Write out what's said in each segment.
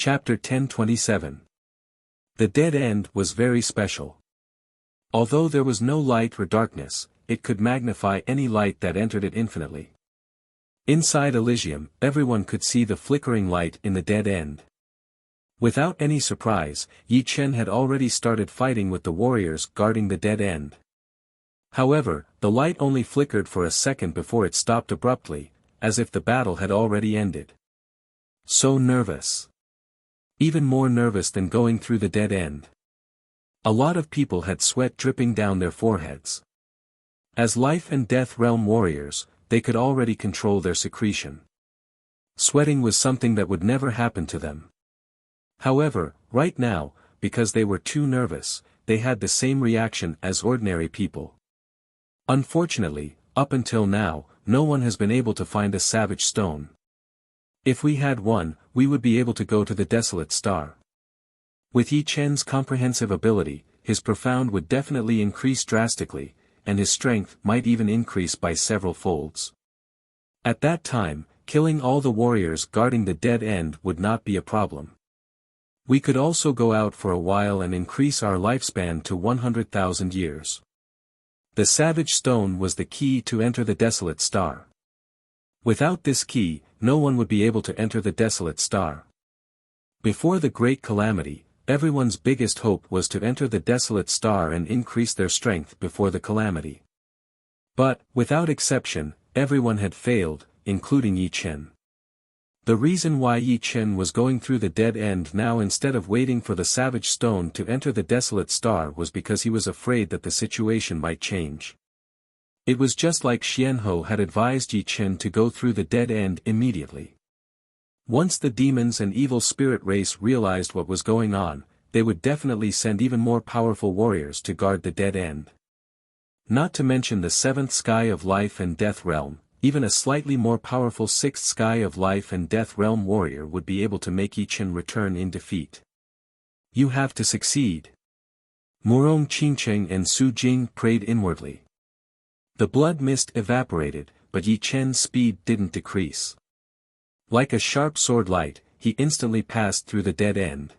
Chapter 1027. The dead end was very special. Although there was no light or darkness, it could magnify any light that entered it infinitely. Inside Elysium, everyone could see the flickering light in the dead end. Without any surprise, Yi Chen had already started fighting with the warriors guarding the dead end. However, the light only flickered for a second before it stopped abruptly, as if the battle had already ended. So nervous. Even more nervous than going through the dead end. A lot of people had sweat dripping down their foreheads. As life and death realm warriors, they could already control their secretion. Sweating was something that would never happen to them. However, right now, because they were too nervous, they had the same reaction as ordinary people. Unfortunately, up until now, no one has been able to find a savage stone. If we had one, we would be able to go to the desolate star. With Yi Chen's comprehensive ability, his profound would definitely increase drastically, and his strength might even increase by several folds. At that time, killing all the warriors guarding the dead end would not be a problem. We could also go out for a while and increase our lifespan to 100,000 years. The savage stone was the key to enter the desolate star. Without this key, no one would be able to enter the desolate star. Before the great calamity, everyone's biggest hope was to enter the desolate star and increase their strength before the calamity. But, without exception, everyone had failed, including Yi Chen. The reason why Yi Chen was going through the dead end now instead of waiting for the savage stone to enter the desolate star was because he was afraid that the situation might change. It was just like Xianhou had advised Yi Chen to go through the dead end immediately. Once the demons and evil spirit race realized what was going on, they would definitely send even more powerful warriors to guard the dead end. Not to mention the seventh sky of life and death realm, even a slightly more powerful sixth sky of life and death realm warrior would be able to make Yi Chen return in defeat. You have to succeed. Murong Qingcheng and Su Jing prayed inwardly. The blood mist evaporated, but Yi Chen's speed didn't decrease. Like a sharp sword light, he instantly passed through the dead end.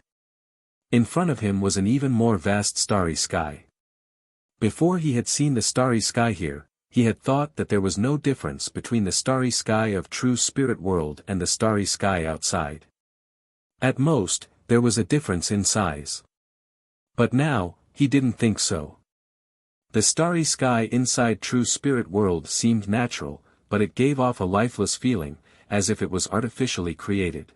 In front of him was an even more vast starry sky. Before he had seen the starry sky here, he had thought that there was no difference between the starry sky of true spirit world and the starry sky outside. At most, there was a difference in size. But now, he didn't think so. The starry sky inside true spirit world seemed natural, but it gave off a lifeless feeling, as if it was artificially created.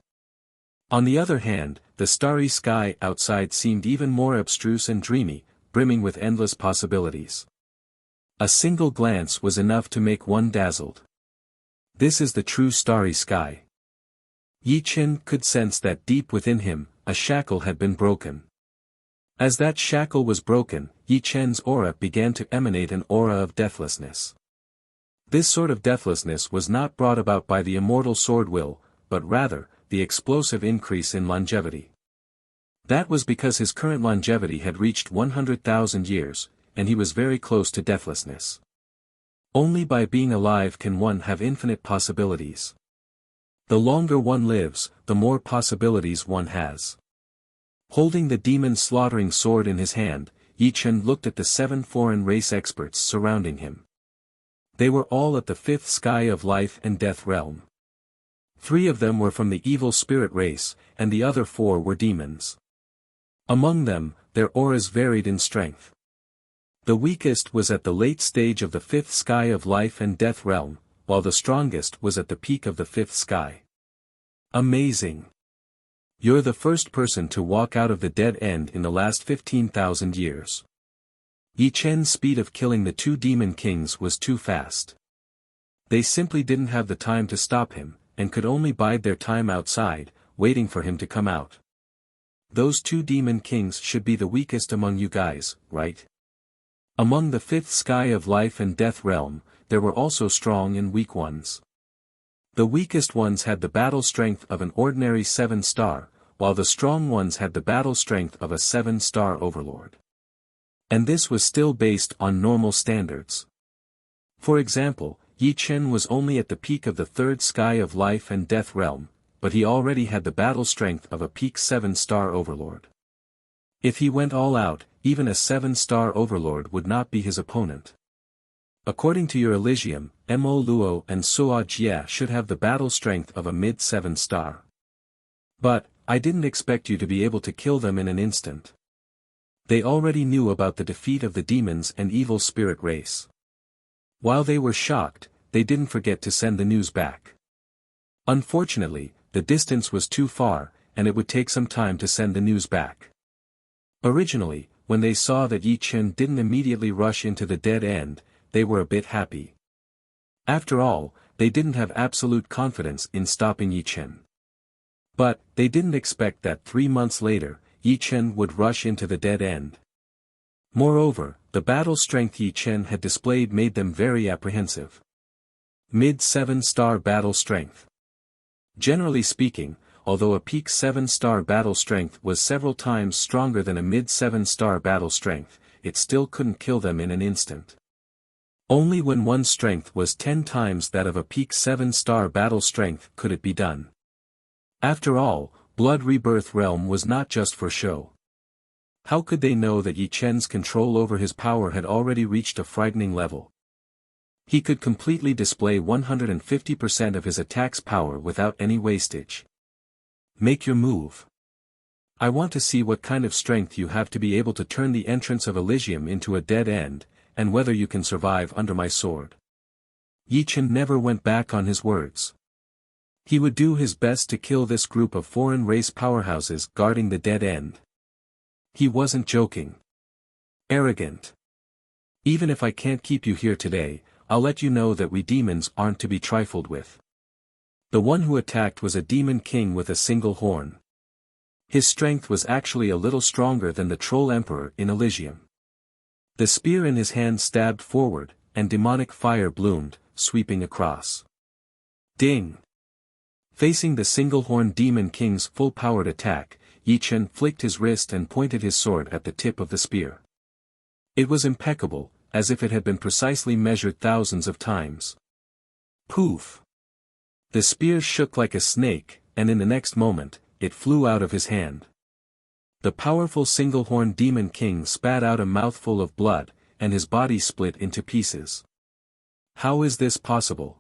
On the other hand, the starry sky outside seemed even more abstruse and dreamy, brimming with endless possibilities. A single glance was enough to make one dazzled. This is the true starry sky. Yi Chen could sense that deep within him, a shackle had been broken. As that shackle was broken, Yi Chen's aura began to emanate an aura of deathlessness. This sort of deathlessness was not brought about by the immortal sword will, but rather, the explosive increase in longevity. That was because his current longevity had reached 100,000 years, and he was very close to deathlessness. Only by being alive can one have infinite possibilities. The longer one lives, the more possibilities one has. Holding the demon-slaughtering sword in his hand, Yi Chen looked at the 7 foreign race experts surrounding him. They were all at the 5th sky of life and death realm. 3 of them were from the evil spirit race, and the other 4 were demons. Among them, their auras varied in strength. The weakest was at the late stage of the 5th sky of life and death realm, while the strongest was at the peak of the 5th sky. Amazing! You're the first person to walk out of the dead end in the last 15,000 years. Yi Chen's speed of killing the 2 demon kings was too fast. They simply didn't have the time to stop him, and could only bide their time outside, waiting for him to come out. Those 2 demon kings should be the weakest among you guys, right? Among the 5th sky of life and death realm, there were also strong and weak ones. The weakest ones had the battle strength of an ordinary 7-star, while the strong ones had the battle strength of a 7-star overlord. And this was still based on normal standards. For example, Yi Chen was only at the peak of the 3rd sky of life and death realm, but he already had the battle strength of a peak 7-star overlord. If he went all out, even a 7-star overlord would not be his opponent. According to your Elysium, Mo Luo and Suo Jie should have the battle strength of a mid 7-star. But, I didn't expect you to be able to kill them in an instant. They already knew about the defeat of the demons and evil spirit race. While they were shocked, they didn't forget to send the news back. Unfortunately, the distance was too far, and it would take some time to send the news back. Originally, when they saw that Yi Chen didn't immediately rush into the dead end, they were a bit happy. After all, they didn't have absolute confidence in stopping Yi Chen. But, they didn't expect that 3 months later, Yi Chen would rush into the dead end. Moreover, the battle strength Yi Chen had displayed made them very apprehensive. Mid 7-star battle strength. Generally speaking, although a peak 7-star battle strength was several times stronger than a mid 7-star battle strength, it still couldn't kill them in an instant. Only when one's strength was 10 times that of a peak 7-star battle strength could it be done. After all, Blood Rebirth Realm was not just for show. How could they know that Yi Chen's control over his power had already reached a frightening level? He could completely display 150% of his attack's power without any wastage. Make your move. I want to see what kind of strength you have to be able to turn the entrance of Elysium into a dead end, and whether you can survive under my sword. Yi Chen never went back on his words. He would do his best to kill this group of foreign race powerhouses guarding the dead end. He wasn't joking. Arrogant. Even if I can't keep you here today, I'll let you know that we demons aren't to be trifled with. The one who attacked was a demon king with a single horn. His strength was actually a little stronger than the troll emperor in Elysium. The spear in his hand stabbed forward, and demonic fire bloomed, sweeping across. Ding! Facing the single-horn demon king's full-powered attack, Yi Chen flicked his wrist and pointed his sword at the tip of the spear. It was impeccable, as if it had been precisely measured thousands of times. Poof! The spear shook like a snake, and in the next moment, it flew out of his hand. The powerful single-horn demon king spat out a mouthful of blood, and his body split into pieces. How is this possible?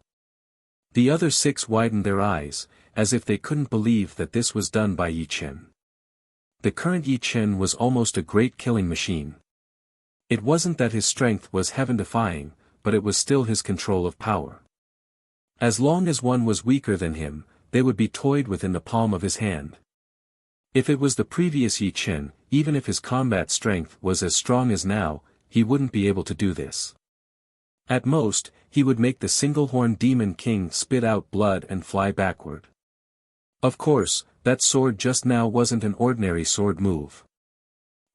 The other 6 widened their eyes, as if they couldn't believe that this was done by Yi Chen. The current Yi Chen was almost a great killing machine. It wasn't that his strength was heaven-defying, but it was still his control of power. As long as one was weaker than him, they would be toyed with in the palm of his hand. If it was the previous Yi Chen, even if his combat strength was as strong as now, he wouldn't be able to do this. At most, he would make the single-horn demon king spit out blood and fly backward. Of course, that sword just now wasn't an ordinary sword move.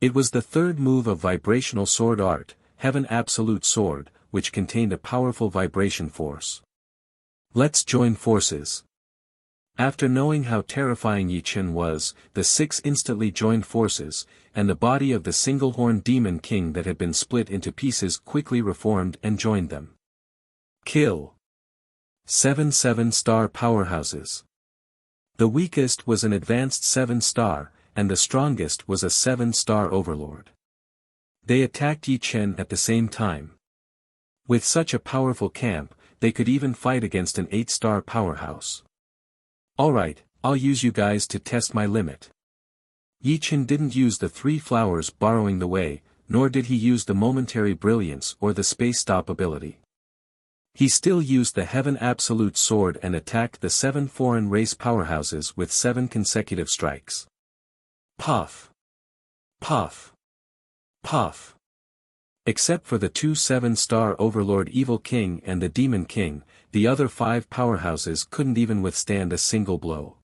It was the 3rd move of vibrational sword art, Heaven Absolute Sword, which contained a powerful vibration force. Let's join forces. After knowing how terrifying Yi Chen was, the 6 instantly joined forces, and the body of the single-horn demon king that had been split into pieces quickly reformed and joined them. Kill. 7 7-star powerhouses. The weakest was an advanced 7-star, and the strongest was a 7-star overlord. They attacked Yi Chen at the same time. With such a powerful camp, they could even fight against an 8-star powerhouse. Alright, I'll use you guys to test my limit. Yi Chen didn't use the 3 flowers borrowing the way, nor did he use the momentary brilliance or the space stop ability. He still used the Heaven Absolute Sword and attacked the 7 foreign race powerhouses with 7 consecutive strikes. Puff! Puff! Puff! Except for the 2 7-star Overlord Evil King and the Demon King, the other 5 powerhouses couldn't even withstand a single blow.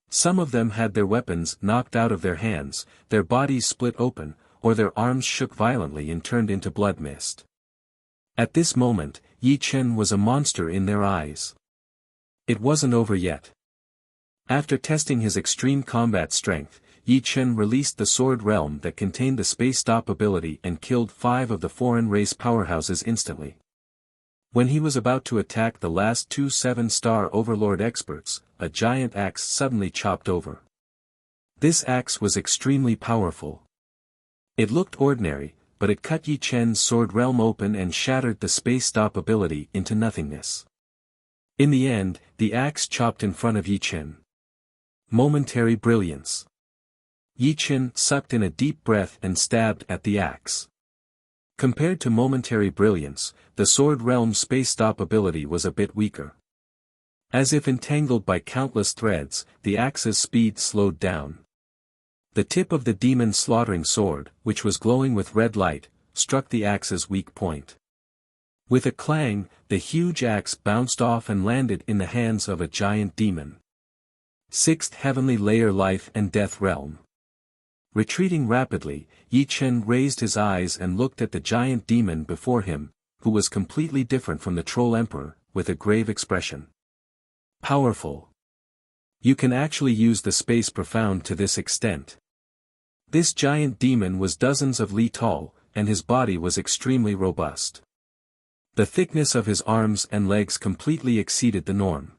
Some of them had their weapons knocked out of their hands, their bodies split open, or their arms shook violently and turned into blood mist. At this moment, Yi Chen was a monster in their eyes. It wasn't over yet. After testing his extreme combat strength, Yi Chen released the sword realm that contained the space stop ability and killed 5 of the foreign race powerhouses instantly. When he was about to attack the last two 7-star Overlord experts, a giant axe suddenly chopped over. This axe was extremely powerful. It looked ordinary, but it cut Yi Chen's sword realm open and shattered the space stop ability into nothingness. In the end, the axe chopped in front of Yi Chen. Momentary brilliance. Yi Chen sucked in a deep breath and stabbed at the axe. Compared to momentary brilliance, the sword realm space stop ability was a bit weaker. As if entangled by countless threads, the axe's speed slowed down. The tip of the demon's slaughtering sword, which was glowing with red light, struck the axe's weak point. With a clang, the huge axe bounced off and landed in the hands of a giant demon. 6th Heavenly Layer Life and Death Realm. Retreating rapidly, Yi Chen raised his eyes and looked at the giant demon before him, who was completely different from the Troll Emperor, with a grave expression. Powerful. You can actually use the space profound to this extent. This giant demon was dozens of li tall, and his body was extremely robust. The thickness of his arms and legs completely exceeded the norm.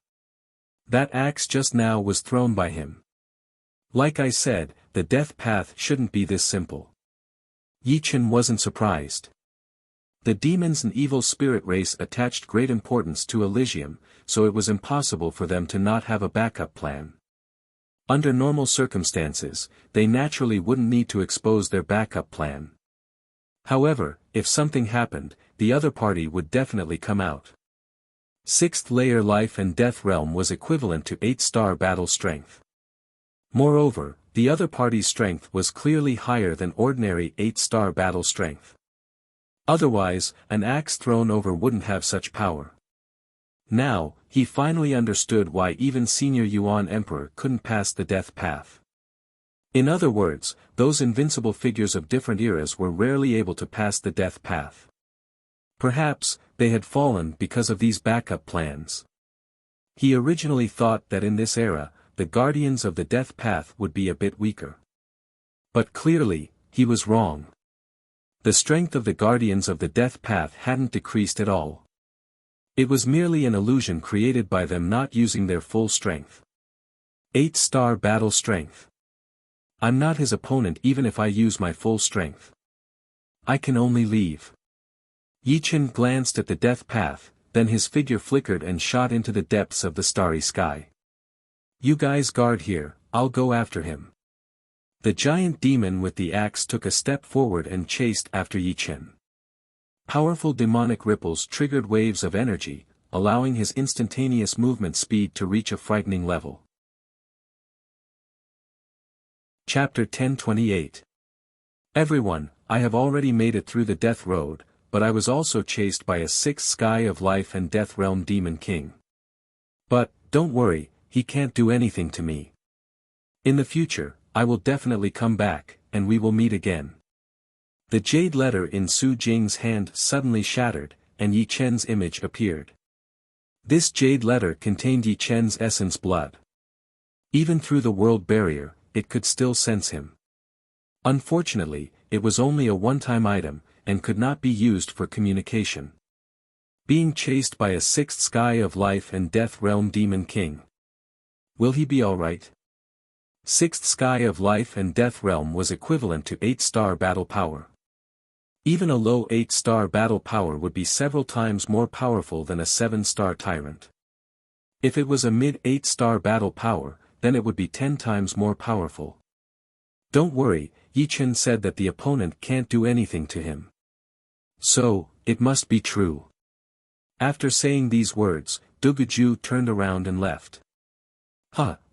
That axe just now was thrown by him. Like I said, the death path shouldn't be this simple. Yi Chen wasn't surprised. The demons and evil spirit race attached great importance to Elysium, so it was impossible for them to not have a backup plan. Under normal circumstances, they naturally wouldn't need to expose their backup plan. However, if something happened, the other party would definitely come out. 6th Layer Life and Death Realm was equivalent to 8-star battle strength. Moreover, the other party's strength was clearly higher than ordinary 8-star battle strength. Otherwise, an axe thrown over wouldn't have such power. Now, he finally understood why even Senior Yuan Emperor couldn't pass the death path. In other words, those invincible figures of different eras were rarely able to pass the death path. Perhaps, they had fallen because of these backup plans. He originally thought that in this era, the Guardians of the Death Path would be a bit weaker. But clearly, he was wrong. The strength of the Guardians of the Death Path hadn't decreased at all. It was merely an illusion created by them not using their full strength. 8-star battle strength. I'm not his opponent even if I use my full strength. I can only leave. Yi Chen glanced at the death path, then his figure flickered and shot into the depths of the starry sky. You guys guard here, I'll go after him. The giant demon with the axe took a step forward and chased after Yi Chen. Powerful demonic ripples triggered waves of energy, allowing his instantaneous movement speed to reach a frightening level. Chapter 1028. Everyone, I have already made it through the death road, but I was also chased by a 6th Sky of Life and Death Realm Demon King. But, don't worry, he can't do anything to me. In the future, I will definitely come back, and we will meet again. The jade letter in Su Jing's hand suddenly shattered, and Yi Chen's image appeared. This jade letter contained Yi Chen's essence blood. Even through the world barrier, it could still sense him. Unfortunately, it was only a one-time item, and could not be used for communication. Being chased by a 6th Sky of Life and Death Realm Demon King. Will he be alright? 6th Sky of Life and Death Realm was equivalent to 8-star battle power. Even a low 8-star battle power would be several times more powerful than a 7-star tyrant. If it was a mid-8-star battle power, then it would be 10 times more powerful. Don't worry, Yi Chen said that the opponent can't do anything to him. So, it must be true. After saying these words, Duguju turned around and left.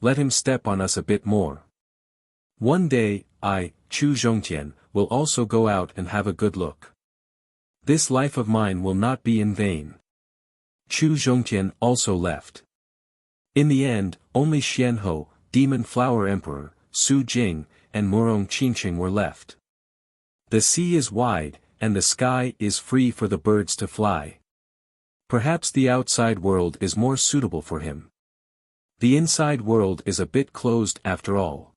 Let him step on us a bit more. One day, I, Chu Zhongtian, will also go out and have a good look. This life of mine will not be in vain. Chu Zhongtian also left. In the end, only Xianhou, Demon Flower Emperor, Su Jing, and Murong Qingqing were left. The sea is wide, and the sky is free for the birds to fly. Perhaps the outside world is more suitable for him. The inside world is a bit closed after all.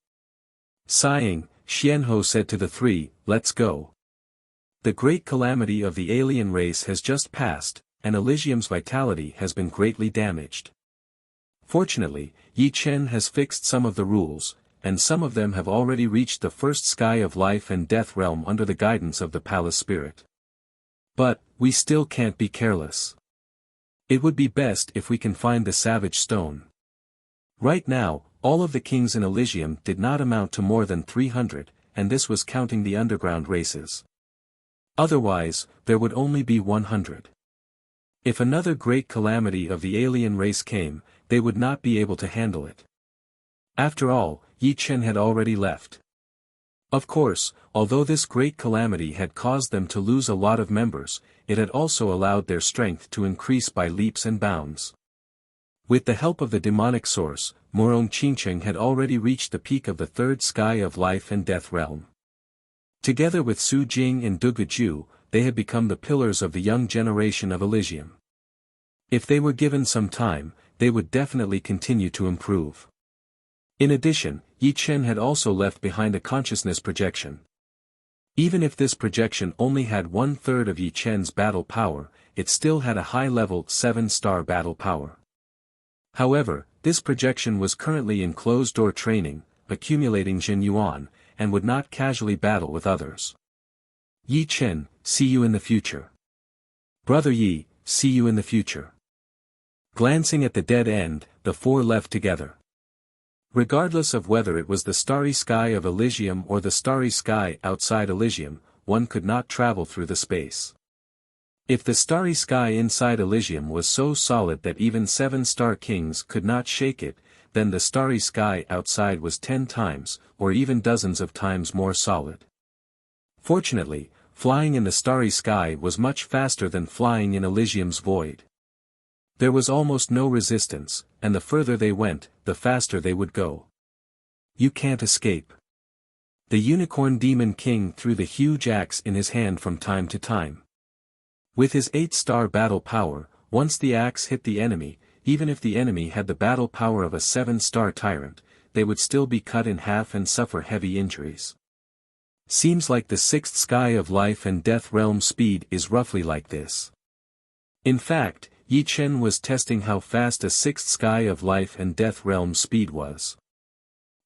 Sighing, Xianhou said to the three, let's go. The great calamity of the alien race has just passed, and Elysium's vitality has been greatly damaged. Fortunately, Yi Chen has fixed some of the rules, and some of them have already reached the first sky of life and death realm under the guidance of the palace spirit. But, we still can't be careless. It would be best if we can find the savage stone. Right now, all of the kings in Elysium did not amount to more than 300, and this was counting the underground races. Otherwise, there would only be 100. If another great calamity of the alien race came, they would not be able to handle it. After all, Yi Chen had already left. Of course, although this great calamity had caused them to lose a lot of members, it had also allowed their strength to increase by leaps and bounds. With the help of the demonic source, Murong Qingcheng had already reached the peak of the third sky of life and death realm. Together with Su Jing and Duguju, they had become the pillars of the young generation of Elysium. If they were given some time, they would definitely continue to improve. In addition, Yi Chen had also left behind a consciousness projection. Even if this projection only had 1/3 of Yi Chen's battle power, it still had a high-level 7-star battle power. However, this projection was currently in closed-door training, accumulating Jin Yuan, and would not casually battle with others. Yi Chen, see you in the future. Brother Yi, see you in the future. Glancing at the dead end, the four left together. Regardless of whether it was the starry sky of Elysium or the starry sky outside Elysium, one could not travel through the space. If the starry sky inside Elysium was so solid that even 7-star kings could not shake it, then the starry sky outside was 10 times, or even dozens of times more solid. Fortunately, flying in the starry sky was much faster than flying in Elysium's void. There was almost no resistance, and the further they went, the faster they would go. You can't escape. The Unicorn Demon King threw the huge axe in his hand from time to time. With his 8-star battle power, once the axe hit the enemy, even if the enemy had the battle power of a 7-star tyrant, they would still be cut in half and suffer heavy injuries. Seems like the 6th sky of life and death realm speed is roughly like this. In fact, Yi Chen was testing how fast a 6th sky of life and death realm speed was.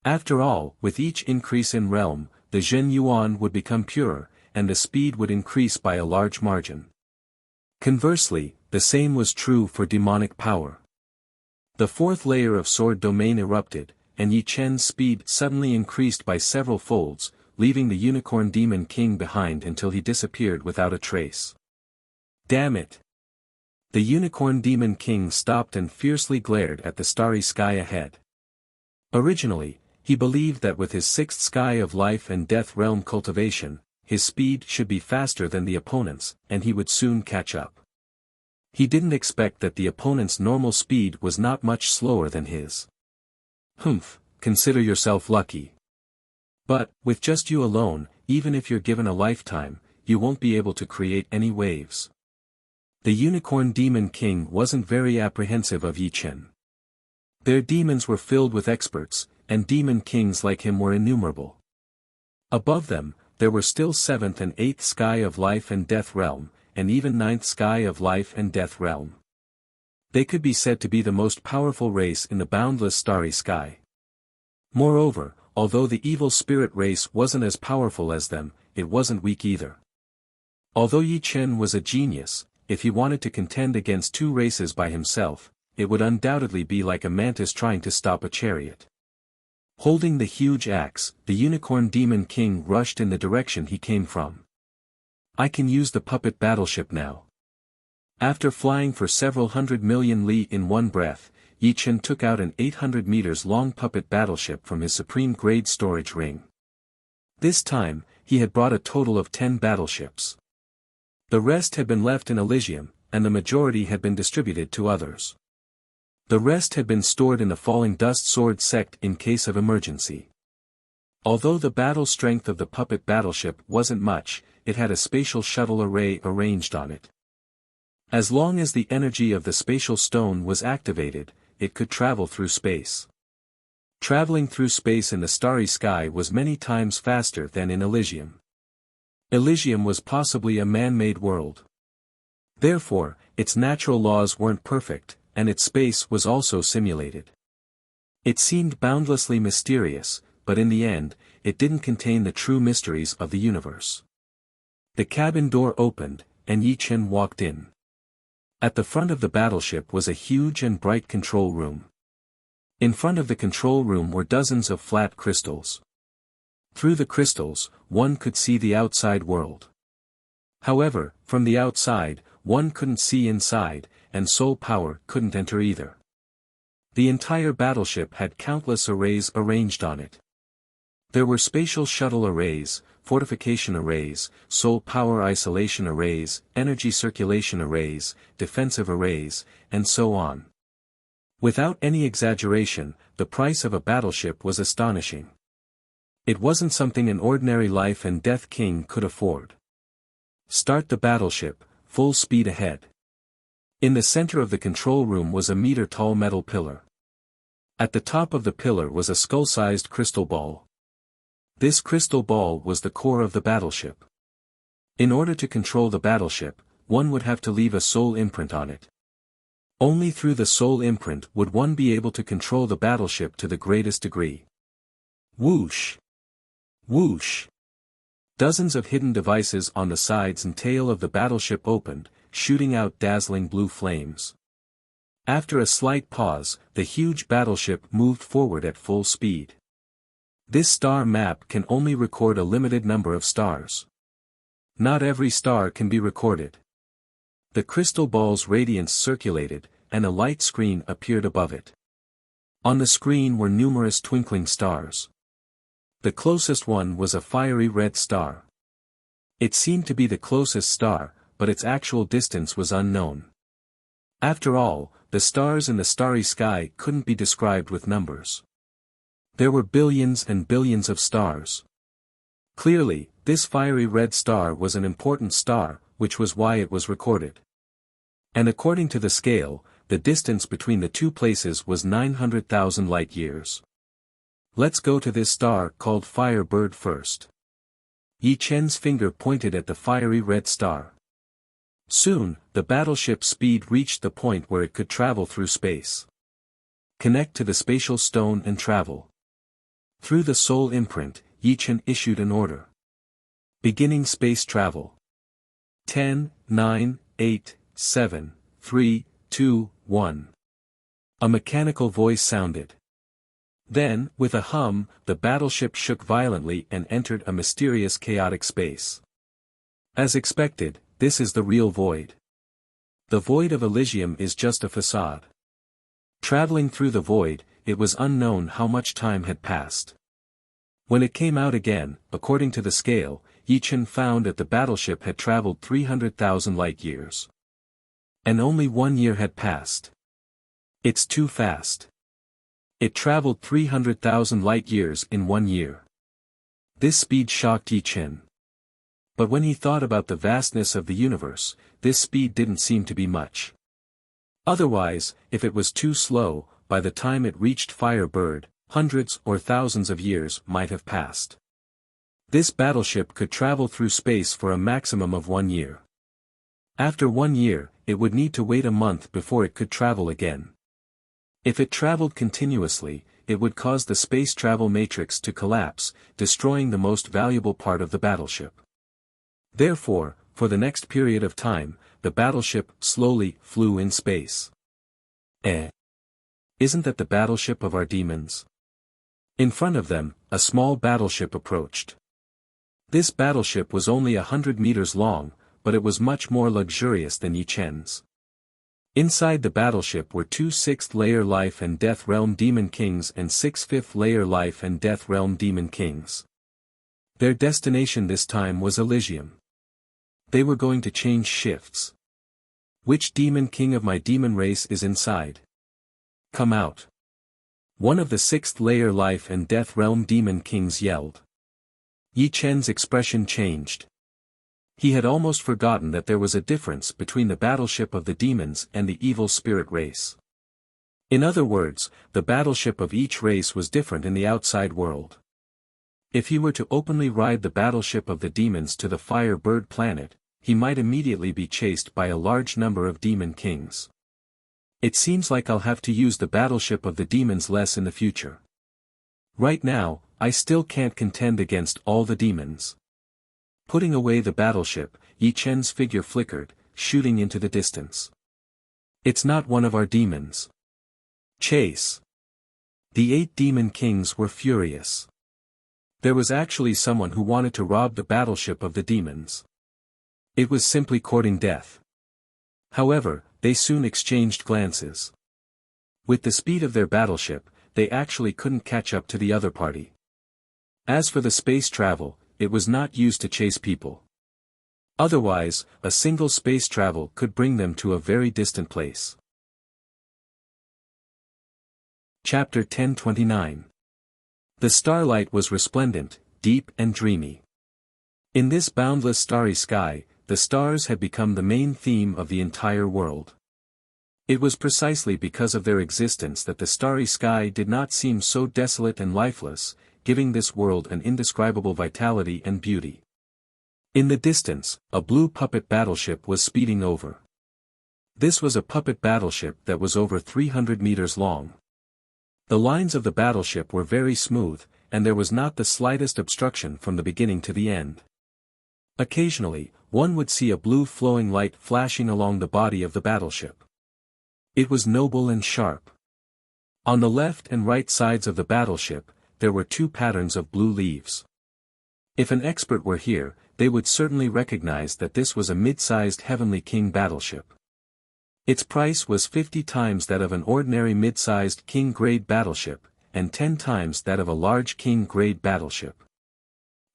After all, with each increase in realm, the Zhen Yuan would become purer, and the speed would increase by a large margin. Conversely, the same was true for demonic power. The 4th layer of sword domain erupted, and Yi Chen's speed suddenly increased by several folds, leaving the Unicorn Demon King behind until he disappeared without a trace. Damn it! The Unicorn Demon King stopped and fiercely glared at the starry sky ahead. Originally, he believed that with his 6th sky of life and death realm cultivation, his speed should be faster than the opponent's, and he would soon catch up. He didn't expect that the opponent's normal speed was not much slower than his. Humph, consider yourself lucky. But, with just you alone, even if you're given a lifetime, you won't be able to create any waves. The Unicorn Demon King wasn't very apprehensive of Yi Chen. Their demons were filled with experts, and demon kings like him were innumerable. Above them, there were still 7th and 8th sky of life and death realm, and even 9th sky of life and death realm. They could be said to be the most powerful race in the boundless starry sky. Moreover, although the evil spirit race wasn't as powerful as them, it wasn't weak either. Although Yi Chen was a genius, if he wanted to contend against 2 races by himself, it would undoubtedly be like a mantis trying to stop a chariot. Holding the huge axe, the Unicorn Demon King rushed in the direction he came from. I can use the puppet battleship now. After flying for several 100 million li in one breath, Yi Chen took out an 800 meters long puppet battleship from his supreme-grade storage ring. This time, he had brought a total of 10 battleships. The rest had been left in Elysium, and the majority had been distributed to others. The rest had been stored in the Falling Dust Sword sect in case of emergency. Although the battle strength of the puppet battleship wasn't much, it had a spatial shuttle array arranged on it. As long as the energy of the spatial stone was activated, it could travel through space. Traveling through space in the starry sky was many times faster than in Elysium. Elysium was possibly a man-made world. Therefore, its natural laws weren't perfect, and its space was also simulated. It seemed boundlessly mysterious, but in the end, it didn't contain the true mysteries of the universe. The cabin door opened, and Yi Chen walked in. At the front of the battleship was a huge and bright control room. In front of the control room were dozens of flat crystals. Through the crystals, one could see the outside world. However, from the outside, one couldn't see inside, and soul power couldn't enter either. The entire battleship had countless arrays arranged on it. There were spatial shuttle arrays, fortification arrays, soul power isolation arrays, energy circulation arrays, defensive arrays, and so on. Without any exaggeration, the price of a battleship was astonishing. It wasn't something an ordinary life and death king could afford. Start the battleship, full speed ahead. In the center of the control room was a meter-tall metal pillar. At the top of the pillar was a skull-sized crystal ball. This crystal ball was the core of the battleship. In order to control the battleship, one would have to leave a soul imprint on it. Only through the soul imprint would one be able to control the battleship to the greatest degree. Whoosh! Whoosh! Dozens of hidden devices on the sides and tail of the battleship opened, shooting out dazzling blue flames. After a slight pause, the huge battleship moved forward at full speed. This star map can only record a limited number of stars. Not every star can be recorded. The crystal ball's radiance circulated, and a light screen appeared above it. On the screen were numerous twinkling stars. The closest one was a fiery red star. It seemed to be the closest star, but its actual distance was unknown. After all, the stars in the starry sky couldn't be described with numbers. There were billions and billions of stars. Clearly, this fiery red star was an important star, which was why it was recorded. And according to the scale, the distance between the two places was 900,000 light-years. Let's go to this star called Firebird first. Yi Chen's finger pointed at the fiery red star. Soon, the battleship's speed reached the point where it could travel through space. Connect to the spatial stone and travel. Through the soul imprint, Yi Chen issued an order. Beginning space travel. 10, 9, 8, 7, 3, 2, 1. A mechanical voice sounded. Then, with a hum, the battleship shook violently and entered a mysterious chaotic space. As expected, this is the real void. The void of Elysium is just a facade. Traveling through the void, it was unknown how much time had passed. When it came out again, according to the scale, Yi Chen found that the battleship had traveled 300,000 light-years. And only 1 year had passed. It's too fast. It traveled 300,000 light-years in 1 year. This speed shocked Yi Chen. But when he thought about the vastness of the universe, this speed didn't seem to be much. Otherwise, if it was too slow, by the time it reached Firebird, hundreds or thousands of years might have passed. This battleship could travel through space for a maximum of 1 year. After 1 year, it would need to wait a month before it could travel again. If it traveled continuously, it would cause the space travel matrix to collapse, destroying the most valuable part of the battleship. Therefore, for the next period of time, the battleship slowly flew in space. Isn't that the battleship of our demons? In front of them, a small battleship approached. This battleship was only 100 meters long, but it was much more luxurious than Yi Chen's. Inside the battleship were 2 6th-layer Life and Death Realm Demon Kings and 6 5th-layer Life and Death Realm Demon Kings. Their destination this time was Elysium. They were going to change shifts. Which demon king of my demon race is inside? Come out. One of the 6th-layer Life and Death Realm Demon Kings yelled. Yi Chen's expression changed. He had almost forgotten that there was a difference between the battleship of the demons and the evil spirit race. In other words, the battleship of each race was different in the outside world. If he were to openly ride the battleship of the demons to the Firebird planet, he might immediately be chased by a large number of demon kings. It seems like I'll have to use the battleship of the demons less in the future. Right now, I still can't contend against all the demons. Putting away the battleship, Yi Chen's figure flickered, shooting into the distance. It's not one of our demons. Chase. The 8 demon kings were furious. There was actually someone who wanted to rob the battleship of the demons. It was simply courting death. However, they soon exchanged glances. With the speed of their battleship, they actually couldn't catch up to the other party. As for the space travel, it was not used to chase people. Otherwise, a single space travel could bring them to a very distant place. Chapter 1029. The starlight was resplendent, deep and dreamy. In this boundless starry sky, the stars had become the main theme of the entire world. It was precisely because of their existence that the starry sky did not seem so desolate and lifeless, giving this world an indescribable vitality and beauty. In the distance, a blue puppet battleship was speeding over. This was a puppet battleship that was over 300 meters long. The lines of the battleship were very smooth, and there was not the slightest obstruction from the beginning to the end. Occasionally, one would see a blue flowing light flashing along the body of the battleship. It was noble and sharp. On the left and right sides of the battleship, there were 2 patterns of blue leaves. If an expert were here, they would certainly recognize that this was a mid-sized Heavenly King battleship. Its price was 50 times that of an ordinary mid-sized King-grade battleship, and 10 times that of a large King-grade battleship.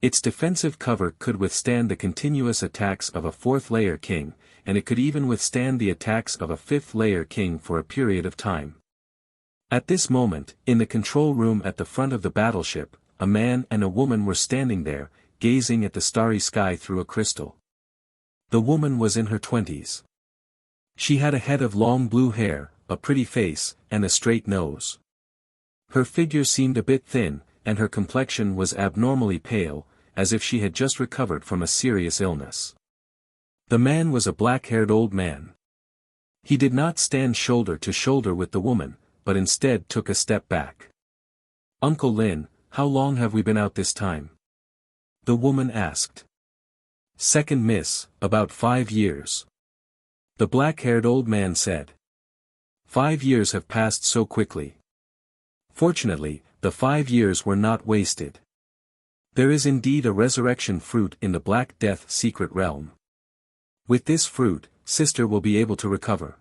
Its defensive cover could withstand the continuous attacks of a 4th-layer King, and it could even withstand the attacks of a 5th-layer King for a period of time. At this moment, in the control room at the front of the battleship, a man and a woman were standing there, gazing at the starry sky through a crystal. The woman was in her 20s. She had a head of long blue hair, a pretty face, and a straight nose. Her figure seemed a bit thin, and her complexion was abnormally pale, as if she had just recovered from a serious illness. The man was a black-haired old man. He did not stand shoulder to shoulder with the woman, but instead took a step back. "Uncle Lin, how long have we been out this time?" the woman asked. "Second miss, about 5 years. The black-haired old man said. 5 years have passed so quickly. Fortunately, the 5 years were not wasted. There is indeed a resurrection fruit in the Black Death secret realm. With this fruit, sister will be able to recover."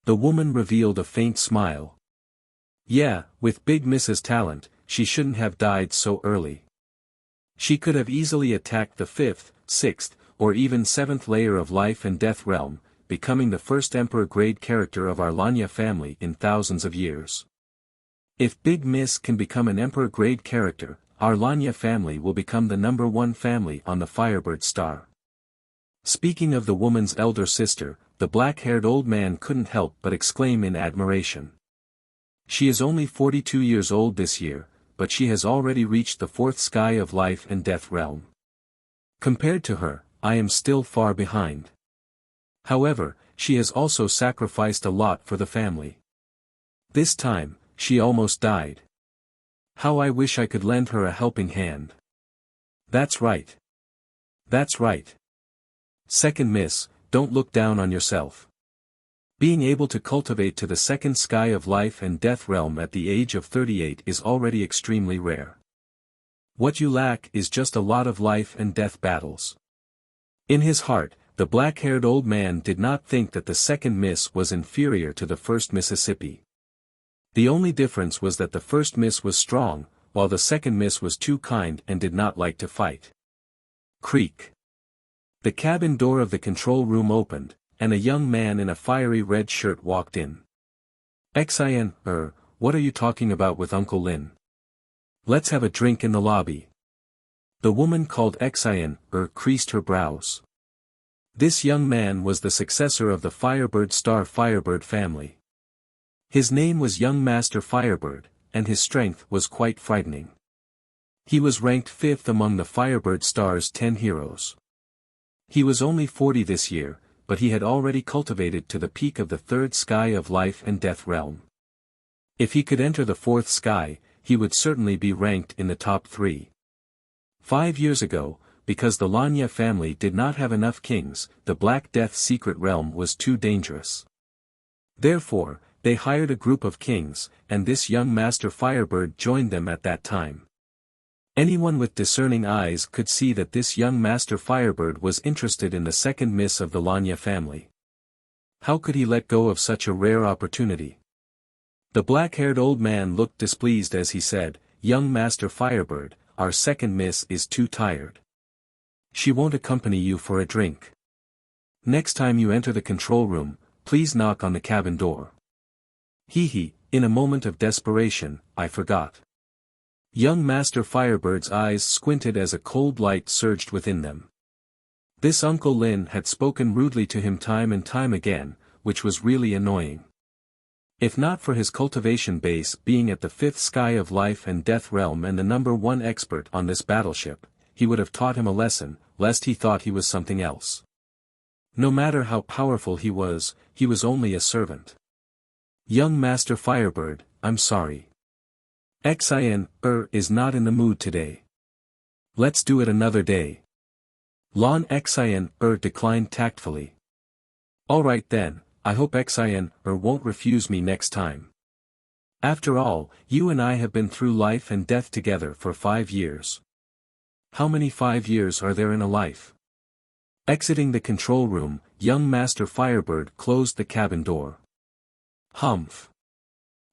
The woman revealed a faint smile. "Yeah, with Big Miss's talent, she shouldn't have died so early. She could have easily attacked the 5th, 6th, or even 7th layer of life and death realm, becoming the first emperor-grade character of our Lanya family in thousands of years. If Big Miss can become an emperor-grade character, our Lanya family will become the #1 family on the Firebird star." Speaking of the woman's elder sister, the black-haired old man couldn't help but exclaim in admiration. "She is only 42 years old this year, but she has already reached the 4th sky of life and death realm. Compared to her, I am still far behind. However, she has also sacrificed a lot for the family. This time, she almost died. How I wish I could lend her a helping hand." "That's right. That's right. Second miss, don't look down on yourself. Being able to cultivate to the 2nd sky of life and death realm at the age of 38 is already extremely rare. What you lack is just a lot of life and death battles." In his heart, the black-haired old man did not think that the 2nd miss was inferior to the 1st Mississippi. The only difference was that the 1st miss was strong, while the 2nd miss was too kind and did not like to fight. Creak. The cabin door of the control room opened, and a young man in a fiery red shirt walked in. "Xin, what are you talking about with Uncle Lin? Let's have a drink in the lobby." The woman called Xin, creased her brows. This young man was the successor of the Firebird Star Firebird family. His name was Young Master Firebird, and his strength was quite frightening. He was ranked 5th among the Firebird Star's 10 heroes. He was only 40 this year, but he had already cultivated to the peak of the third sky of life and death realm. If he could enter the fourth sky, he would certainly be ranked in the top 3. 5 years ago, because the Lanya family did not have enough kings, the Black Death secret realm was too dangerous. Therefore, they hired a group of kings, and this young Master Firebird joined them at that time. Anyone with discerning eyes could see that this young Master Firebird was interested in the second miss of the Lanya family. How could he let go of such a rare opportunity? The black-haired old man looked displeased as he said, "Young Master Firebird, our second miss is too tired. She won't accompany you for a drink. Next time you enter the control room, please knock on the cabin door." In a moment of desperation, I forgot. Young Master Firebird's eyes squinted as a cold light surged within them. This Uncle Lin had spoken rudely to him time and time again, which was really annoying. If not for his cultivation base being at the 5th sky of life and death realm and the #1 expert on this battleship, he would have taught him a lesson, lest he thought he was something else. No matter how powerful he was only a servant. "Young Master Firebird, I'm sorry. Xin is not in the mood today. Let's do it another day." Lon Xin declined tactfully. "Alright then, I hope Xin won't refuse me next time. After all, you and I have been through life and death together for 5 years. How many 5 years are there in a life?" Exiting the control room, young Master Firebird closed the cabin door. Humph.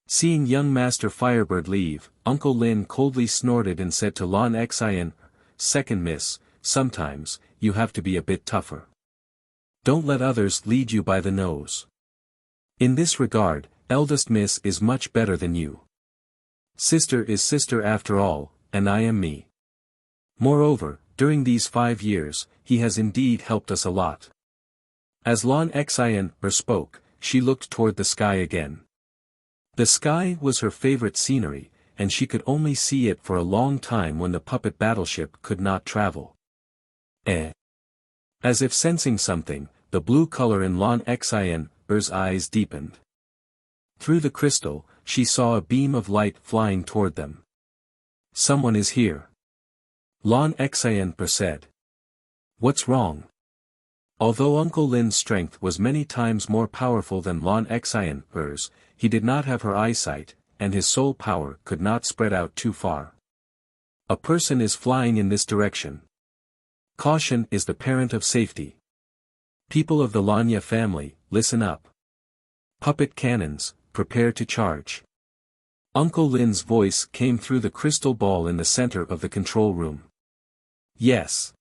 Seeing young Master Firebird leave, Uncle Lin coldly snorted and said to Lon Xin, "Second miss, sometimes, you have to be a bit tougher. Don't let others lead you by the nose. In this regard, eldest miss is much better than you. Sister is sister after all, and I am me. Moreover, during these 5 years, he has indeed helped us a lot." As Lon Xin spoke, she looked toward the sky again. The sky was her favorite scenery, and she could only see it for a long time when the puppet battleship could not travel. As if sensing something, the blue color in Lon Xin's eyes deepened. Through the crystal, she saw a beam of light flying toward them. "Someone is here," Lon Xin said. "What's wrong?" Although Uncle Lin's strength was many times more powerful than Lon Xin's, he did not have her eyesight, and his soul power could not spread out too far. "A person is flying in this direction. Caution is the parent of safety. People of the Lanya family, listen up. Puppet cannons, prepare to charge." Uncle Lin's voice came through the crystal ball in the center of the control room. Yes.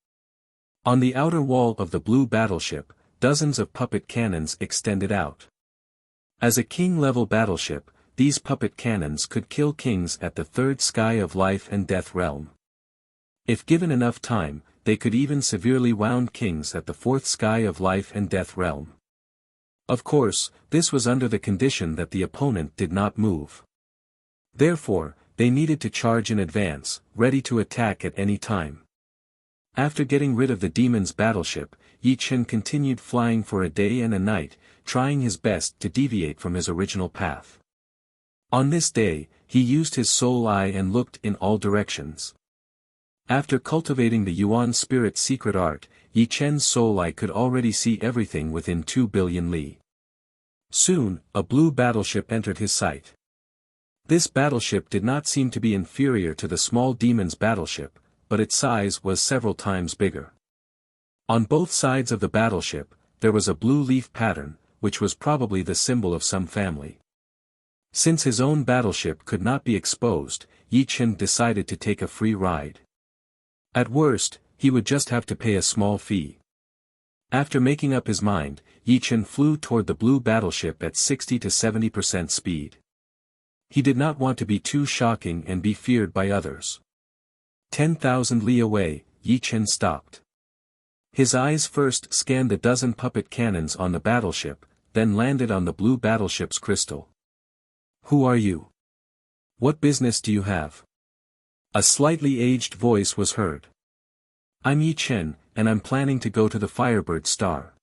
On the outer wall of the blue battleship, dozens of puppet cannons extended out. As a king-level battleship, these puppet cannons could kill kings at the 3rd sky of life and death realm. If given enough time, they could even severely wound kings at the 4th sky of life and death realm. Of course, this was under the condition that the opponent did not move. Therefore, they needed to charge in advance, ready to attack at any time. After getting rid of the demon's battleship, Yi Chen continued flying for a day and a night, trying his best to deviate from his original path. On this day, he used his soul eye and looked in all directions. After cultivating the Yuan spirit secret art, Yi Chen's soul eye could already see everything within 2 billion li. Soon, a blue battleship entered his sight. This battleship did not seem to be inferior to the small demon's battleship, but its size was several times bigger. On both sides of the battleship, there was a blue leaf pattern, which was probably the symbol of some family. Since his own battleship could not be exposed, Yi Chen decided to take a free ride. At worst, he would just have to pay a small fee. After making up his mind, Yi Chen flew toward the blue battleship at 60 to 70% speed. He did not want to be too shocking and be feared by others. 10,000 li away, Yi Chen stopped. His eyes first scanned the dozen puppet cannons on the battleship, then landed on the blue battleship's crystal. "Who are you? What business do you have?" A slightly aged voice was heard. "I'm Yi Chen, and I'm planning to go to the Firebird Star.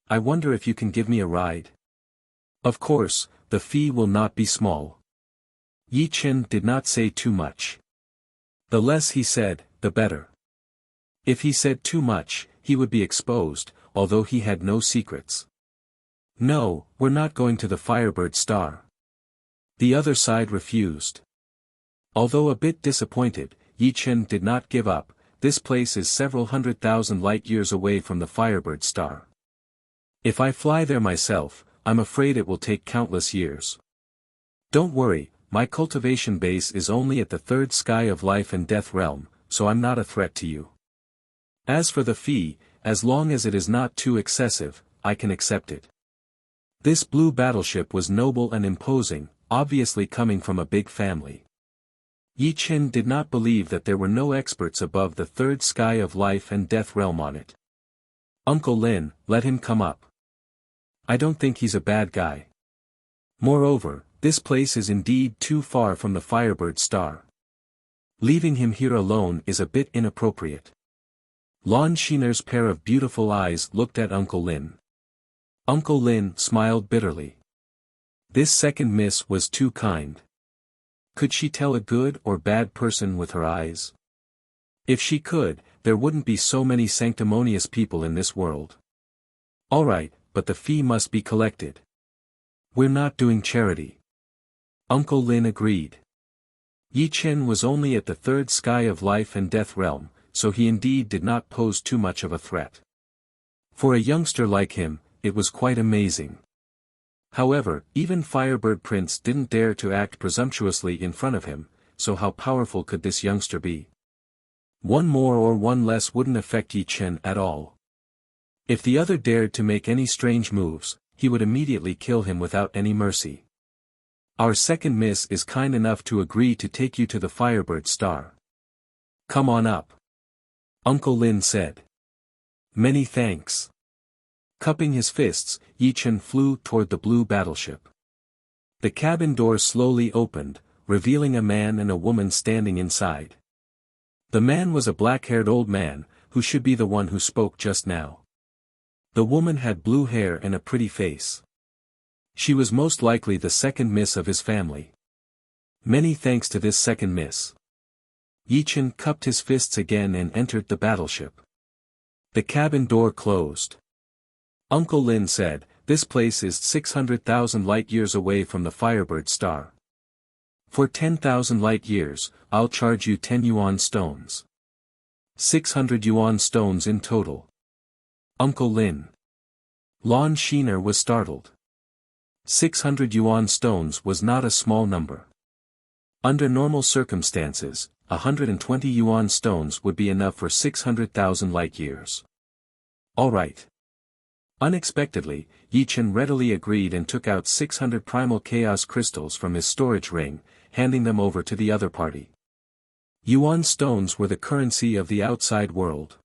I wonder if you can give me a ride? Of course, the fee will not be small. Yi Chen did not say too much. The less he said, the better. If he said too much, he would be exposed, although he had no secrets. No, we're not going to the Firebird Star. The other side refused. Although a bit disappointed, Yi Chen did not give up. This place is several 100,000 light-years away from the Firebird Star. If I fly there myself, I'm afraid it will take countless years. Don't worry, my cultivation base is only at the third sky of life and death realm, so I'm not a threat to you. As for the fee, as long as it is not too excessive, I can accept it. This blue battleship was noble and imposing, obviously coming from a big family. Yi Chen did not believe that there were no experts above the third sky of life and death realm on it. Uncle Lin, let him come up. I don't think he's a bad guy. Moreover, this place is indeed too far from the Firebird Star. Leaving him here alone is a bit inappropriate. Lon Shiner's pair of beautiful eyes looked at Uncle Lin. Uncle Lin smiled bitterly. This second miss was too kind. Could she tell a good or bad person with her eyes? If she could, there wouldn't be so many sanctimonious people in this world. All right, but the fee must be collected. We're not doing charity. Uncle Lin agreed. Yi Chen was only at the third sky of life and death realm, so he indeed did not pose too much of a threat. For a youngster like him, it was quite amazing. However, even Firebird Prince didn't dare to act presumptuously in front of him, so how powerful could this youngster be? One more or one less wouldn't affect Yi Chen at all. If the other dared to make any strange moves, he would immediately kill him without any mercy. Our second miss is kind enough to agree to take you to the Firebird Star. Come on up. Uncle Lin said. Many thanks. Cupping his fists, Yi Chen flew toward the blue battleship. The cabin door slowly opened, revealing a man and a woman standing inside. The man was a black-haired old man, who should be the one who spoke just now. The woman had blue hair and a pretty face. She was most likely the second miss of his family. Many thanks to this second miss. Yi Chen cupped his fists again and entered the battleship. The cabin door closed. Uncle Lin said, this place is 600,000 light-years away from the Firebird Star. For 10,000 light-years, I'll charge you 10 yuan stones. 600 yuan stones in total. Uncle Lin. Lon Shiner was startled. 600 yuan stones was not a small number. Under normal circumstances, 120 yuan stones would be enough for 600,000 light-years. All right. Unexpectedly, Yi Chen readily agreed and took out 600 primal chaos crystals from his storage ring, handing them over to the other party. Yuan stones were the currency of the outside world.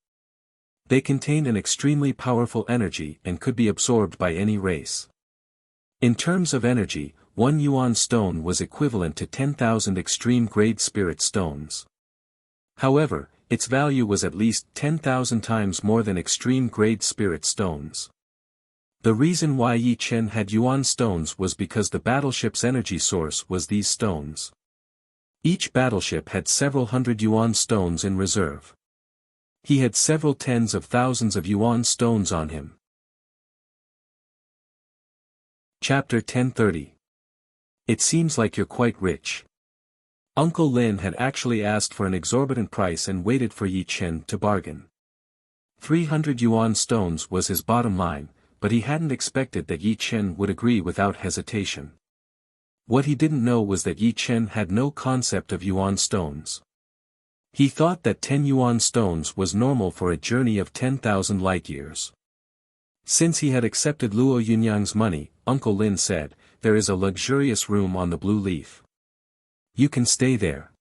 They contained an extremely powerful energy and could be absorbed by any race. In terms of energy, 1 yuan stone was equivalent to 10,000 extreme-grade spirit stones. However, its value was at least 10,000 times more than extreme-grade spirit stones. The reason why Yi Chen had yuan stones was because the battleship's energy source was these stones. Each battleship had several hundred yuan stones in reserve. He had several tens of thousands of yuan stones on him. Chapter 1030. It seems like you're quite rich. Uncle Lin had actually asked for an exorbitant price and waited for Yi Chen to bargain. 300 yuan stones was his bottom line, but he hadn't expected that Yi Chen would agree without hesitation. What he didn't know was that Yi Chen had no concept of yuan stones. He thought that 10 yuan stones was normal for a journey of 10,000 light-years. Since he had accepted Luo Yunyang's money, Uncle Lin said, there is a luxurious room on the Blue Leaf. You can stay there.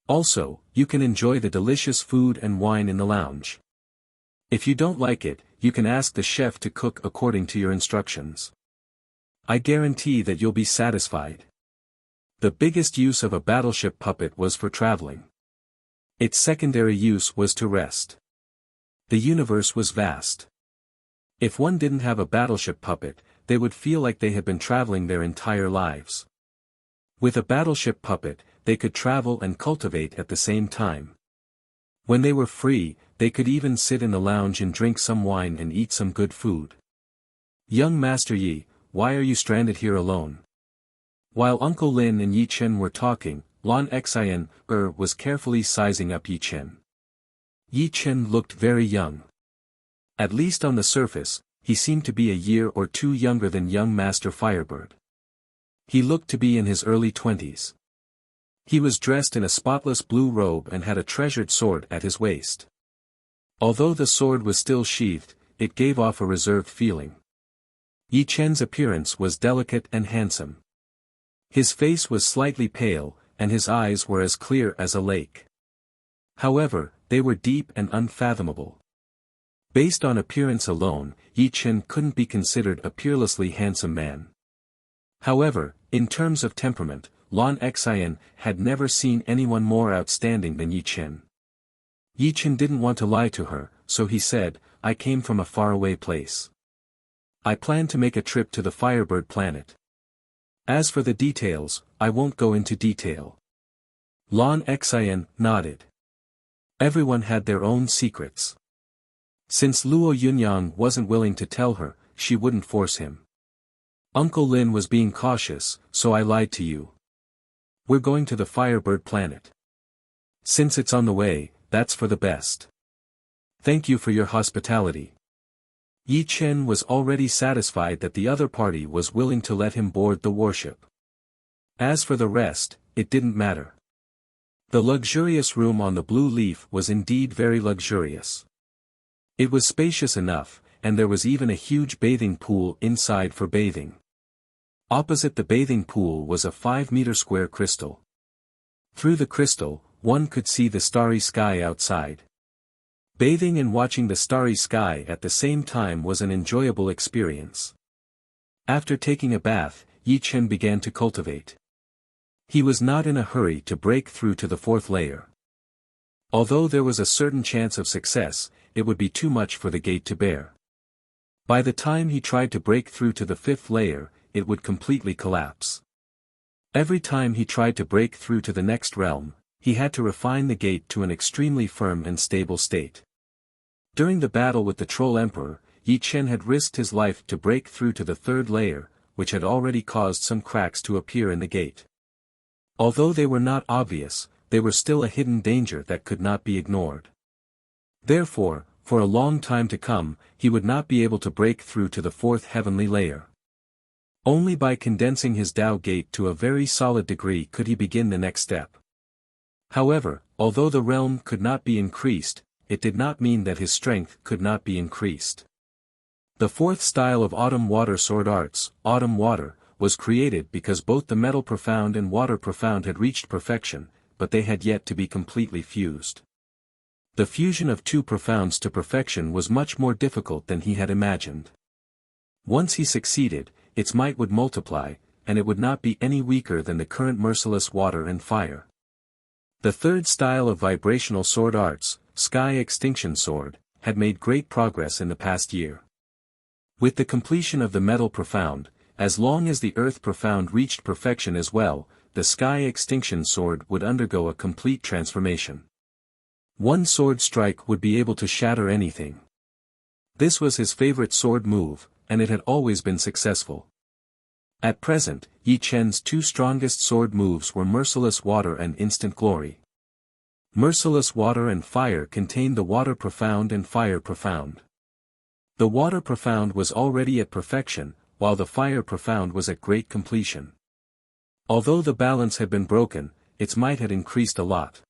Also, you can enjoy the delicious food and wine in the lounge. If you don't like it, you can ask the chef to cook according to your instructions. I guarantee that you'll be satisfied. The biggest use of a battleship puppet was for traveling. Its secondary use was to rest. The universe was vast. If one didn't have a battleship puppet, they would feel like they had been traveling their entire lives. With a battleship puppet, they could travel and cultivate at the same time. When they were free, they could even sit in the lounge and drink some wine and eat some good food. Young Master Yi, why are you stranded here alone? While Uncle Lin and Yi Chen were talking, Lan Xian was carefully sizing up Yi Chen. Yi Chen looked very young. At least on the surface, he seemed to be a year or two younger than young Master Firebird. He looked to be in his early 20s. He was dressed in a spotless blue robe and had a treasured sword at his waist. Although the sword was still sheathed, it gave off a reserved feeling. Yi Chen's appearance was delicate and handsome. His face was slightly pale, and his eyes were as clear as a lake. However, they were deep and unfathomable. Based on appearance alone, Yi Chen couldn't be considered a peerlessly handsome man. However, in terms of temperament, Lan Xian had never seen anyone more outstanding than Yi Chen. Yi Chen didn't want to lie to her, so he said, I came from a faraway place. I plan to make a trip to the Firebird planet. As for the details, I won't go into detail. Lan Xian nodded. Everyone had their own secrets. Since Luo Yunyang wasn't willing to tell her, she wouldn't force him. Uncle Lin was being cautious, so I lied to you. We're going to the Firebird planet. Since it's on the way, that's for the best. Thank you for your hospitality. Yi Chen was already satisfied that the other party was willing to let him board the warship. As for the rest, it didn't matter. The luxurious room on the Blue Leaf was indeed very luxurious. It was spacious enough, and there was even a huge bathing pool inside for bathing. Opposite the bathing pool was a 5-meter square crystal. Through the crystal, one could see the starry sky outside. Bathing and watching the starry sky at the same time was an enjoyable experience. After taking a bath, Yi Chen began to cultivate. He was not in a hurry to break through to the 4th layer. Although there was a certain chance of success, it would be too much for the gate to bear. By the time he tried to break through to the 5th layer, it would completely collapse. Every time he tried to break through to the next realm, he had to refine the gate to an extremely firm and stable state. During the battle with the Troll Emperor, Yi Chen had risked his life to break through to the 3rd layer, which had already caused some cracks to appear in the gate. Although they were not obvious, they were still a hidden danger that could not be ignored. Therefore, for a long time to come, he would not be able to break through to the 4th heavenly layer. Only by condensing his Tao gate to a very solid degree could he begin the next step. However, although the realm could not be increased, it did not mean that his strength could not be increased. The 4th style of Autumn Water Sword Arts, Autumn Water, was created because both the Metal Profound and Water Profound had reached perfection, but they had yet to be completely fused. The fusion of 2 profounds to perfection was much more difficult than he had imagined. Once he succeeded, its might would multiply, and it would not be any weaker than the current merciless water and fire. The 3rd style of vibrational sword arts, Sky Extinction Sword, had made great progress in the past year. With the completion of the Metal Profound, as long as the Earth Profound reached perfection as well, the Sky Extinction Sword would undergo a complete transformation. One sword strike would be able to shatter anything. This was his favorite sword move, and it had always been successful. At present, Yi Chen's 2 strongest sword moves were Merciless Water and Instant Glory. Merciless Water and Fire contained the Water Profound and Fire Profound. The Water Profound was already at perfection, while the Fire Profound was at great completion. Although the balance had been broken, its might had increased a lot.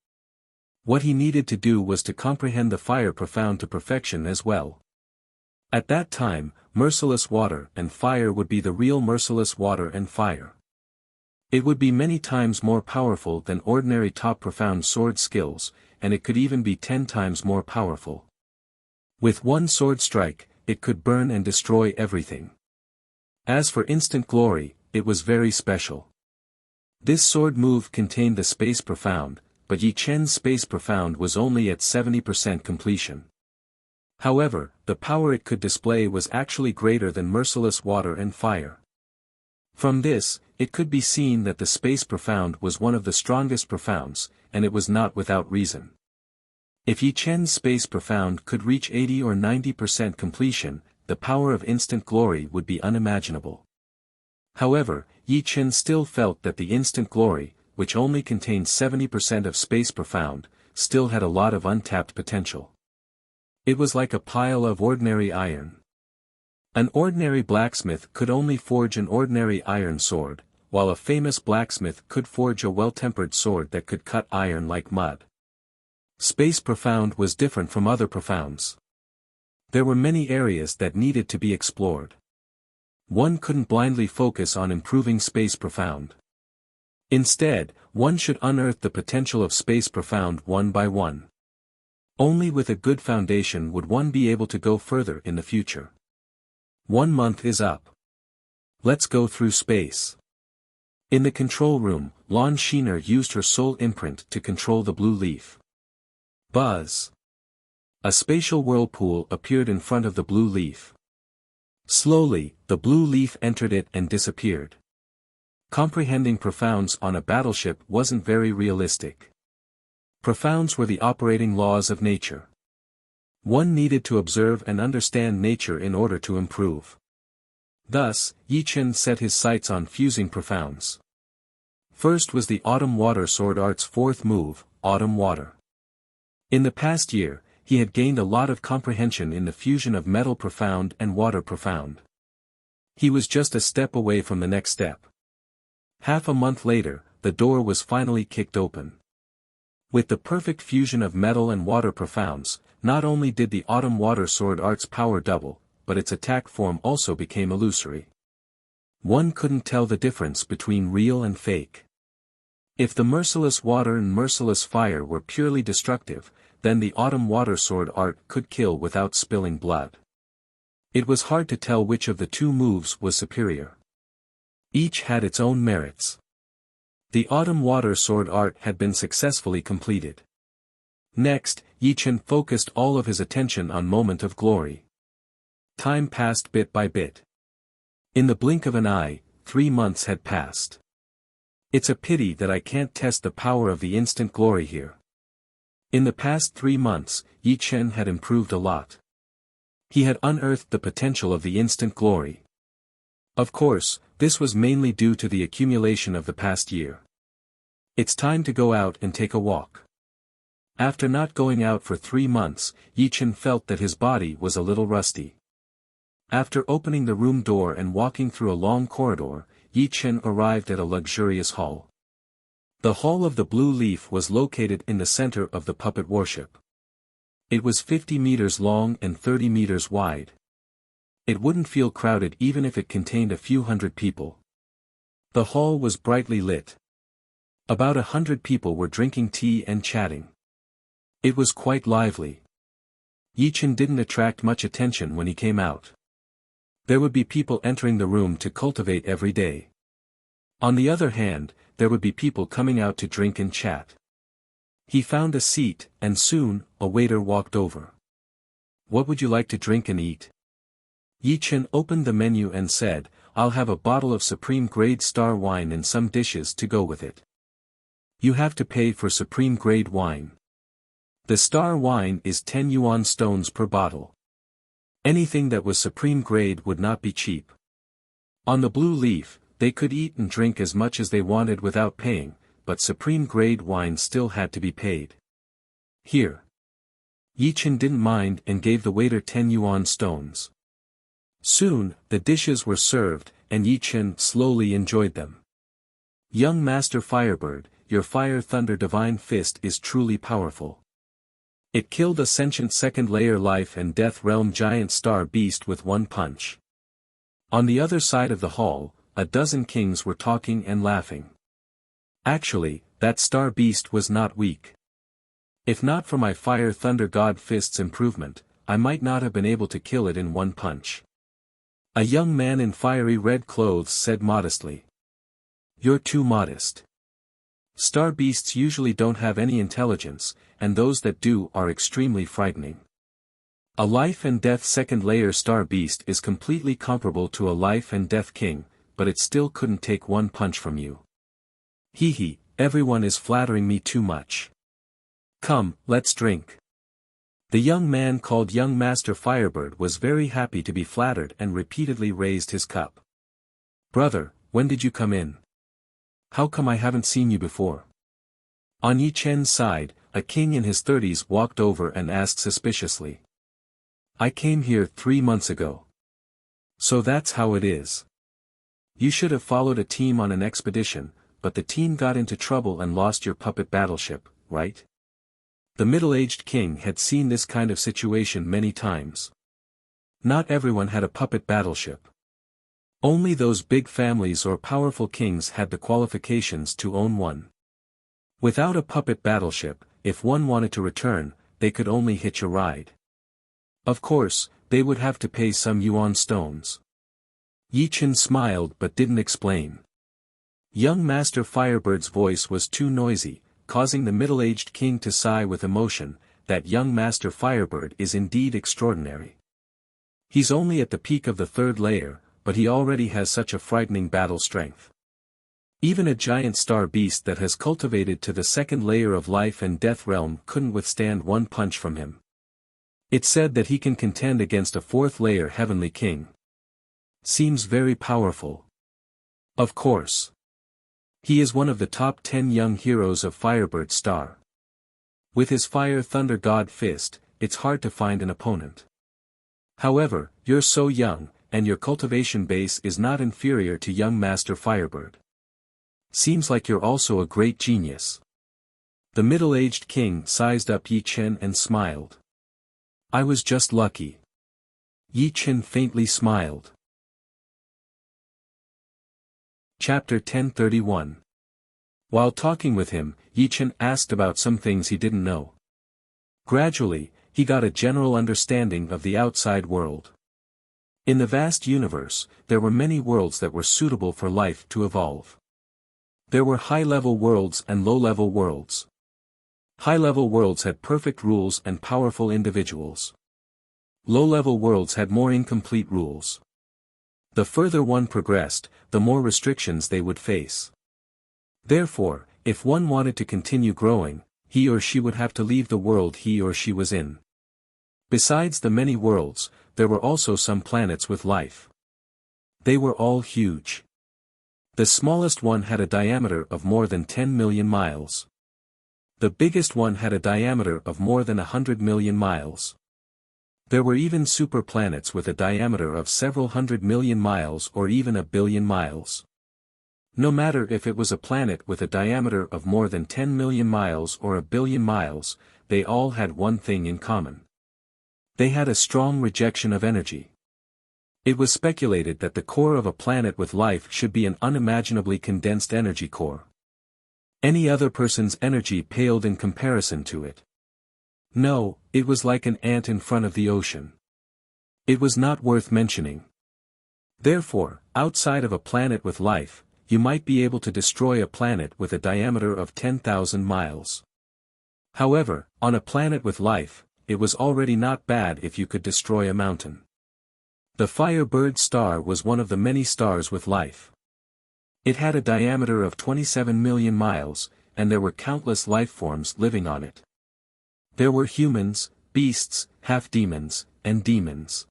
What he needed to do was to comprehend the Fire Profound to perfection as well. At that time, Merciless Water and Fire would be the real Merciless Water and Fire. It would be many times more powerful than ordinary top profound sword skills, and it could even be 10 times more powerful. With one sword strike, it could burn and destroy everything. As for Instant Glory, it was very special. This sword move contained the Space Profound, but Yi Chen's Space Profound was only at 70% completion. However, the power it could display was actually greater than merciless water and fire. From this, it could be seen that the Space Profound was one of the strongest profounds, and it was not without reason. If Yi Chen's Space Profound could reach 80 or 90% completion, the power of instant glory would be unimaginable. However, Yi Chen still felt that the instant glory, which only contained 70% of Space Profound, still had a lot of untapped potential. It was like a pile of ordinary iron. An ordinary blacksmith could only forge an ordinary iron sword, while a famous blacksmith could forge a well-tempered sword that could cut iron like mud. Space Profound was different from other profounds. There were many areas that needed to be explored. One couldn't blindly focus on improving Space Profound. Instead, one should unearth the potential of Space Profound one by one. Only with a good foundation would one be able to go further in the future. 1 month is up. Let's go through space. In the control room, Lon Sheener used her soul imprint to control the blue leaf. Buzz. A spatial whirlpool appeared in front of the blue leaf. Slowly, the blue leaf entered it and disappeared. Comprehending profounds on a battleship wasn't very realistic. Profounds were the operating laws of nature. One needed to observe and understand nature in order to improve. Thus, Yi Chen set his sights on fusing profounds. First was the Autumn Water Sword Art's fourth move, Autumn Water. In the past year, he had gained a lot of comprehension in the fusion of Metal Profound and Water Profound. He was just a step away from the next step. Half a month later, the door was finally kicked open. With the perfect fusion of Metal and Water Profounds, not only did the Autumn Water Sword Art's power double, but its attack form also became illusory. One couldn't tell the difference between real and fake. If the merciless water and merciless fire were purely destructive, then the Autumn Water Sword Art could kill without spilling blood. It was hard to tell which of the two moves was superior. Each had its own merits. The Autumn Water Sword Art had been successfully completed. Next, Yi Chen focused all of his attention on Moment of Glory. Time passed bit by bit. In the blink of an eye, 3 months had passed. It's a pity that I can't test the power of the instant glory here. In the past 3 months, Yi Chen had improved a lot. He had unearthed the potential of the instant glory. Of course, this was mainly due to the accumulation of the past year. It's time to go out and take a walk. After not going out for 3 months, Yi Chen felt that his body was a little rusty. After opening the room door and walking through a long corridor, Yi Chen arrived at a luxurious hall. The Hall of the Blue Leaf was located in the center of the puppet warship. It was 50 meters long and 30 meters wide. It wouldn't feel crowded even if it contained a few hundred people. The hall was brightly lit. About 100 people were drinking tea and chatting. It was quite lively. Yi Chen didn't attract much attention when he came out. There would be people entering the room to cultivate every day. On the other hand, there would be people coming out to drink and chat. He found a seat, and soon, a waiter walked over. "What would you like to drink and eat?" Yi Chen opened the menu and said, "I'll have a bottle of Supreme Grade Star wine and some dishes to go with it." "You have to pay for Supreme Grade wine. The Star wine is 10 yuan stones per bottle. Anything that was Supreme Grade would not be cheap." On the Blue Leaf, they could eat and drink as much as they wanted without paying, but Supreme Grade wine still had to be paid. "Here." Yi Chen didn't mind and gave the waiter 10 yuan stones. Soon, the dishes were served, and Yi Chen slowly enjoyed them. "Young Master Firebird, your Fire Thunder Divine Fist is truly powerful. It killed a sentient second-layer life and death realm giant star beast with one punch." On the other side of the hall, a dozen kings were talking and laughing. Actually, that star beast was not weak. If not for my Fire Thunder God Fist's improvement, I might not have been able to kill it in one punch. A young man in fiery red clothes said modestly. "You're too modest. Star beasts usually don't have any intelligence, and those that do are extremely frightening." A life and death second layer star beast is completely comparable to a life and death king, but it still couldn't take one punch from you. Hee, everyone is flattering me too much. Come, let's drink. The young man called Young Master Firebird was very happy to be flattered and repeatedly raised his cup. Brother, when did you come in? How come I haven't seen you before? On Yi Chen's side, a king in his 30s walked over and asked suspiciously. I came here 3 months ago. So that's how it is. You should have followed a team on an expedition, but the team got into trouble and lost your puppet battleship, right? The middle-aged king had seen this kind of situation many times. Not everyone had a puppet battleship. Only those big families or powerful kings had the qualifications to own one. Without a puppet battleship, if one wanted to return, they could only hitch a ride. Of course, they would have to pay some yuan stones. Yi Chen smiled but didn't explain. Young Master Firebird's voice was too noisy, causing the middle-aged king to sigh with emotion. That young Master Firebird is indeed extraordinary. He's only at the peak of the 3rd layer, but he already has such a frightening battle strength. Even a giant star beast that has cultivated to the 2nd layer of life and death realm couldn't withstand one punch from him. It's said that he can contend against a 4th layer heavenly king. Seems very powerful. Of course. He is one of the top 10 young heroes of Firebird Star. With his Fire Thunder God Fist, it's hard to find an opponent. However, you're so young, and your cultivation base is not inferior to young Master Firebird. Seems like you're also a great genius. The middle-aged king sized up Yi Chen and smiled. I was just lucky. Yi Chen faintly smiled. Chapter 1031. While talking with him, Yi Chen asked about some things he didn't know. Gradually, he got a general understanding of the outside world. In the vast universe, there were many worlds that were suitable for life to evolve. There were high-level worlds and low-level worlds. High-level worlds had perfect rules and powerful individuals. Low-level worlds had more incomplete rules. The further one progressed, the more restrictions they would face. Therefore, if one wanted to continue growing, he or she would have to leave the world he or she was in. Besides the many worlds, there were also some planets with life. They were all huge. The smallest one had a diameter of more than 10 million miles. The biggest one had a diameter of more than 100 million miles. There were even super planets with a diameter of several 100 million miles or even 1 billion miles. No matter if it was a planet with a diameter of more than 10 million miles or 1 billion miles, they all had one thing in common. They had a strong rejection of energy. It was speculated that the core of a planet with life should be an unimaginably condensed energy core. Any other person's energy paled in comparison to it. No, it was like an ant in front of the ocean. It was not worth mentioning. Therefore, outside of a planet with life, you might be able to destroy a planet with a diameter of 10,000 miles. However, on a planet with life, it was already not bad if you could destroy a mountain. The Firebird star was one of the many stars with life. It had a diameter of 27 million miles, and there were countless life forms living on it. There were humans, beasts, half-demons, and demons.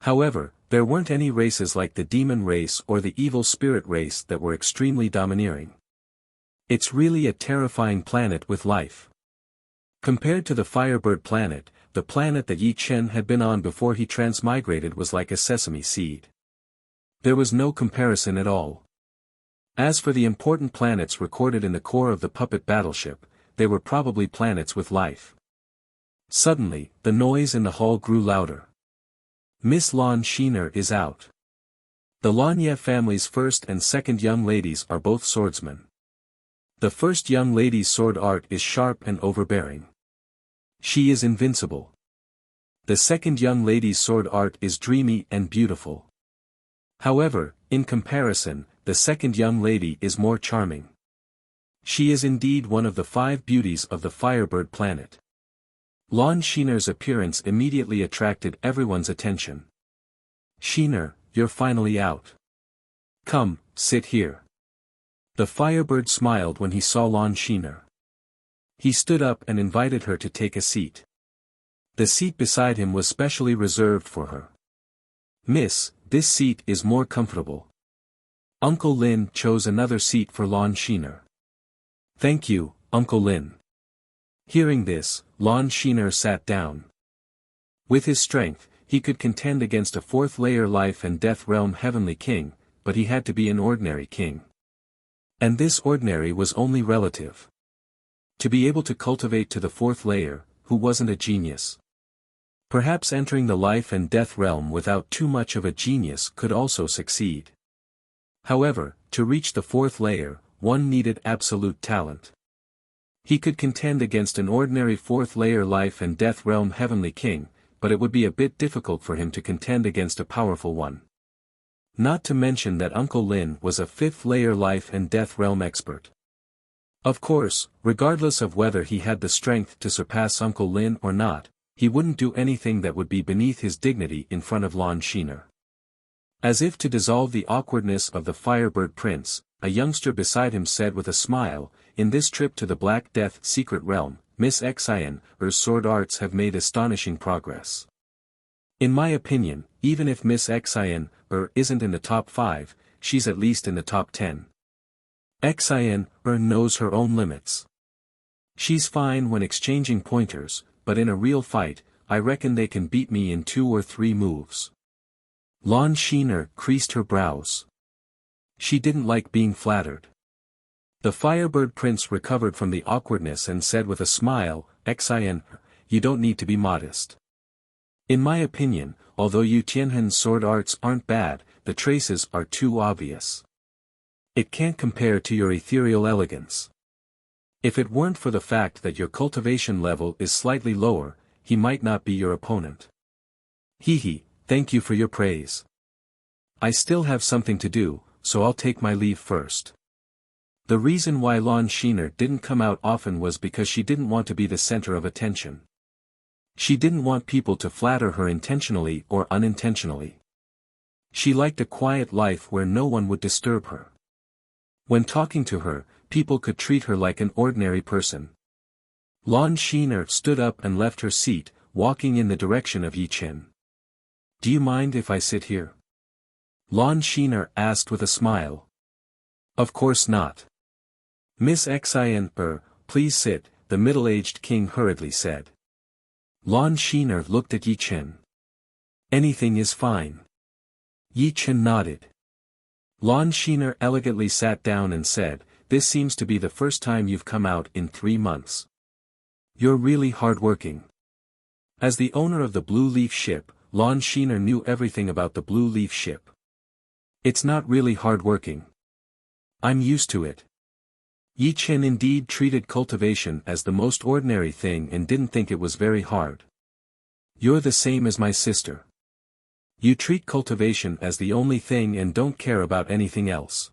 However, there weren't any races like the demon race or the evil spirit race that were extremely domineering. It's really a terrifying planet with life. Compared to the Firebird planet, the planet that Yi Chen had been on before he transmigrated was like a sesame seed. There was no comparison at all. As for the important planets recorded in the core of the puppet battleship, they were probably planets with life. Suddenly, the noise in the hall grew louder. Miss Lon Sheener is out. The Lanye family's first and second young ladies are both swordsmen. The first young lady's sword art is sharp and overbearing. She is invincible. The second young lady's sword art is dreamy and beautiful. However, in comparison, the second young lady is more charming. She is indeed one of the 5 beauties of the Firebird planet. Lon Shiner's appearance immediately attracted everyone's attention. "Shiner, you're finally out. Come, sit here." The Firebird smiled when he saw Lon Shiner. He stood up and invited her to take a seat. The seat beside him was specially reserved for her. "Miss, this seat is more comfortable." Uncle Lin chose another seat for Lon Shiner. "Thank you, Uncle Lin." Hearing this, Lon Shiner sat down. With his strength, he could contend against a fourth-layer life and death realm heavenly king, but he had to be an ordinary king. And this ordinary was only relative. To be able to cultivate to the fourth layer, who wasn't a genius? Perhaps entering the life and death realm without too much of a genius could also succeed. However, to reach the fourth layer, one needed absolute talent. He could contend against an ordinary fourth-layer life and death realm heavenly king, but it would be a bit difficult for him to contend against a powerful one. Not to mention that Uncle Lin was a fifth-layer life and death realm expert. Of course, regardless of whether he had the strength to surpass Uncle Lin or not, he wouldn't do anything that would be beneath his dignity in front of Lon Shiner. As if to dissolve the awkwardness of the Firebird Prince, a youngster beside him said with a smile, "In this trip to the Black Death secret realm, Miss Xian's sword arts have made astonishing progress. In my opinion, even if Miss Xian isn't in the top 5, she's at least in the top 10. Xian knows her own limits. She's fine when exchanging pointers, but in a real fight, I reckon they can beat me in 2 or 3 moves." Lon Shiner creased her brows. She didn't like being flattered. The Firebird Prince recovered from the awkwardness and said with a smile, "Xian, you don't need to be modest. In my opinion, although Yu Tianhen's sword arts aren't bad, the traces are too obvious. It can't compare to your ethereal elegance. If it weren't for the fact that your cultivation level is slightly lower, he might not be your opponent." "Hee, thank you for your praise. I still have something to do, so I'll take my leave first." The reason why Lon Shiner didn't come out often was because she didn't want to be the center of attention. She didn't want people to flatter her intentionally or unintentionally. She liked a quiet life where no one would disturb her. When talking to her, people could treat her like an ordinary person. Lon Shiner stood up and left her seat, walking in the direction of Yi Chen. "Do you mind if I sit here?" Lon Shiner asked with a smile. "Of course not. Miss Xian, please sit," the middle-aged king hurriedly said. Lon Shiner looked at Yi Chen. "Anything is fine." Yi Chen nodded. Lon Shiner elegantly sat down and said, "This seems to be the first time you've come out in 3 months. You're really hard-working." As the owner of the Blue Leaf ship, Lon Shiner knew everything about the Blue Leaf ship. "It's not really hard-working. I'm used to it." Yi Chen indeed treated cultivation as the most ordinary thing and didn't think it was very hard. "You're the same as my sister. You treat cultivation as the only thing and don't care about anything else."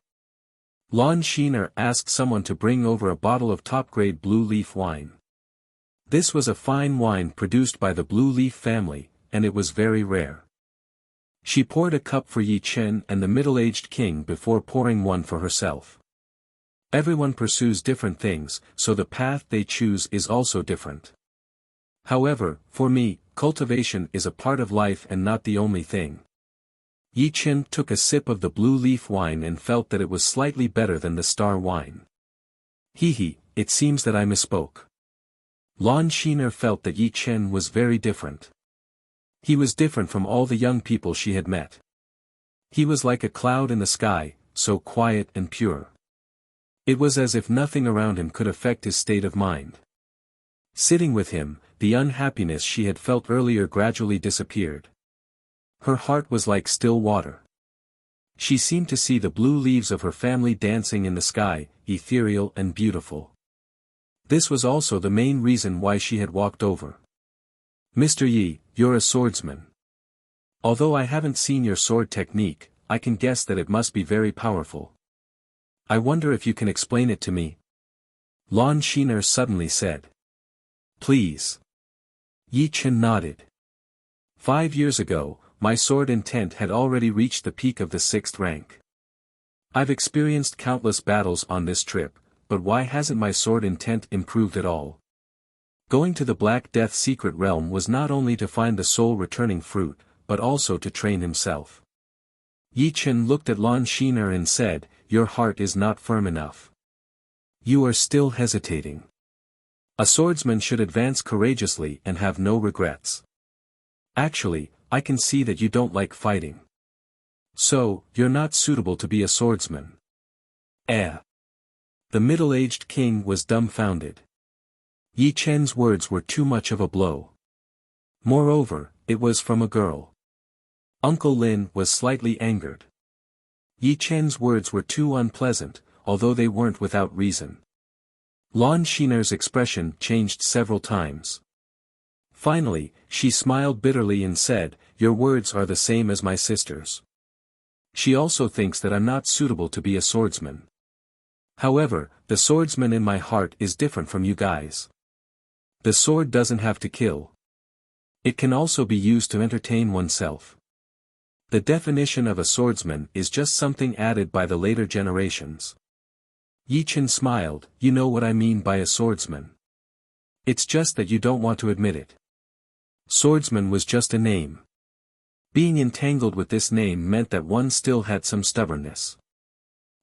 Lon Shiner asked someone to bring over a bottle of top-grade Blue Leaf wine. This was a fine wine produced by the Blue Leaf family, and it was very rare. She poured a cup for Yi Chen and the middle-aged king before pouring one for herself. Everyone pursues different things, so the path they choose is also different. However, for me, cultivation is a part of life and not the only thing. Yi Chen took a sip of the Blue Leaf wine and felt that it was slightly better than the star wine. "Hee, it seems that I misspoke." Lon Shiner felt that Yi Chen was very different. He was different from all the young people she had met. He was like a cloud in the sky, so quiet and pure. It was as if nothing around him could affect his state of mind. Sitting with him, the unhappiness she had felt earlier gradually disappeared. Her heart was like still water. She seemed to see the blue leaves of her family dancing in the sky, ethereal and beautiful. This was also the main reason why she had walked over. "Mr. Yi, you're a swordsman. Although I haven't seen your sword technique, I can guess that it must be very powerful. I wonder if you can explain it to me?" Lon Shiner suddenly said. "Please. Yi Chen nodded. 5 years ago, my sword intent had already reached the peak of the 6th rank. I've experienced countless battles on this trip, but why hasn't my sword intent improved at all? Going to the Black Death secret realm was not only to find the soul-returning fruit, but also to train himself. Yi Chen looked at Lan Xiner and said, "Your heart is not firm enough. You are still hesitating. A swordsman should advance courageously and have no regrets. Actually, I can see that you don't like fighting. So, you're not suitable to be a swordsman." The middle-aged king was dumbfounded. Yi Chen's words were too much of a blow. Moreover, it was from a girl. Uncle Lin was slightly angered. Yi Chen's words were too unpleasant, although they weren't without reason. Lan Xiner's expression changed several times. Finally, she smiled bitterly and said, "Your words are the same as my sister's. She also thinks that I'm not suitable to be a swordsman. However, the swordsman in my heart is different from you guys. The sword doesn't have to kill. It can also be used to entertain oneself. The definition of a swordsman is just something added by the later generations." Yi Chen smiled, "You know what I mean by a swordsman. It's just that you don't want to admit it. Swordsman was just a name. Being entangled with this name meant that one still had some stubbornness.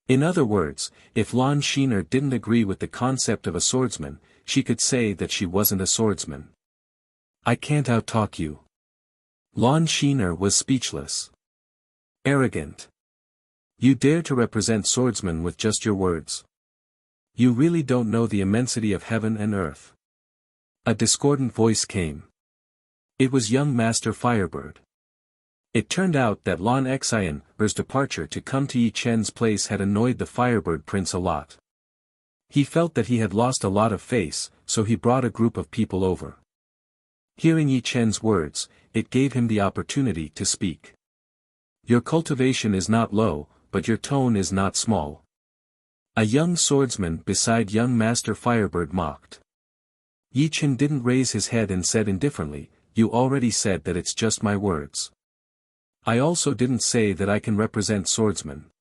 In other words, if Lan Xiner didn't agree with the concept of a swordsman, she could say that she wasn't a swordsman. I can't outtalk you." Lan Xiner was speechless. Arrogant. You dare to represent swordsmen with just your words. You really don't know the immensity of heaven and earth. A discordant voice came. It was young Master Firebird. It turned out that Lan Xiner's departure to come to Yi Chen's place had annoyed the Firebird Prince a lot. He felt that he had lost a lot of face, so he brought a group of people over. Hearing Yi Chen's words, it gave him the opportunity to speak. Your cultivation is not low, but your tone is not small. A young swordsman beside young Master Firebird mocked. Yi Chen didn't raise his head and said indifferently, "You already said that it's just my words. I also didn't say that I can represent swordsmen.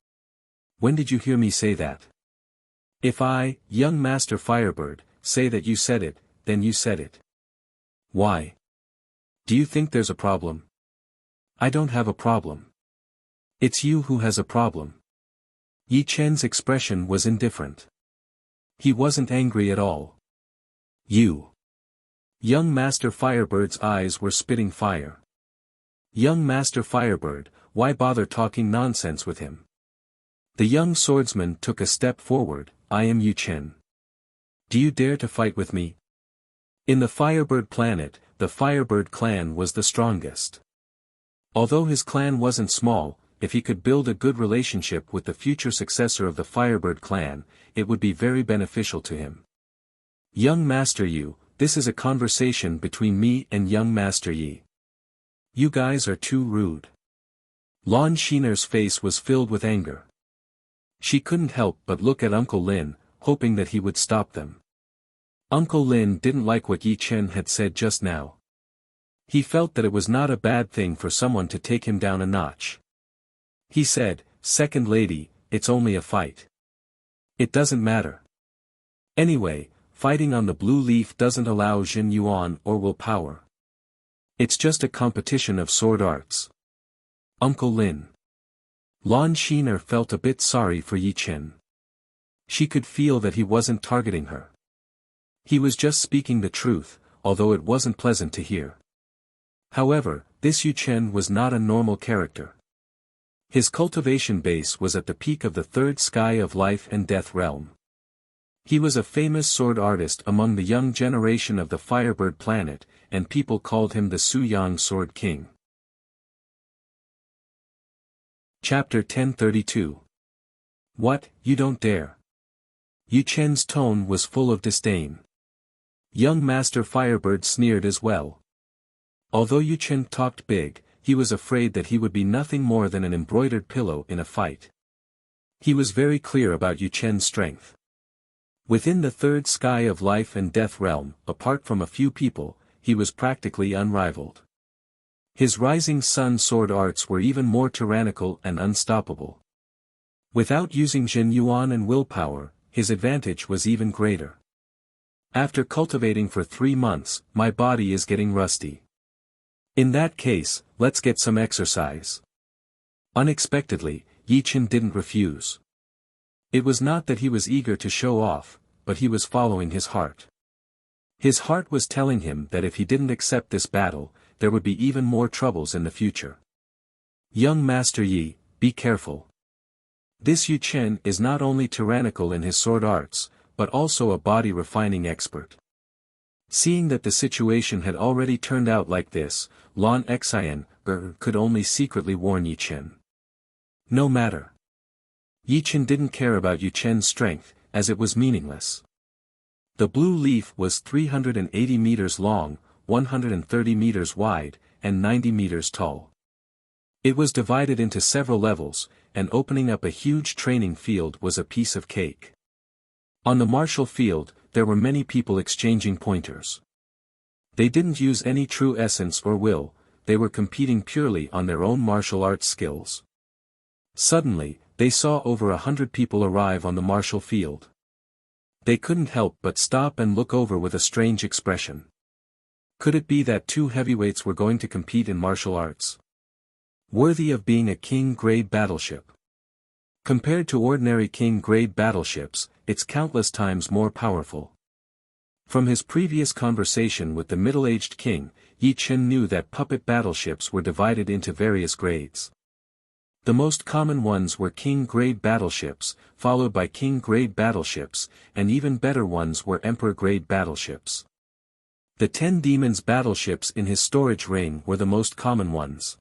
When did you hear me say that? If I, young Master Firebird, say that you said it, then you said it. Why? Do you think there's a problem? I don't have a problem. It's you who has a problem." Yi Chen's expression was indifferent. He wasn't angry at all. You. Young Master Firebird's eyes were spitting fire. Young Master Firebird, why bother talking nonsense with him? The young swordsman took a step forward. "I am Yi Chen. Do you dare to fight with me?" In the Firebird planet, the Firebird clan was the strongest. Although his clan wasn't small, if he could build a good relationship with the future successor of the Firebird clan, it would be very beneficial to him. "Young Master Yu, this is a conversation between me and young Master Yi. You guys are too rude." Lan Xiner's face was filled with anger. She couldn't help but look at Uncle Lin, hoping that he would stop them. Uncle Lin didn't like what Yi Chen had said just now. He felt that it was not a bad thing for someone to take him down a notch. He said, "Second lady, it's only a fight. It doesn't matter. Anyway, fighting on the blue leaf doesn't allow Jin Yuan or willpower. It's just a competition of sword arts." Uncle Lin. Lan Xiner felt a bit sorry for Yi Chen. She could feel that he wasn't targeting her. He was just speaking the truth, although it wasn't pleasant to hear. However, this Yi Chen was not a normal character. His cultivation base was at the peak of the 3rd sky of life and death realm. He was a famous sword artist among the young generation of the Firebird planet, and people called him the Suyang Sword King. Chapter 1032. What, you don't dare? Yi Chen's tone was full of disdain. Young Master Firebird sneered as well. Although Yi Chen talked big, he was afraid that he would be nothing more than an embroidered pillow in a fight. He was very clear about Yi Chen's strength. Within the 3rd sky of life and death realm, apart from a few people, he was practically unrivaled. His rising sun sword arts were even more tyrannical and unstoppable. Without using Jin Yuan and willpower, his advantage was even greater. After cultivating for 3 months, my body is getting rusty. In that case, let's get some exercise. Unexpectedly, Yi Chen didn't refuse. It was not that he was eager to show off, but he was following his heart. His heart was telling him that if he didn't accept this battle, there would be even more troubles in the future. Young Master Yi, be careful. This Yu Chen is not only tyrannical in his sword arts, but also a body-refining expert. Seeing that the situation had already turned out like this, Lan Xian could only secretly warn Yi Chen. No matter. Yi Chen didn't care about Yu Chen's strength, as it was meaningless. The blue leaf was 380 meters long, 130 meters wide, and 90 meters tall. It was divided into several levels, and opening up a huge training field was a piece of cake. On the martial field, there were many people exchanging pointers. They didn't use any true essence or will, they were competing purely on their own martial arts skills. Suddenly, they saw over 100 people arrive on the martial field. They couldn't help but stop and look over with a strange expression. Could it be that 2 heavyweights were going to compete in martial arts? Worthy of being a king-grade battleship. Compared to ordinary king-grade battleships, it's countless times more powerful. From his previous conversation with the middle-aged king, Yi Chen knew that puppet battleships were divided into various grades. The most common ones were king-grade battleships, followed by king-grade battleships, and even better ones were emperor-grade battleships. The 10 demons battleships in his storage ring were the most common ones.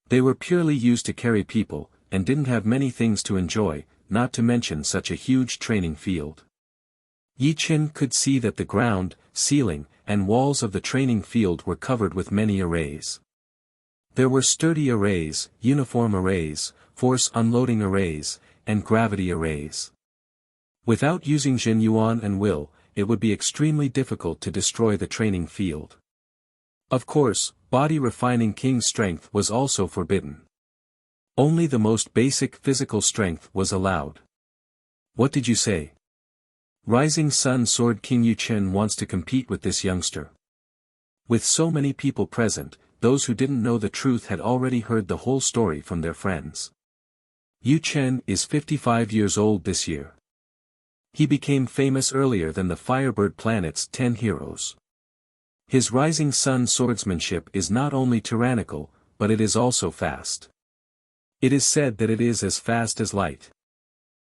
They were purely used to carry people, and didn't have many things to enjoy, not to mention such a huge training field. Yi Chen could see that the ground, ceiling, and walls of the training field were covered with many arrays. There were sturdy arrays, uniform arrays, force unloading arrays, and gravity arrays. Without using Jin Yuan and will, it would be extremely difficult to destroy the training field. Of course, body-refining king strength was also forbidden. Only the most basic physical strength was allowed. What did you say? Rising Sun Sword King Yu Chen wants to compete with this youngster. With so many people present, those who didn't know the truth had already heard the whole story from their friends. Yu Chen is 55 years old this year. He became famous earlier than the Firebird planet's 10 heroes. His rising sun swordsmanship is not only tyrannical, but it is also fast. It is said that it is as fast as light.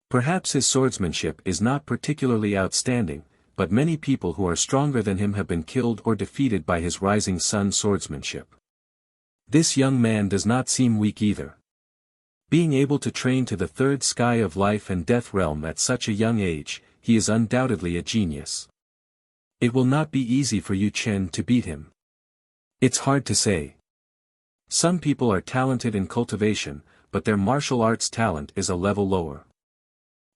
Perhaps his swordsmanship is not particularly outstanding, but many people who are stronger than him have been killed or defeated by his rising sun swordsmanship. This young man does not seem weak either. Being able to train to the 3rd sky of life and death realm at such a young age, he is undoubtedly a genius. It will not be easy for Yu Chen to beat him. It's hard to say. Some people are talented in cultivation, but their martial arts talent is a level lower.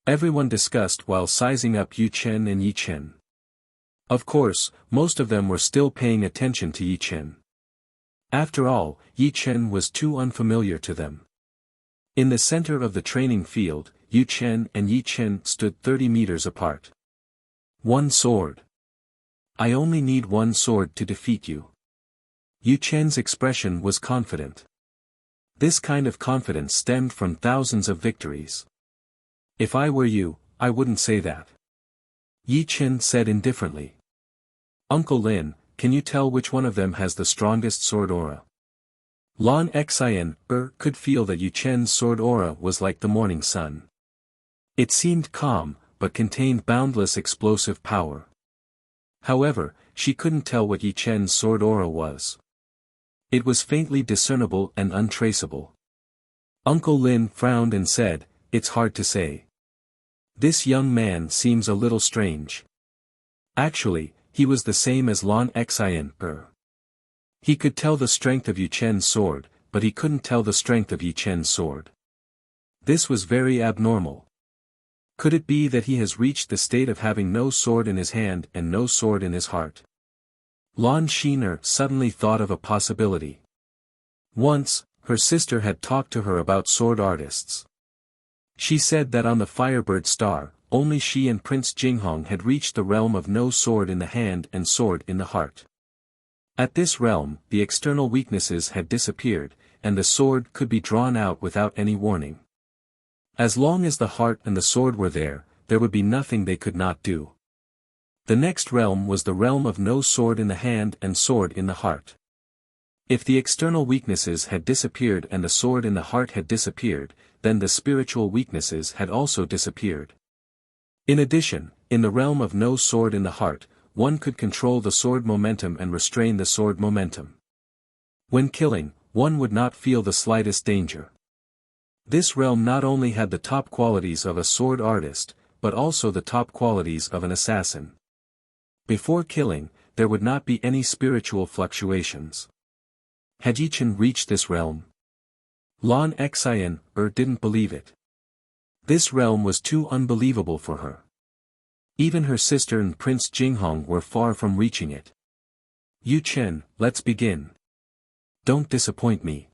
Everyone discussed while sizing up Yu Chen and Yi Chen. Of course, most of them were still paying attention to Yi Chen. After all, Yi Chen was too unfamiliar to them. In the center of the training field, Yu Chen and Yi Chen stood 30 meters apart. 1 sword. I only need 1 sword to defeat you. Yu Chen's expression was confident. This kind of confidence stemmed from thousands of victories. If I were you, I wouldn't say that. Yi Chen said indifferently. Uncle Lin, can you tell which one of them has the strongest sword aura? Lan Xian could feel that Yu Chen's sword aura was like the morning sun. It seemed calm, but contained boundless explosive power. However, she couldn't tell what Yi Chen's sword aura was. It was faintly discernible and untraceable. Uncle Lin frowned and said, "It's hard to say. This young man seems a little strange." Actually, he was the same as Lan Xian. He could tell the strength of Yu Chen's sword, but he couldn't tell the strength of Yi Chen's sword. This was very abnormal. Could it be that he has reached the state of having no sword in his hand and no sword in his heart? Lan Xiner suddenly thought of a possibility. Once, her sister had talked to her about sword artists. She said that on the Firebird Star, only she and Prince Jinghong had reached the realm of no sword in the hand and sword in the heart. At this realm, the external weaknesses had disappeared, and the sword could be drawn out without any warning. As long as the heart and the sword were there would be nothing they could not do. The next realm was the realm of no sword in the hand and sword in the heart. If the external weaknesses had disappeared and the sword in the heart had disappeared, then the spiritual weaknesses had also disappeared. In addition, in the realm of no sword in the heart, one could control the sword momentum and restrain the sword momentum. When killing, one would not feel the slightest danger. This realm not only had the top qualities of a sword artist, but also the top qualities of an assassin. Before killing, there would not be any spiritual fluctuations. Had Yichen reached this realm? Lan Xian didn't believe it. This realm was too unbelievable for her. Even her sister and Prince Jinghong were far from reaching it. Yichen, let's begin. Don't disappoint me.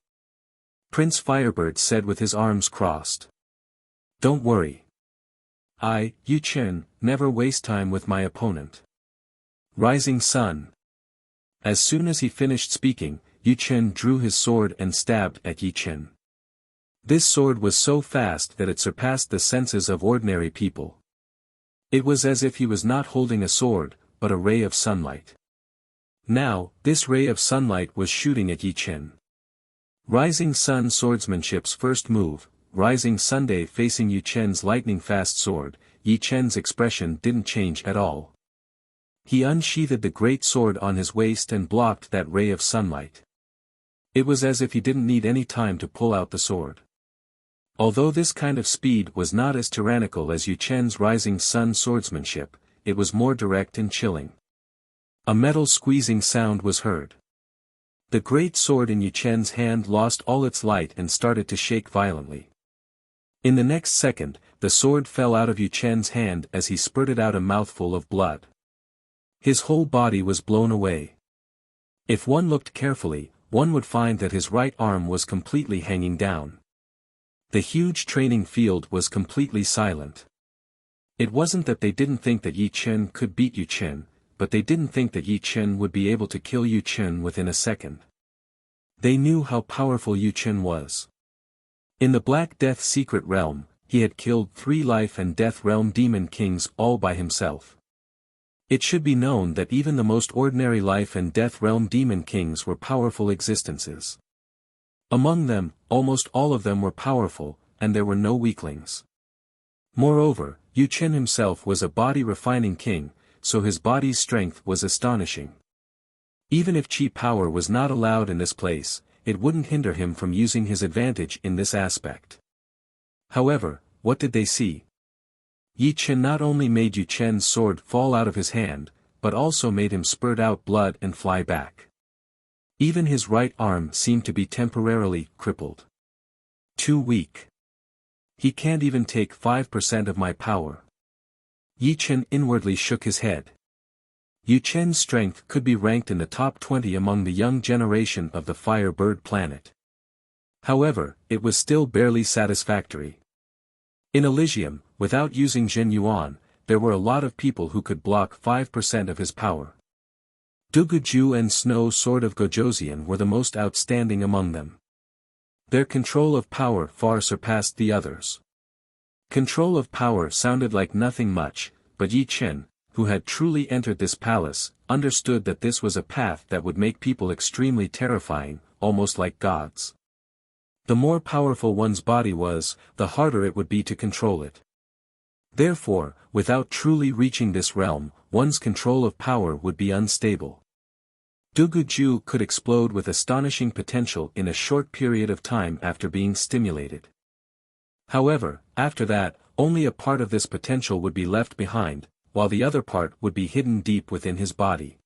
Prince Firebird said with his arms crossed. Don't worry. Yichen, never waste time with my opponent. Rising Sun. As soon as he finished speaking, Yichen drew his sword and stabbed at Yichen. This sword was so fast that it surpassed the senses of ordinary people. It was as if he was not holding a sword, but a ray of sunlight. Now, this ray of sunlight was shooting at Yichen. Rising Sun swordsmanship's first move, Rising Sunday facing Yichen's lightning-fast sword, Yichen's expression didn't change at all. He unsheathed the great sword on his waist and blocked that ray of sunlight. It was as if he didn't need any time to pull out the sword. Although this kind of speed was not as tyrannical as Yichen's Rising Sun swordsmanship, it was more direct and chilling. A metal squeezing sound was heard. The great sword in Yichen's hand lost all its light and started to shake violently. In the next second, the sword fell out of Yichen's hand as he spurted out a mouthful of blood. His whole body was blown away. If one looked carefully, one would find that his right arm was completely hanging down. The huge training field was completely silent. It wasn't that they didn't think that Yichen could beat Yichen, but they didn't think that Yichen would be able to kill Yichen within a second. They knew how powerful Yichen was. In the Black Death secret realm, he had killed 3 life and death realm demon kings all by himself. It should be known that even the most ordinary life and death realm demon kings were powerful existences. Among them, almost all of them were powerful, and there were no weaklings. Moreover, Yichen himself was a body-refining king, so his body's strength was astonishing. Even if chi power was not allowed in this place, it wouldn't hinder him from using his advantage in this aspect. However, what did they see? Yichen not only made Yichen's sword fall out of his hand, but also made him spurt out blood and fly back. Even his right arm seemed to be temporarily crippled. Too weak. He can't even take 5% of my power. Yichen inwardly shook his head. Yichen's strength could be ranked in the top 20 among the young generation of the Firebird planet. However, it was still barely satisfactory. In Elysium, without using Zhen Yuan, there were a lot of people who could block 5% of his power. Duguju and Snow Sword of Gojoseon were the most outstanding among them. Their control of power far surpassed the others. Control of power sounded like nothing much, but Yichen, who had truly entered this palace, understood that this was a path that would make people extremely terrifying, almost like gods. The more powerful one's body was, the harder it would be to control it. Therefore, without truly reaching this realm, one's control of power would be unstable. Duguju could explode with astonishing potential in a short period of time after being stimulated. However, after that, only a part of this potential would be left behind, while the other part would be hidden deep within his body.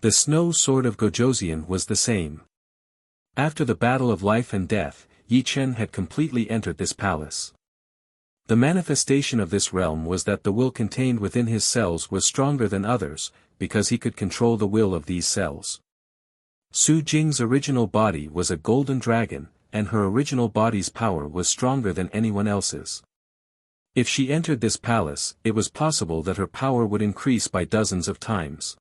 The Snow Sword of Gojoseon was the same. After the battle of life and death, Yichen had completely entered this palace. The manifestation of this realm was that the will contained within his cells was stronger than others, because he could control the will of these cells. Su Jing's original body was a golden dragon, and her original body's power was stronger than anyone else's. If she entered this palace, it was possible that her power would increase by dozens of times.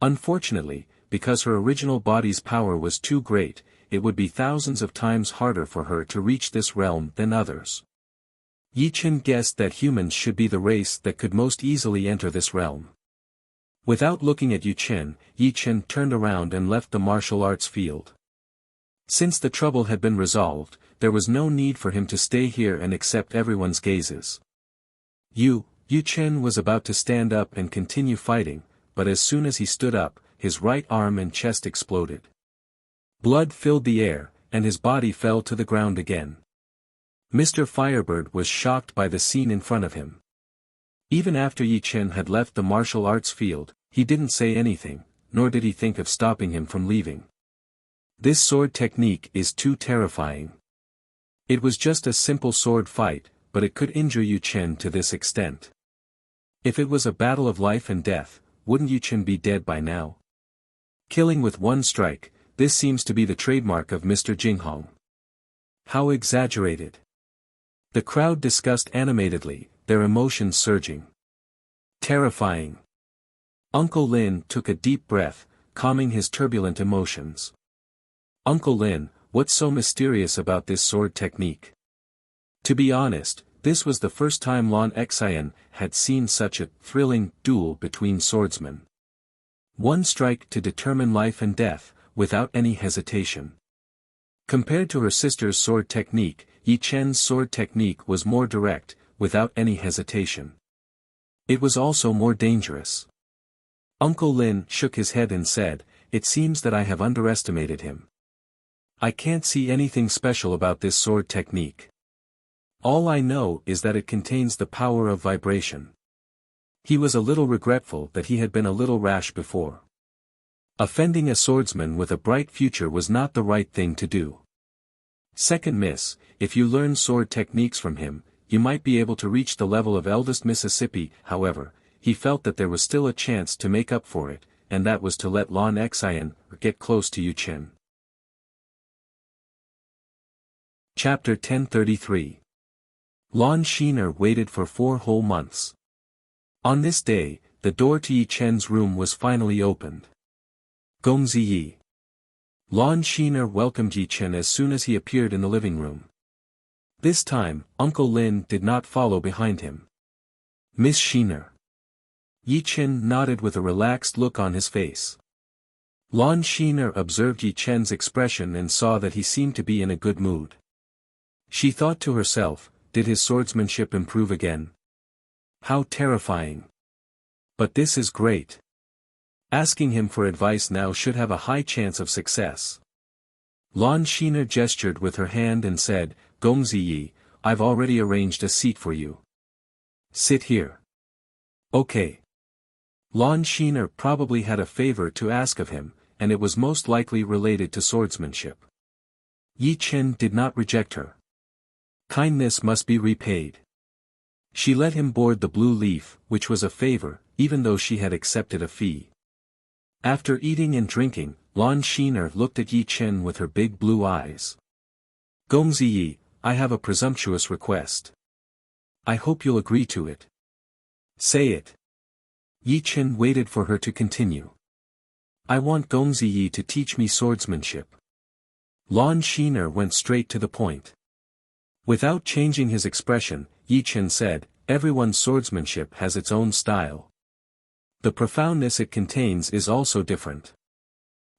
Unfortunately, because her original body's power was too great, it would be thousands of times harder for her to reach this realm than others. Yi Chen guessed that humans should be the race that could most easily enter this realm. Without looking at Yi Chen turned around and left the martial arts field. Since the trouble had been resolved, there was no need for him to stay here and accept everyone's gazes. Yi Chen was about to stand up and continue fighting, but as soon as he stood up, his right arm and chest exploded. Blood filled the air, and his body fell to the ground again. Mr. Firebird was shocked by the scene in front of him. Even after Yi Chen had left the martial arts field, he didn't say anything, nor did he think of stopping him from leaving. This sword technique is too terrifying. It was just a simple sword fight, but it could injure Yi Chen to this extent. If it was a battle of life and death, wouldn't Yi Chen be dead by now? Killing with one strike, this seems to be the trademark of Mr. Jinghong. How exaggerated. The crowd discussed animatedly, their emotions surging. Terrifying. Uncle Lin took a deep breath, calming his turbulent emotions. Uncle Lin, what's so mysterious about this sword technique? To be honest, this was the first time Lon Xian had seen such a thrilling duel between swordsmen. One strike to determine life and death, without any hesitation. Compared to her sister's sword technique, Yi Chen's sword technique was more direct, without any hesitation. It was also more dangerous. Uncle Lin shook his head and said, "It seems that I have underestimated him. I can't see anything special about this sword technique. All I know is that it contains the power of vibration." He was a little regretful that he had been a little rash before. Offending a swordsman with a bright future was not the right thing to do. Second miss, if you learn sword techniques from him, you might be able to reach the level of eldest Mississippi. However, he felt that there was still a chance to make up for it, and that was to let Lon Xian get close to Yi Chen. Chapter 1033. Lon Shiner waited for 4 whole months. On this day, the door to Yi Chen's room was finally opened. Gongzi Yi. Lon Shiner welcomed Yi Chen as soon as he appeared in the living room. This time, Uncle Lin did not follow behind him. Miss Shiner. Yi Chen nodded with a relaxed look on his face. Lon Shiner observed Yi Chen's expression and saw that he seemed to be in a good mood. She thought to herself, did his swordsmanship improve again? How terrifying. But this is great. Asking him for advice now should have a high chance of success. Lon Shiner gestured with her hand and said, "Gongzi Yi, I've already arranged a seat for you. Sit here." Okay. Lon Shiner probably had a favor to ask of him, and it was most likely related to swordsmanship. Yi Chen did not reject her. Kindness must be repaid. She let him board the blue leaf, which was a favor, even though she had accepted a fee. After eating and drinking, Lon Shiner looked at Yi Chen with her big blue eyes. "Gongzi Yi, I have a presumptuous request. I hope you'll agree to it." "Say it." Yi Chen waited for her to continue. "I want Gongzi Yi to teach me swordsmanship." Lon Shiner went straight to the point. Without changing his expression, Yi Chen said, "Everyone's swordsmanship has its own style. The profoundness it contains is also different.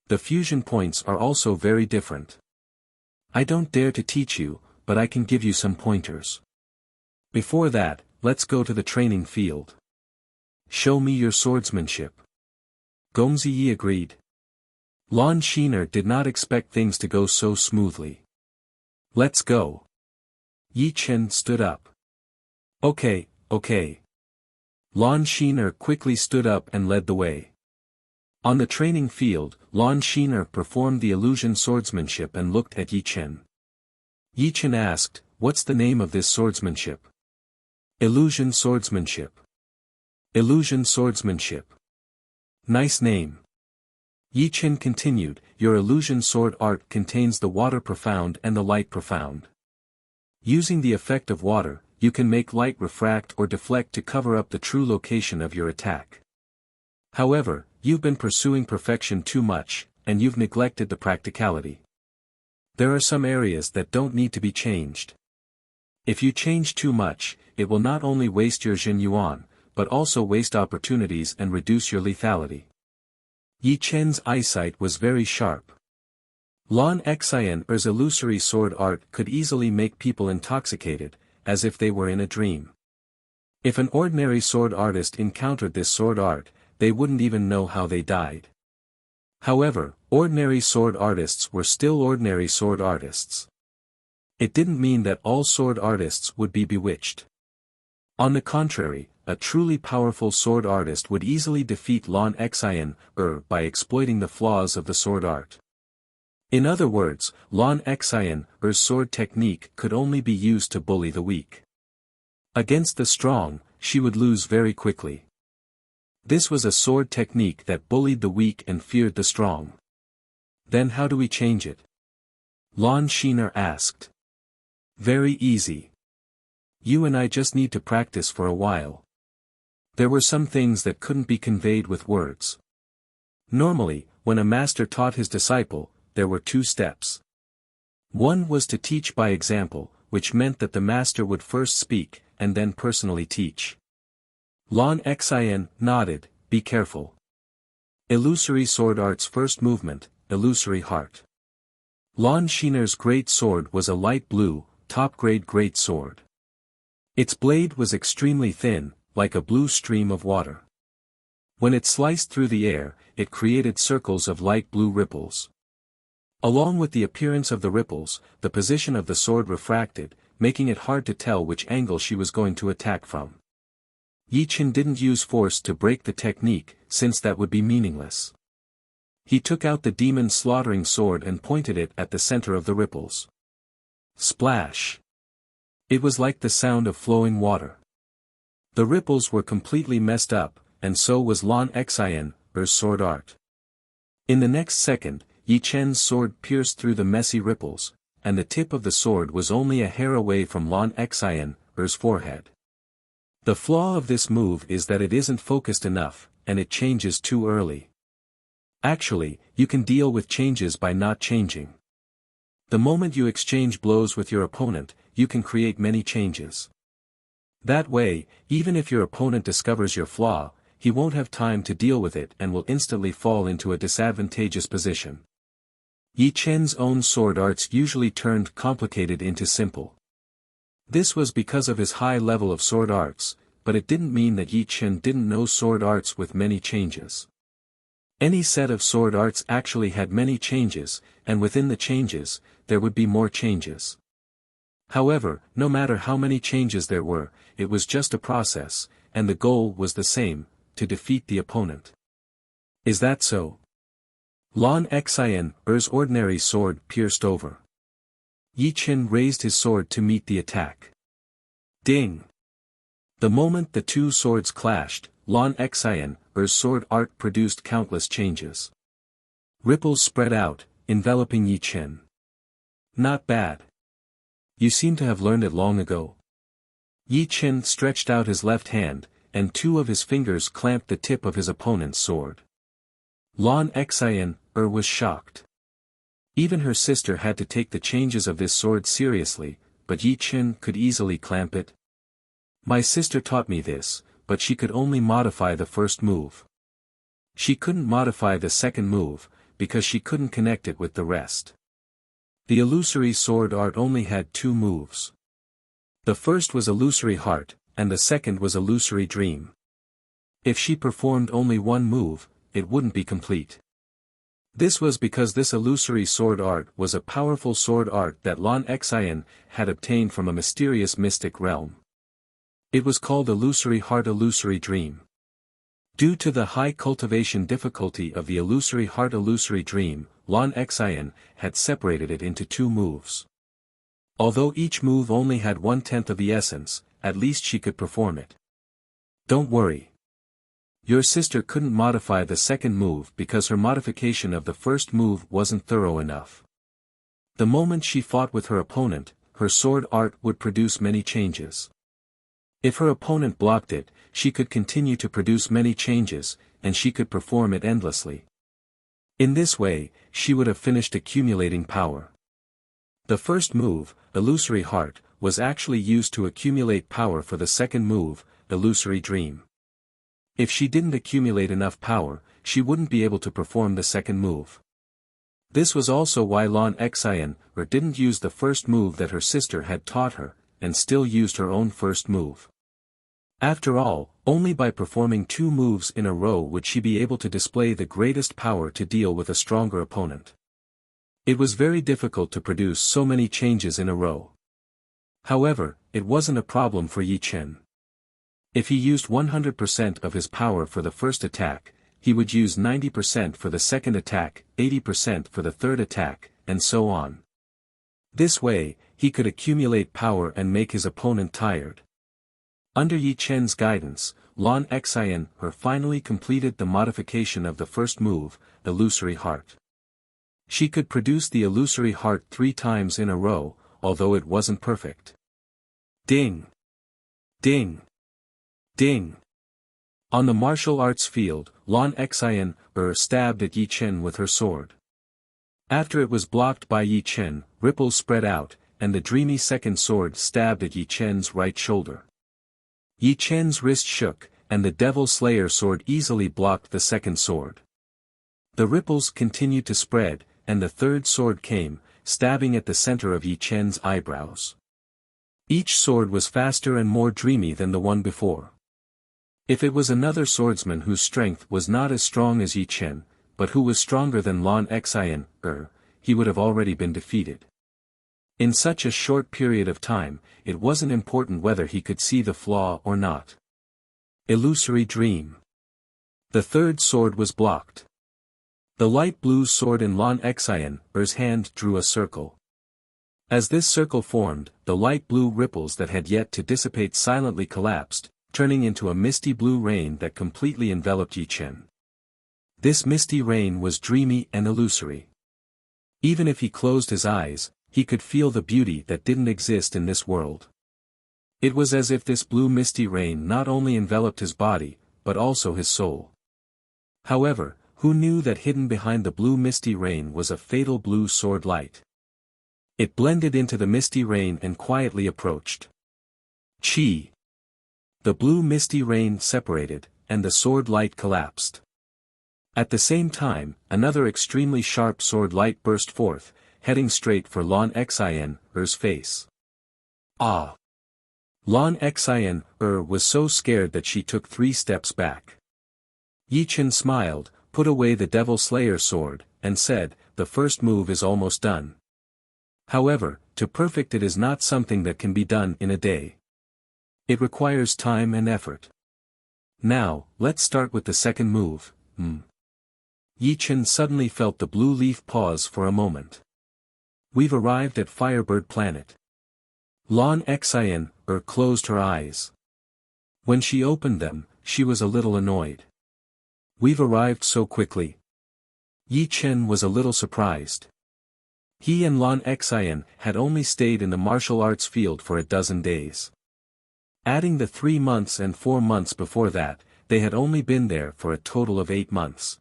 The fusion points are also very different. I don't dare to teach you, but I can give you some pointers. Before that, let's go to the training field. Show me your swordsmanship." Gongzi Yi agreed. Lon Shiner did not expect things to go so smoothly. "Let's go." Yi Chen stood up. Okay. Lon Shiner quickly stood up and led the way. On the training field, Lon Shiner performed the illusion swordsmanship and looked at Yi Chen. Yi Chen asked, "What's the name of this swordsmanship?" Illusion swordsmanship. Illusion swordsmanship. Nice name. Yi Qin continued, your illusion sword art contains the water profound and the light profound. Using the effect of water, you can make light refract or deflect to cover up the true location of your attack. However, you've been pursuing perfection too much, and you've neglected the practicality. There are some areas that don't need to be changed. If you change too much, it will not only waste your Jin Yuan, but also waste opportunities and reduce your lethality. Yi Chen's eyesight was very sharp. Lan Xian's illusory sword art could easily make people intoxicated, as if they were in a dream. If an ordinary sword artist encountered this sword art, they wouldn't even know how they died. However, ordinary sword artists were still ordinary sword artists. It didn't mean that all sword artists would be bewitched. On the contrary, a truly powerful sword artist would easily defeat Lan Xian by exploiting the flaws of the sword art. In other words, Lan Xian's sword technique could only be used to bully the weak. Against the strong, she would lose very quickly. This was a sword technique that bullied the weak and feared the strong. Then how do we change it? Lan Xiner asked. Very easy. You and I just need to practice for a while. There were some things that couldn't be conveyed with words. Normally, when a master taught his disciple, there were two steps. One was to teach by example, which meant that the master would first speak, and then personally teach. Lan Xian nodded, be careful. Illusory sword art's first movement, illusory heart. Lan Xiner's great sword was a light blue, top-grade great sword. Its blade was extremely thin, like a blue stream of water. When it sliced through the air, it created circles of light blue ripples. Along with the appearance of the ripples, the position of the sword refracted, making it hard to tell which angle she was going to attack from. Yi Qin didn't use force to break the technique, since that would be meaningless. He took out the demon slaughtering sword and pointed it at the center of the ripples. Splash! It was like the sound of flowing water. The ripples were completely messed up, and so was Lan Xian's sword art. In the next second, Yi Chen's sword pierced through the messy ripples, and the tip of the sword was only a hair away from Lan Xian's forehead. The flaw of this move is that it isn't focused enough, and it changes too early. Actually, you can deal with changes by not changing. The moment you exchange blows with your opponent, you can create many changes. That way, even if your opponent discovers your flaw, he won't have time to deal with it and will instantly fall into a disadvantageous position. Yi Chen's own sword arts usually turned complicated into simple. This was because of his high level of sword arts, but it didn't mean that Yi Chen didn't know sword arts with many changes. Any set of sword arts actually had many changes, and within the changes, there would be more changes. However, no matter how many changes there were, it was just a process, and the goal was the same, to defeat the opponent. Is that so? Lan Xian's ordinary sword pierced over. Yi Qin raised his sword to meet the attack. Ding! The moment the two swords clashed, Lan Xian's sword art produced countless changes. Ripples spread out, enveloping Yi Qin. Not bad. You seem to have learned it long ago. Yi Qin stretched out his left hand, and two of his fingers clamped the tip of his opponent's sword. Lan Xian was shocked. Even her sister had to take the changes of this sword seriously, but Yi Qin could easily clamp it. My sister taught me this, but she could only modify the first move. She couldn't modify the second move, because she couldn't connect it with the rest. The illusory sword art only had two moves. The first was illusory heart, and the second was illusory dream. If she performed only one move, it wouldn't be complete. This was because this illusory sword art was a powerful sword art that Lan Xian had obtained from a mysterious mystic realm. It was called illusory heart illusory dream. Due to the high cultivation difficulty of the illusory heart illusory dream, Lan Xian had separated it into two moves. Although each move only had 1/10 of the essence, at least she could perform it. Don't worry. Your sister couldn't modify the second move because her modification of the first move wasn't thorough enough. The moment she fought with her opponent, her sword art would produce many changes. If her opponent blocked it, she could continue to produce many changes, and she could perform it endlessly. In this way, she would have finished accumulating power. The first move, Illusory Heart, was actually used to accumulate power for the second move, Illusory Dream. If she didn't accumulate enough power, she wouldn't be able to perform the second move. This was also why Lan Xian didn't use the first move that her sister had taught her, and still used her own first move. After all, only by performing 2 moves in a row would she be able to display the greatest power to deal with a stronger opponent. It was very difficult to produce so many changes in a row. However, it wasn't a problem for Yi Chen. If he used 100% of his power for the first attack, he would use 90% for the second attack, 80% for the third attack, and so on. This way, he could accumulate power and make his opponent tired. Under Yi Chen's guidance, Lan Xian finally completed the modification of the first move, Illusory Heart. She could produce the Illusory Heart 3 times in a row, although it wasn't perfect. Ding! Ding! Ding! On the martial arts field, Lan Xian stabbed at Yi Chen with her sword. After it was blocked by Yi Chen, ripples spread out, and the dreamy second sword stabbed at Yi Chen's right shoulder. Yi Chen's wrist shook, and the Devil Slayer sword easily blocked the second sword. The ripples continued to spread, and the third sword came, stabbing at the center of Yi Chen's eyebrows. Each sword was faster and more dreamy than the one before. If it was another swordsman whose strength was not as strong as Yi Chen, but who was stronger than Lan Xian, he would have already been defeated. In such a short period of time, it wasn't important whether he could see the flaw or not. Illusory Dream. The third sword was blocked. The light blue sword in Lan Xian's hand drew a circle. As this circle formed, the light blue ripples that had yet to dissipate silently collapsed, turning into a misty blue rain that completely enveloped Yi Chen. This misty rain was dreamy and illusory. Even if he closed his eyes, he could feel the beauty that didn't exist in this world. It was as if this blue misty rain not only enveloped his body, but also his soul. However, who knew that hidden behind the blue misty rain was a fatal blue sword light? It blended into the misty rain and quietly approached. Chi! The blue misty rain separated, and the sword light collapsed. At the same time, another extremely sharp sword light burst forth, heading straight for Lan Xian's face. Ah! Lan Xian was so scared that she took 3 steps back. Yi Chen smiled, put away the Devil Slayer sword, and said, "The first move is almost done. However, to perfect it is not something that can be done in a day. It requires time and effort. Now, let's start with the second move." Yi Chen suddenly felt the blue leaf pause for a moment. "We've arrived at Firebird Planet." Lan Xian closed her eyes. When she opened them, she was a little annoyed. "We've arrived so quickly." Yi Chen was a little surprised. He and Lan Xian had only stayed in the martial arts field for a dozen days. Adding the 3 months and 4 months before that, they had only been there for a total of 8 months.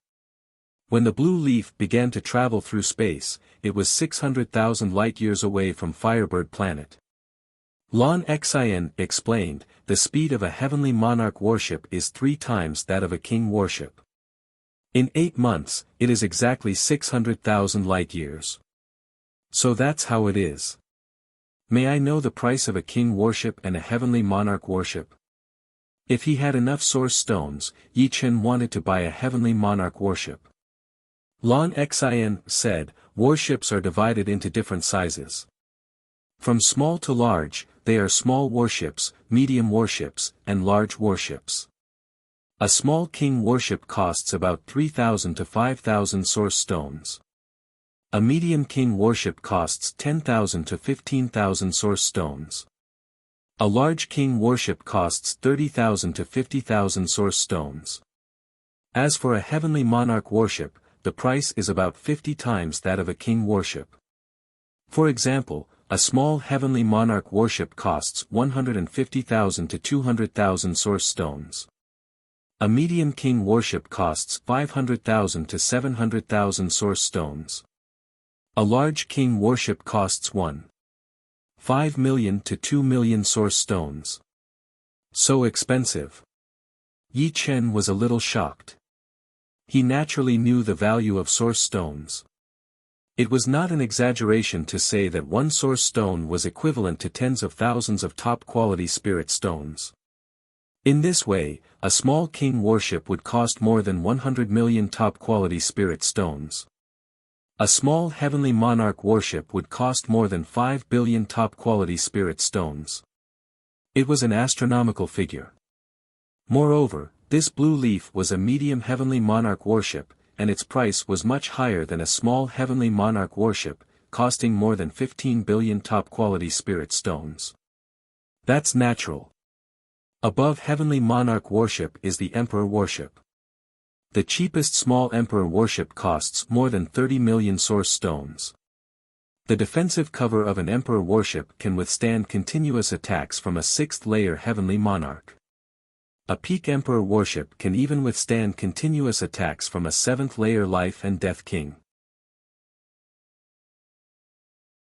When the blue leaf began to travel through space, it was 600,000 light-years away from Firebird Planet. Lan Xian explained, "The speed of a heavenly monarch warship is 3 times that of a king warship. In 8 months, it is exactly 600,000 light-years. So that's how it is. May I know the price of a king warship and a heavenly monarch warship?" If he had enough source stones, Yi Chen wanted to buy a heavenly monarch warship. Lan Xian said, "Warships are divided into different sizes. From small to large, they are small warships, medium warships, and large warships. A small king warship costs about 3,000 to 5,000 source stones. A medium king warship costs 10,000 to 15,000 source stones. A large king worship costs 30,000 to 50,000 source stones. As for a heavenly monarch worship, the price is about 50 times that of a king worship. For example, a small heavenly monarch worship costs 150,000 to 200,000 source stones. A medium king worship costs 500,000 to 700,000 source stones. A large king worship costs 1.5 million to 2 million source stones. So expensive. Yi Chen was a little shocked. He naturally knew the value of source stones. It was not an exaggeration to say that one source stone was equivalent to tens of thousands of top-quality spirit stones. In this way, a small king worship would cost more than 100 million top-quality spirit stones. A small heavenly monarch worship would cost more than 5 billion top-quality spirit stones. It was an astronomical figure. Moreover, this blue leaf was a medium heavenly monarch worship, and its price was much higher than a small heavenly monarch worship, costing more than 15 billion top-quality spirit stones. That's natural. Above heavenly monarch worship is the emperor worship. The cheapest small emperor worship costs more than 30 million source stones. The defensive cover of an emperor worship can withstand continuous attacks from a sixth-layer heavenly monarch. A peak emperor worship can even withstand continuous attacks from a seventh-layer life and death king.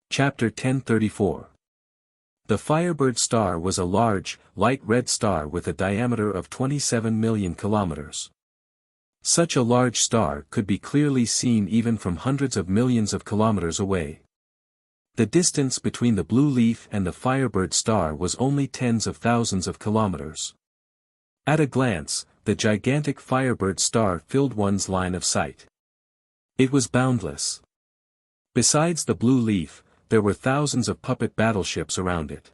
Chapter 1034. The Firebird star was a large, light red star with a diameter of 27 million kilometers. Such a large star could be clearly seen even from hundreds of millions of kilometers away. The distance between the blue leaf and the Firebird star was only tens of thousands of kilometers. At a glance, the gigantic Firebird star filled one's line of sight. It was boundless. Besides the blue leaf, there were thousands of puppet battleships around it.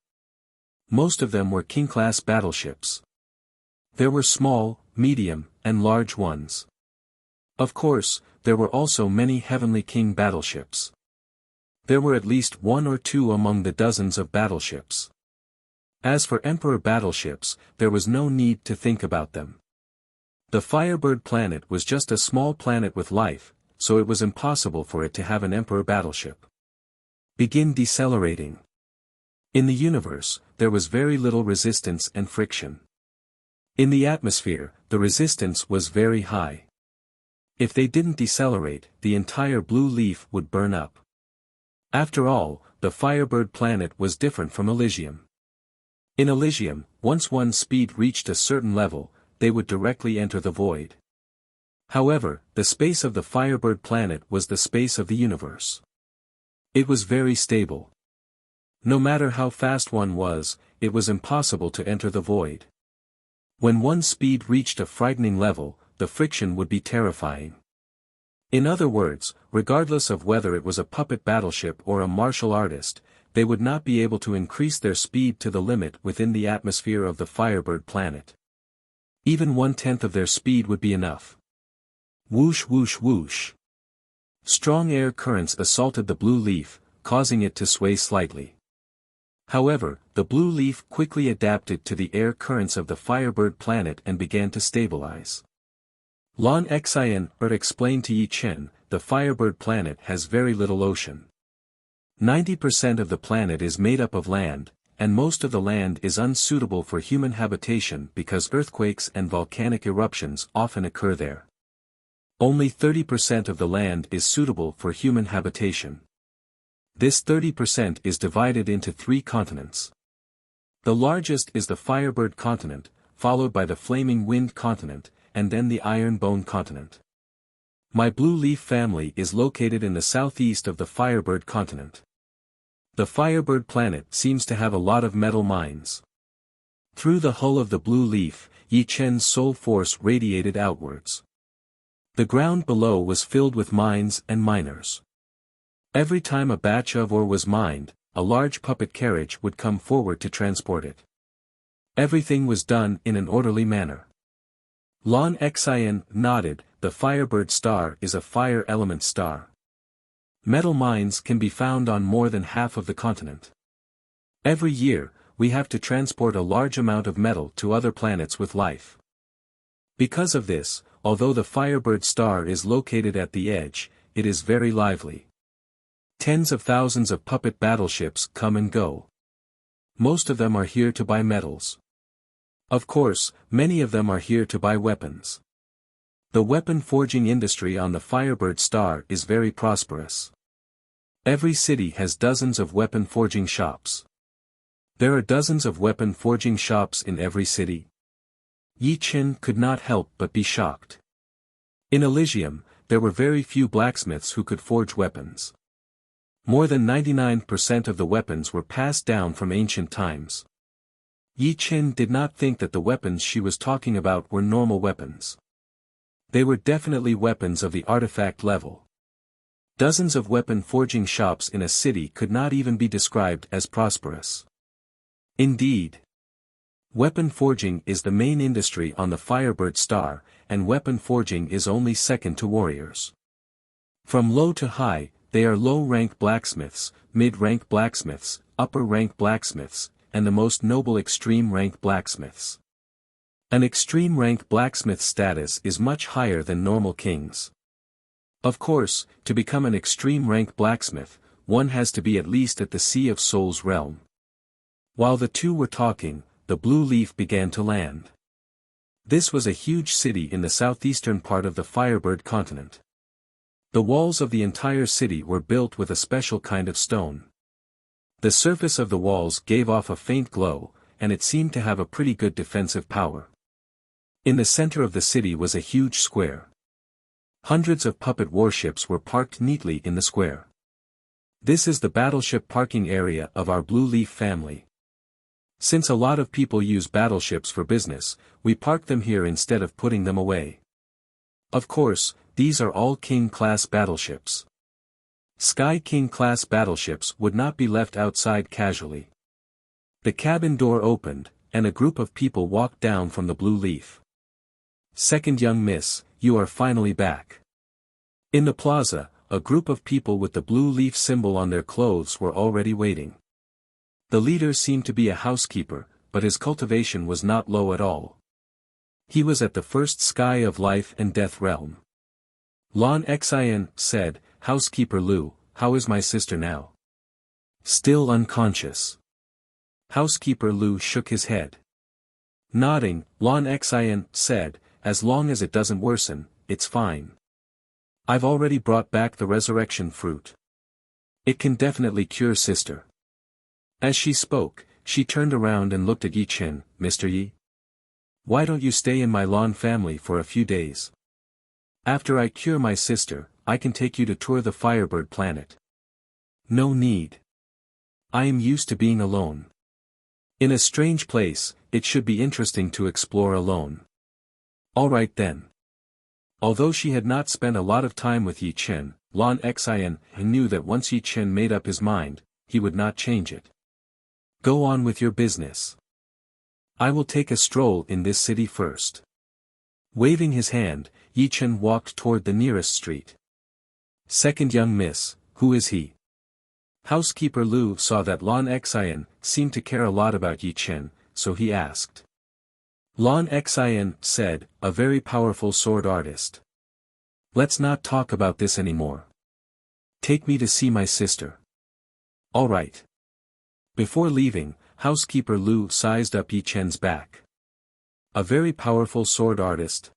Most of them were king-class battleships. There were small, medium, and large ones. Of course, there were also many heavenly king battleships. There were at least one or two among the dozens of battleships. As for emperor battleships, there was no need to think about them. The Firebird planet was just a small planet with life, so it was impossible for it to have an emperor battleship. Begin decelerating. In the universe, there was very little resistance and friction. In the atmosphere, the resistance was very high. If they didn't decelerate, the entire blue leaf would burn up. After all, the Firebird planet was different from Elysium. In Elysium, once one's speed reached a certain level, they would directly enter the void. However, the space of the Firebird planet was the space of the universe. It was very stable. No matter how fast one was, it was impossible to enter the void. When one's speed reached a frightening level, the friction would be terrifying. In other words, regardless of whether it was a puppet battleship or a martial artist, they would not be able to increase their speed to the limit within the atmosphere of the Firebird planet. Even 1/10 of their speed would be enough. Whoosh whoosh whoosh. Strong air currents assaulted the blue leaf, causing it to sway slightly. However, the blue leaf quickly adapted to the air currents of the Firebird planet and began to stabilize. Lan Xian explained to Yi Chen, the Firebird planet has very little ocean. 90% of the planet is made up of land, and most of the land is unsuitable for human habitation because earthquakes and volcanic eruptions often occur there. Only 30% of the land is suitable for human habitation. This 30% is divided into 3 continents. The largest is the Firebird continent, followed by the Flaming Wind continent, and then the Iron Bone continent. My blue leaf family is located in the southeast of the Firebird continent. The Firebird planet seems to have a lot of metal mines. Through the hull of the blue leaf, Yi Chen's soul force radiated outwards. The ground below was filled with mines and miners. Every time a batch of ore was mined, a large puppet carriage would come forward to transport it. Everything was done in an orderly manner. Lan Xian nodded. The Firebird star is a fire element star. Metal mines can be found on more than half of the continent. Every year, we have to transport a large amount of metal to other planets with life. Because of this, although the Firebird star is located at the edge, it is very lively. Tens of thousands of puppet battleships come and go. Most of them are here to buy metals. Of course, many of them are here to buy weapons. The weapon forging industry on the Firebird star is very prosperous. Every city has dozens of weapon forging shops. There are dozens of weapon forging shops in every city. Yi Qin could not help but be shocked. In Elysium, there were very few blacksmiths who could forge weapons. More than 99% of the weapons were passed down from ancient times. Yi Qin did not think that the weapons she was talking about were normal weapons. They were definitely weapons of the artifact level. Dozens of weapon forging shops in a city could not even be described as prosperous. Indeed. Weapon forging is the main industry on the Firebird star, and weapon forging is only second to warriors. From low to high, they are low-rank blacksmiths, mid-rank blacksmiths, upper-rank blacksmiths, and the most noble extreme-rank blacksmiths. An extreme-rank blacksmith status is much higher than normal kings. Of course, to become an extreme-rank blacksmith, one has to be at least at the Sea of Souls realm. While the two were talking, the blue leaf began to land. This was a huge city in the southeastern part of the Firebird continent. The walls of the entire city were built with a special kind of stone. The surface of the walls gave off a faint glow, and it seemed to have a pretty good defensive power. In the center of the city was a huge square. Hundreds of puppet warships were parked neatly in the square. This is the battleship parking area of our Blue Leaf family. Since a lot of people use battleships for business, we park them here instead of putting them away. Of course, these are all King-class battleships. Sky King-class battleships would not be left outside casually. The cabin door opened, and a group of people walked down from the Blue Leaf. "Second young miss, you are finally back." In the plaza, a group of people with the Blue Leaf symbol on their clothes were already waiting. The leader seemed to be a housekeeper, but his cultivation was not low at all. He was at the first sky of life and death realm. Lon Xian said, "Housekeeper Lu, how is my sister now?" "Still unconscious." Housekeeper Lu shook his head. Nodding, Lon Xian said, "As long as it doesn't worsen, it's fine. I've already brought back the resurrection fruit. It can definitely cure sister." As she spoke, she turned around and looked at Yi Qin. "Mr. Yi? Why don't you stay in my Lon family for a few days? After I cure my sister, I can take you to tour the Firebird planet." "No need. I am used to being alone. In a strange place, it should be interesting to explore alone." "All right then." Although she had not spent a lot of time with Yi Qin, Lon Xian knew that once Yi Qin made up his mind, he would not change it. "Go on with your business. I will take a stroll in this city first." Waving his hand, Yi Qin walked toward the nearest street. "Second young miss, who is he?" Housekeeper Lu saw that Lon Xian seemed to care a lot about Yi Qin, so he asked. Lon Xian said, "A very powerful sword artist. Let's not talk about this anymore. Take me to see my sister." "All right." Before leaving, Housekeeper Lu sized up Yi Qin's back. "A very powerful sword artist.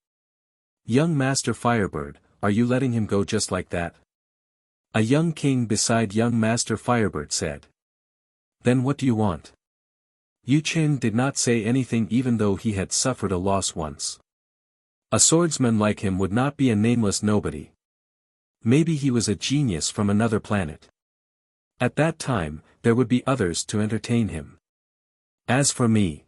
Young Master Firebird, are you letting him go just like that?" A young king beside young Master Firebird said. "Then what do you want?" Yi Qin did not say anything even though he had suffered a loss once. A swordsman like him would not be a nameless nobody. Maybe he was a genius from another planet. At that time, there would be others to entertain him. As for me,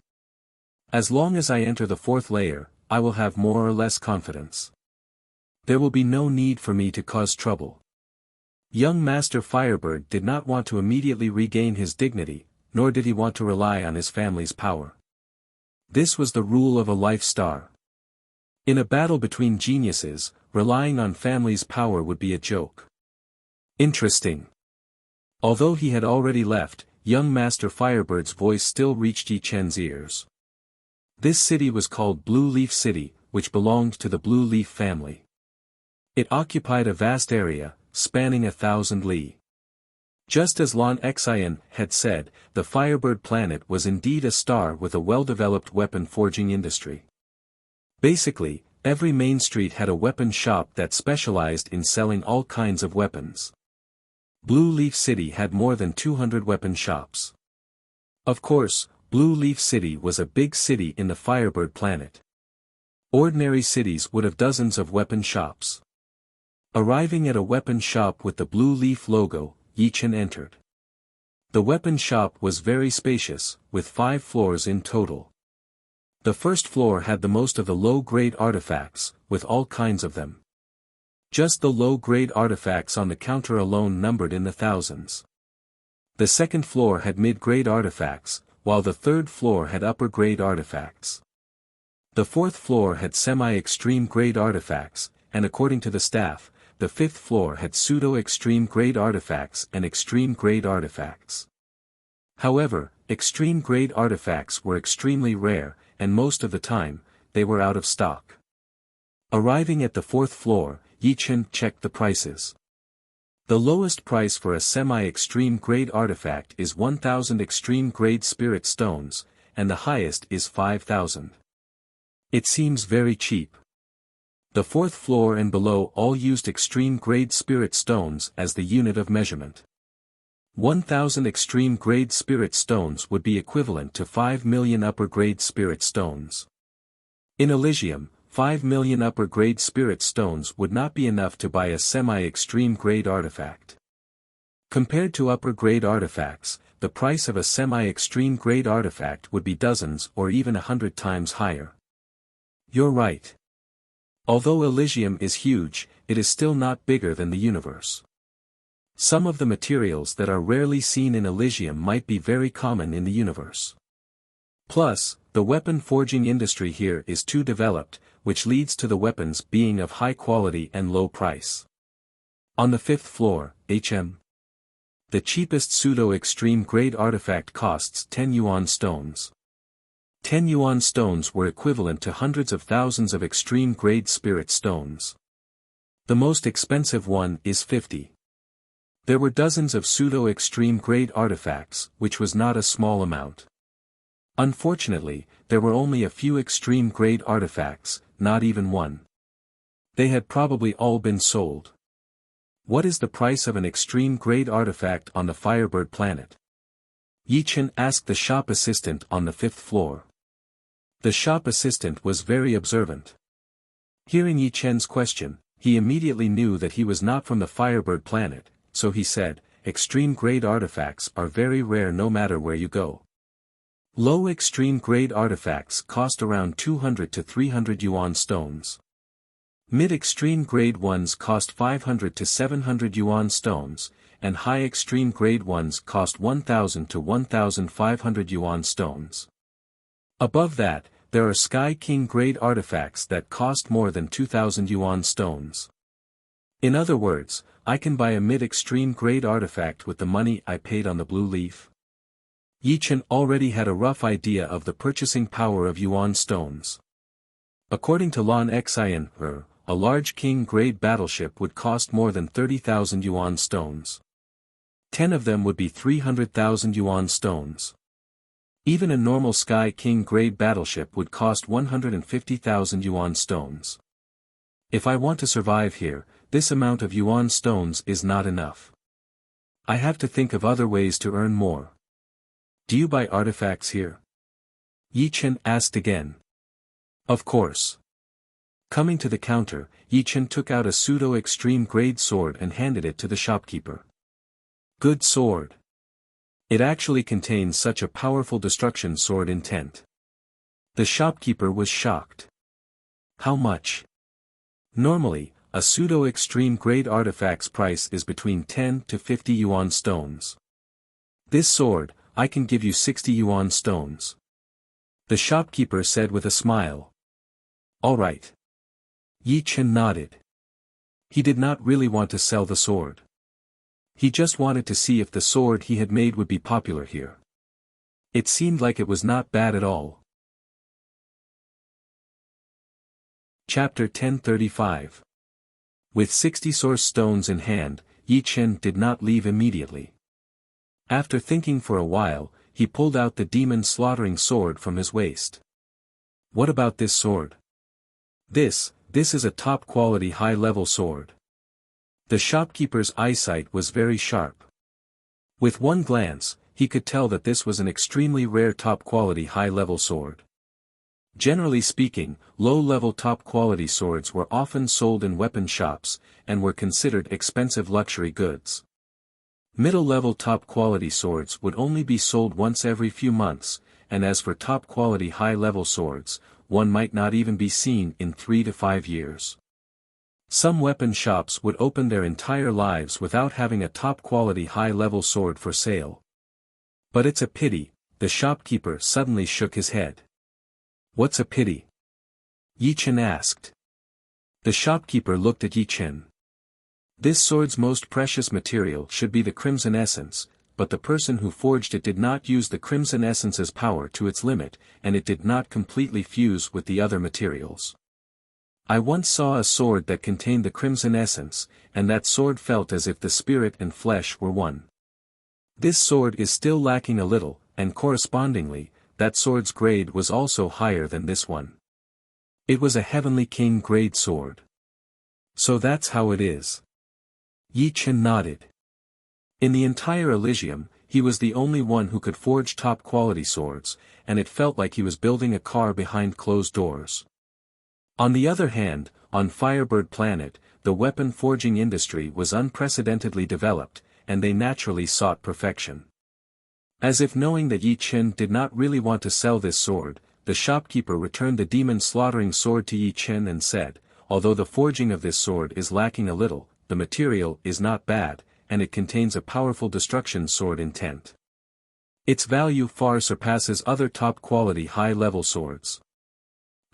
as long as I enter the fourth layer, I will have more or less confidence. There will be no need for me to cause trouble. Young Master Firebird did not want to immediately regain his dignity, nor did he want to rely on his family's power. This was the rule of a life star. In a battle between geniuses, relying on family's power would be a joke. Interesting. Although he had already left, young Master Firebird's voice still reached Yi Chen's ears. This city was called Blue Leaf City, which belonged to the Blue Leaf family. It occupied a vast area, spanning 1,000 li. Just as Lon Xian had said, the Firebird planet was indeed a star with a well-developed weapon forging industry. Basically, every main street had a weapon shop that specialized in selling all kinds of weapons. Blue Leaf City had more than 200 weapon shops. Of course, Blue Leaf City was a big city in the Firebird planet. Ordinary cities would have dozens of weapon shops. Arriving at a weapon shop with the Blue Leaf logo, Yi Chen entered. The weapon shop was very spacious, with 5 floors in total. The first floor had the most of the low-grade artifacts, with all kinds of them. Just the low-grade artifacts on the counter alone numbered in the thousands. The second floor had mid-grade artifacts, while the third floor had upper-grade artifacts. The fourth floor had semi-extreme grade artifacts, and according to the staff, the fifth floor had pseudo-extreme grade artifacts and extreme grade artifacts. However, extreme grade artifacts were extremely rare, and most of the time, they were out of stock. Arriving at the fourth floor, Yi Chen checked the prices. The lowest price for a semi-extreme grade artifact is 1,000 extreme grade spirit stones, and the highest is 5,000. It seems very cheap. The fourth floor and below all used extreme grade spirit stones as the unit of measurement. 1,000 extreme grade spirit stones would be equivalent to 5 million upper grade spirit stones. In Elysium, 5 million upper grade spirit stones would not be enough to buy a semi-extreme grade artifact. Compared to upper grade artifacts, the price of a semi-extreme grade artifact would be dozens or even 100 times higher. You're right. Although Elysium is huge, it is still not bigger than the universe. Some of the materials that are rarely seen in Elysium might be very common in the universe. Plus, the weapon forging industry here is too developed, which leads to the weapons being of high quality and low price. On the fifth floor, HM. The cheapest pseudo-extreme grade artifact costs 10 yuan stones. 10 yuan stones were equivalent to hundreds of thousands of extreme grade spirit stones. The most expensive one is 50. There were dozens of pseudo-extreme grade artifacts, which was not a small amount. Unfortunately, there were only a few extreme grade artifacts, not even one. They had probably all been sold. What is the price of an extreme grade artifact on the Firebird planet? Yi Chen asked the shop assistant on the fifth floor. The shop assistant was very observant. Hearing Yi Chen's question, he immediately knew that he was not from the Firebird planet, so he said, extreme grade artifacts are very rare no matter where you go. Low extreme grade artifacts cost around 200 to 300 yuan stones. Mid-extreme grade ones cost 500 to 700 yuan stones, and high extreme grade ones cost 1,000 to 1,500 yuan stones. Above that, there are Sky King grade artifacts that cost more than 2,000 yuan stones. In other words, I can buy a mid-extreme grade artifact with the money I paid on the Blue Leaf. Yi Chen already had a rough idea of the purchasing power of yuan stones. According to Lon Xian, a large King grade battleship would cost more than 30,000 yuan stones. 10 of them would be 300,000 yuan stones. Even a normal Sky King grade battleship would cost 150,000 yuan stones. If I want to survive here, this amount of yuan stones is not enough. I have to think of other ways to earn more. Do you buy artifacts here? Yi Chen asked again. Of course. Coming to the counter, Yi Chen took out a pseudo-extreme grade sword and handed it to the shopkeeper. Good sword. It actually contains such a powerful destruction sword intent. The shopkeeper was shocked. How much? Normally, a pseudo-extreme grade artifact's price is between 10 to 50 yuan stones. This sword, I can give you 60 yuan stones. The shopkeeper said with a smile. All right. Yi Chen nodded. He did not really want to sell the sword. He just wanted to see if the sword he had made would be popular here. It seemed like it was not bad at all. Chapter 1035. With 60 source stones in hand, Yi Chen did not leave immediately. After thinking for a while, he pulled out the demon slaughtering sword from his waist. What about this sword? This is a top-quality high-level sword. The shopkeeper's eyesight was very sharp. With one glance, he could tell that this was an extremely rare top-quality high-level sword. Generally speaking, low-level top-quality swords were often sold in weapon shops, and were considered expensive luxury goods. Middle-level top-quality swords would only be sold once every few months, and as for top-quality high-level swords, one might not even be seen in 3 to 5 years. Some weapon shops would open their entire lives without having a top-quality high-level sword for sale. But it's a pity, the shopkeeper suddenly shook his head. What's a pity? Yi Chen asked. The shopkeeper looked at Yi Chen. This sword's most precious material should be the crimson essence, but the person who forged it did not use the crimson essence's power to its limit, and it did not completely fuse with the other materials. I once saw a sword that contained the crimson essence, and that sword felt as if the spirit and flesh were one. This sword is still lacking a little, and correspondingly, that sword's grade was also higher than this one. It was a heavenly king grade sword. So that's how it is. Yi Chen nodded. In the entire Elysium, he was the only one who could forge top-quality swords, and it felt like he was building a car behind closed doors. On the other hand, on Firebird Planet, the weapon forging industry was unprecedentedly developed, and they naturally sought perfection. As if knowing that Yi Chen did not really want to sell this sword, the shopkeeper returned the demon slaughtering sword to Yi Chen and said, although the forging of this sword is lacking a little, the material is not bad, and it contains a powerful destruction sword intent. Its value far surpasses other top-quality high-level swords.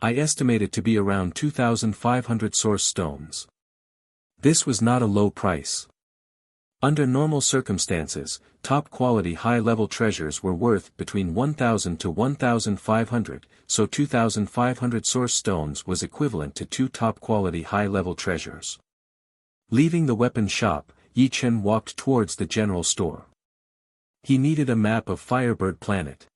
I estimate it to be around 2,500 source stones. This was not a low price. Under normal circumstances, top-quality high-level treasures were worth between 1,000 to 1,500, so 2,500 source stones was equivalent to 2 top-quality high-level treasures. Leaving the weapon shop, Yi Chen walked towards the general store. He needed a map of Firebird Planet.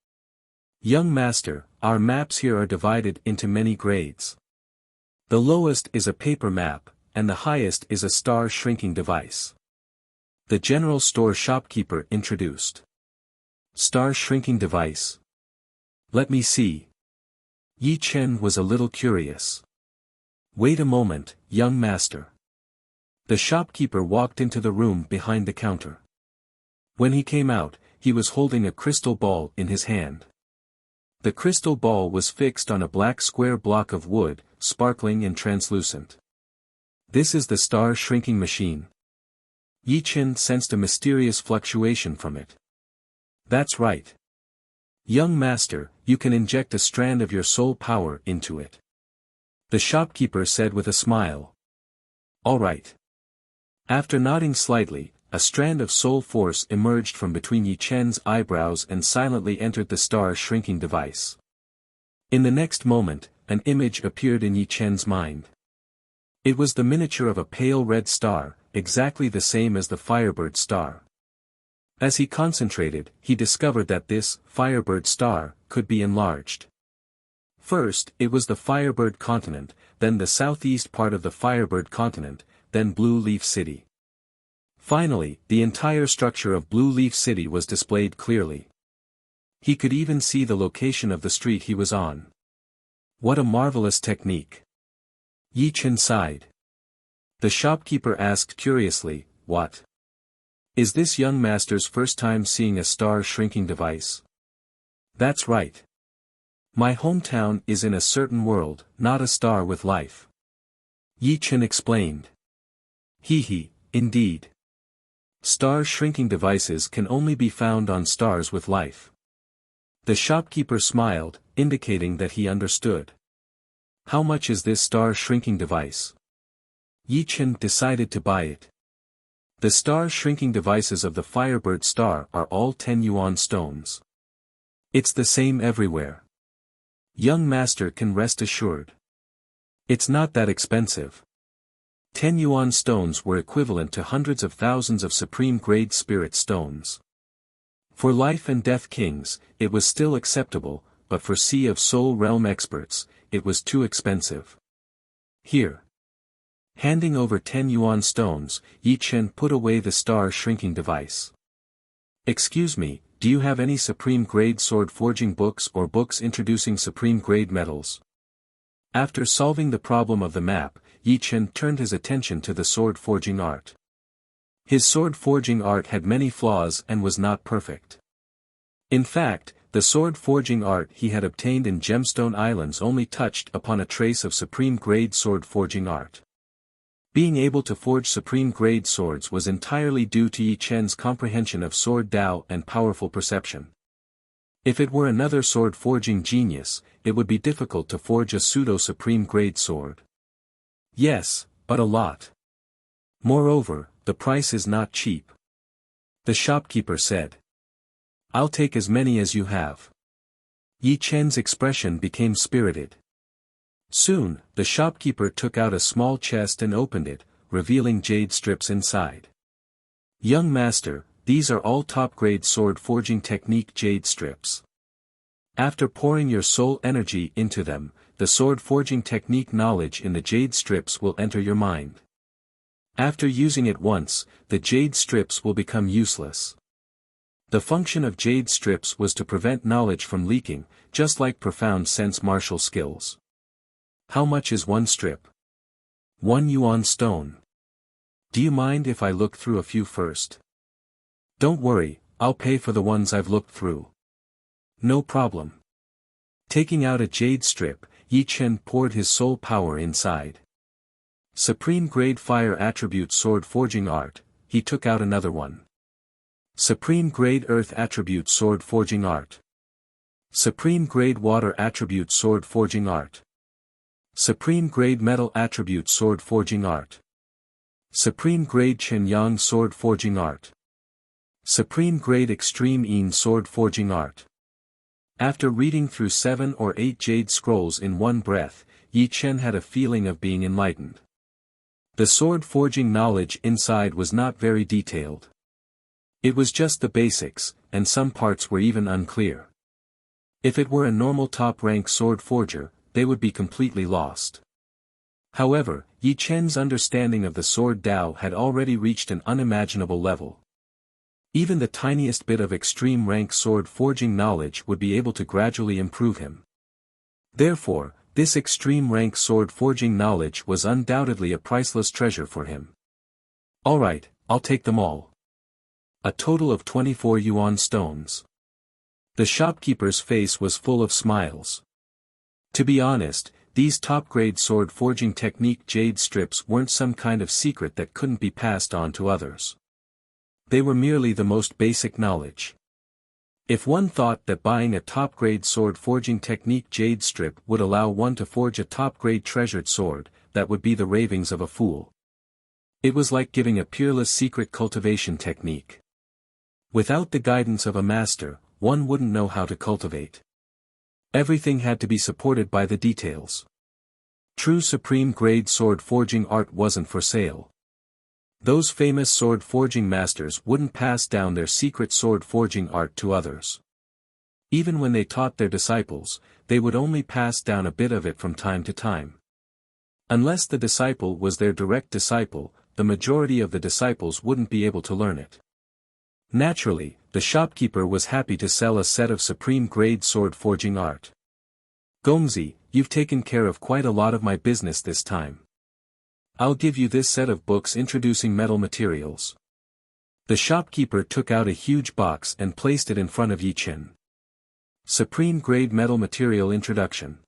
Young master, our maps here are divided into many grades. The lowest is a paper map, and the highest is a star shrinking device. The general store shopkeeper introduced. Star shrinking device. Let me see. Yi Chen was a little curious. Wait a moment, young master. The shopkeeper walked into the room behind the counter. When he came out, he was holding a crystal ball in his hand. The crystal ball was fixed on a black square block of wood, sparkling and translucent. This is the star shrinking machine. Yi Chen sensed a mysterious fluctuation from it. That's right. Young master, you can inject a strand of your soul power into it. The shopkeeper said with a smile. All right. After nodding slightly, a strand of soul force emerged from between Yi Chen's eyebrows and silently entered the star shrinking device. In the next moment, an image appeared in Yi Chen's mind. It was the miniature of a pale red star, exactly the same as the Firebird star. As he concentrated, he discovered that this Firebird star could be enlarged. First, it was the Firebird continent, then the southeast part of the Firebird continent, then Blue Leaf City. Finally, the entire structure of Blue Leaf City was displayed clearly. He could even see the location of the street he was on. What a marvelous technique. Yi Chen sighed. The shopkeeper asked curiously, what? Is this young master's first time seeing a star shrinking device? That's right. My hometown is in a certain world, not a star with life. Yi Chen explained. Hee, indeed. Star shrinking devices can only be found on stars with life. The shopkeeper smiled, indicating that he understood. How much is this star shrinking device? Yi Chen decided to buy it. The star shrinking devices of the Firebird star are all 10 yuan stones. It's the same everywhere. Young master can rest assured. It's not that expensive. 10 yuan stones were equivalent to hundreds of thousands of supreme-grade spirit stones. For life and death kings, it was still acceptable, but for Sea of Soul realm experts, it was too expensive. Here. Handing over 10 yuan stones, Yi Chen put away the star-shrinking device. Excuse me, do you have any supreme-grade sword-forging books or books introducing supreme-grade metals? After solving the problem of the map, Yi Chen turned his attention to the sword-forging art. His sword-forging art had many flaws and was not perfect. In fact, the sword-forging art he had obtained in Gemstone Islands only touched upon a trace of supreme-grade sword-forging art. Being able to forge supreme-grade swords was entirely due to Yi Chen's comprehension of sword Dao and powerful perception. If it were another sword-forging genius, it would be difficult to forge a pseudo-supreme-grade sword. Yes, but a lot. Moreover, the price is not cheap. The shopkeeper said. I'll take as many as you have. Yi Chen's expression became spirited. Soon, the shopkeeper took out a small chest and opened it, revealing jade strips inside. Young master, these are all top-grade sword-forging technique jade strips. After pouring your soul energy into them, the sword-forging technique knowledge in the jade strips will enter your mind. After using it once, the jade strips will become useless. The function of jade strips was to prevent knowledge from leaking, just like profound sense martial skills. How much is one strip? 1 yuan stone. Do you mind if I look through a few first? Don't worry, I'll pay for the ones I've looked through. No problem. Taking out a jade strip, Yi Chen poured his soul power inside. Supreme-grade fire attribute sword-forging art, he took out another one. Supreme-grade earth attribute sword-forging art. Supreme-grade water attribute sword-forging art. Supreme-grade metal attribute sword-forging art. Supreme-grade Chen-Yang sword-forging art. Supreme-grade extreme Yin sword-forging art. After reading through 7 or 8 jade scrolls in one breath, Yi Chen had a feeling of being enlightened. The sword-forging knowledge inside was not very detailed. It was just the basics, and some parts were even unclear. If it were a normal top-rank sword forger, they would be completely lost. However, Yi Chen's understanding of the sword Dao had already reached an unimaginable level. Even the tiniest bit of extreme rank sword forging knowledge would be able to gradually improve him. Therefore, this extreme rank sword forging knowledge was undoubtedly a priceless treasure for him. Alright, I'll take them all. A total of 24 yuan stones. The shopkeeper's face was full of smiles. To be honest, these top-grade sword-forging technique jade strips weren't some kind of secret that couldn't be passed on to others. They were merely the most basic knowledge. If one thought that buying a top-grade sword-forging technique jade strip would allow one to forge a top-grade treasured sword, that would be the ravings of a fool. It was like giving a peerless secret cultivation technique. Without the guidance of a master, one wouldn't know how to cultivate. Everything had to be supported by the details. True supreme-grade sword-forging art wasn't for sale. Those famous sword-forging masters wouldn't pass down their secret sword-forging art to others. Even when they taught their disciples, they would only pass down a bit of it from time to time. Unless the disciple was their direct disciple, the majority of the disciples wouldn't be able to learn it. Naturally, the shopkeeper was happy to sell a set of supreme-grade sword-forging art. Gongzi, you've taken care of quite a lot of my business this time. I'll give you this set of books introducing metal materials. The shopkeeper took out a huge box and placed it in front of Yi Chen. Supreme-grade metal material introduction.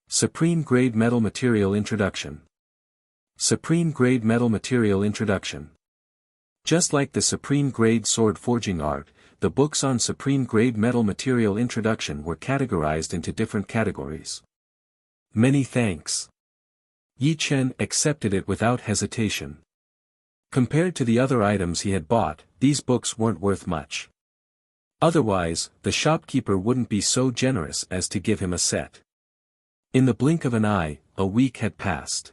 Supreme-grade metal material introduction. Supreme-grade metal material introduction. Just like the supreme-grade sword-forging art, the books on supreme-grade metal material introduction were categorized into different categories. Many thanks. Yi Chen accepted it without hesitation. Compared to the other items he had bought, these books weren't worth much. Otherwise, the shopkeeper wouldn't be so generous as to give him a set. In the blink of an eye, a week had passed.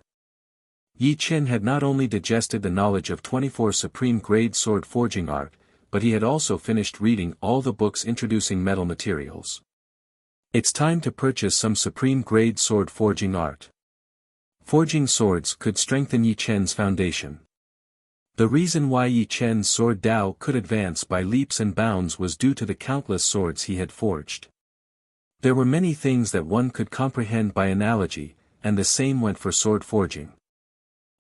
Yi Chen had not only digested the knowledge of 24 supreme-grade sword forging art, but he had also finished reading all the books introducing metal materials. It's time to purchase some supreme-grade sword forging art. Forging swords could strengthen Yi Chen's foundation. The reason why Yi Chen's sword Dao could advance by leaps and bounds was due to the countless swords he had forged. There were many things that one could comprehend by analogy, and the same went for sword forging.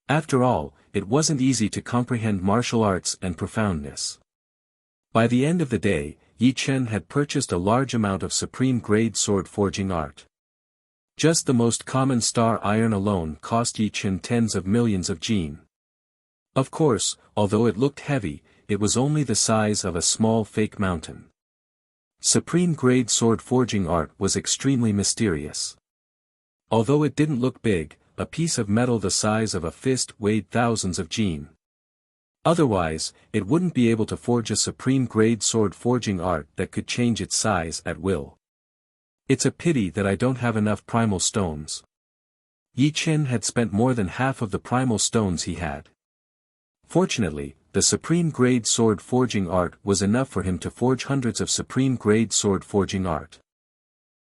After all, it wasn't easy to comprehend martial arts and profoundness. By the end of the day, Yi Chen had purchased a large amount of supreme-grade sword forging art. Just the most common star iron alone cost Yi Chen tens of millions of jin. Of course, although it looked heavy, it was only the size of a small fake mountain. Supreme-grade sword forging art was extremely mysterious. Although it didn't look big, a piece of metal the size of a fist weighed thousands of jin. Otherwise, it wouldn't be able to forge a supreme-grade sword forging art that could change its size at will. It's a pity that I don't have enough primal stones. Yi Chen had spent more than half of the primal stones he had. Fortunately, the supreme-grade sword forging art was enough for him to forge hundreds of supreme-grade sword forging art.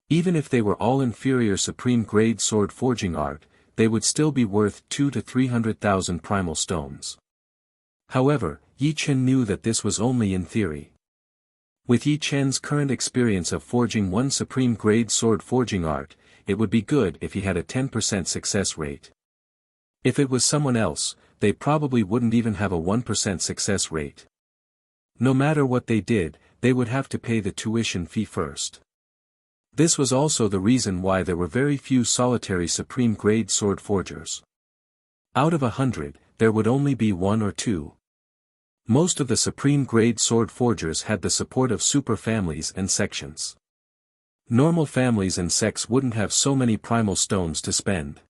Even if they were all inferior supreme-grade sword forging art, they would still be worth 200,000 to 300,000 primal stones. However, Yi Chen knew that this was only in theory. With Yi Chen's current experience of forging one supreme-grade sword forging art, it would be good if he had a 10% success rate. If it was someone else, they probably wouldn't even have a 1% success rate. No matter what they did, they would have to pay the tuition fee first. This was also the reason why there were very few solitary supreme-grade sword forgers. Out of 100, there would only be 1 or 2. Most of the supreme-grade sword forgers had the support of super families and sections. Normal families and sects wouldn't have so many primal stones to spend.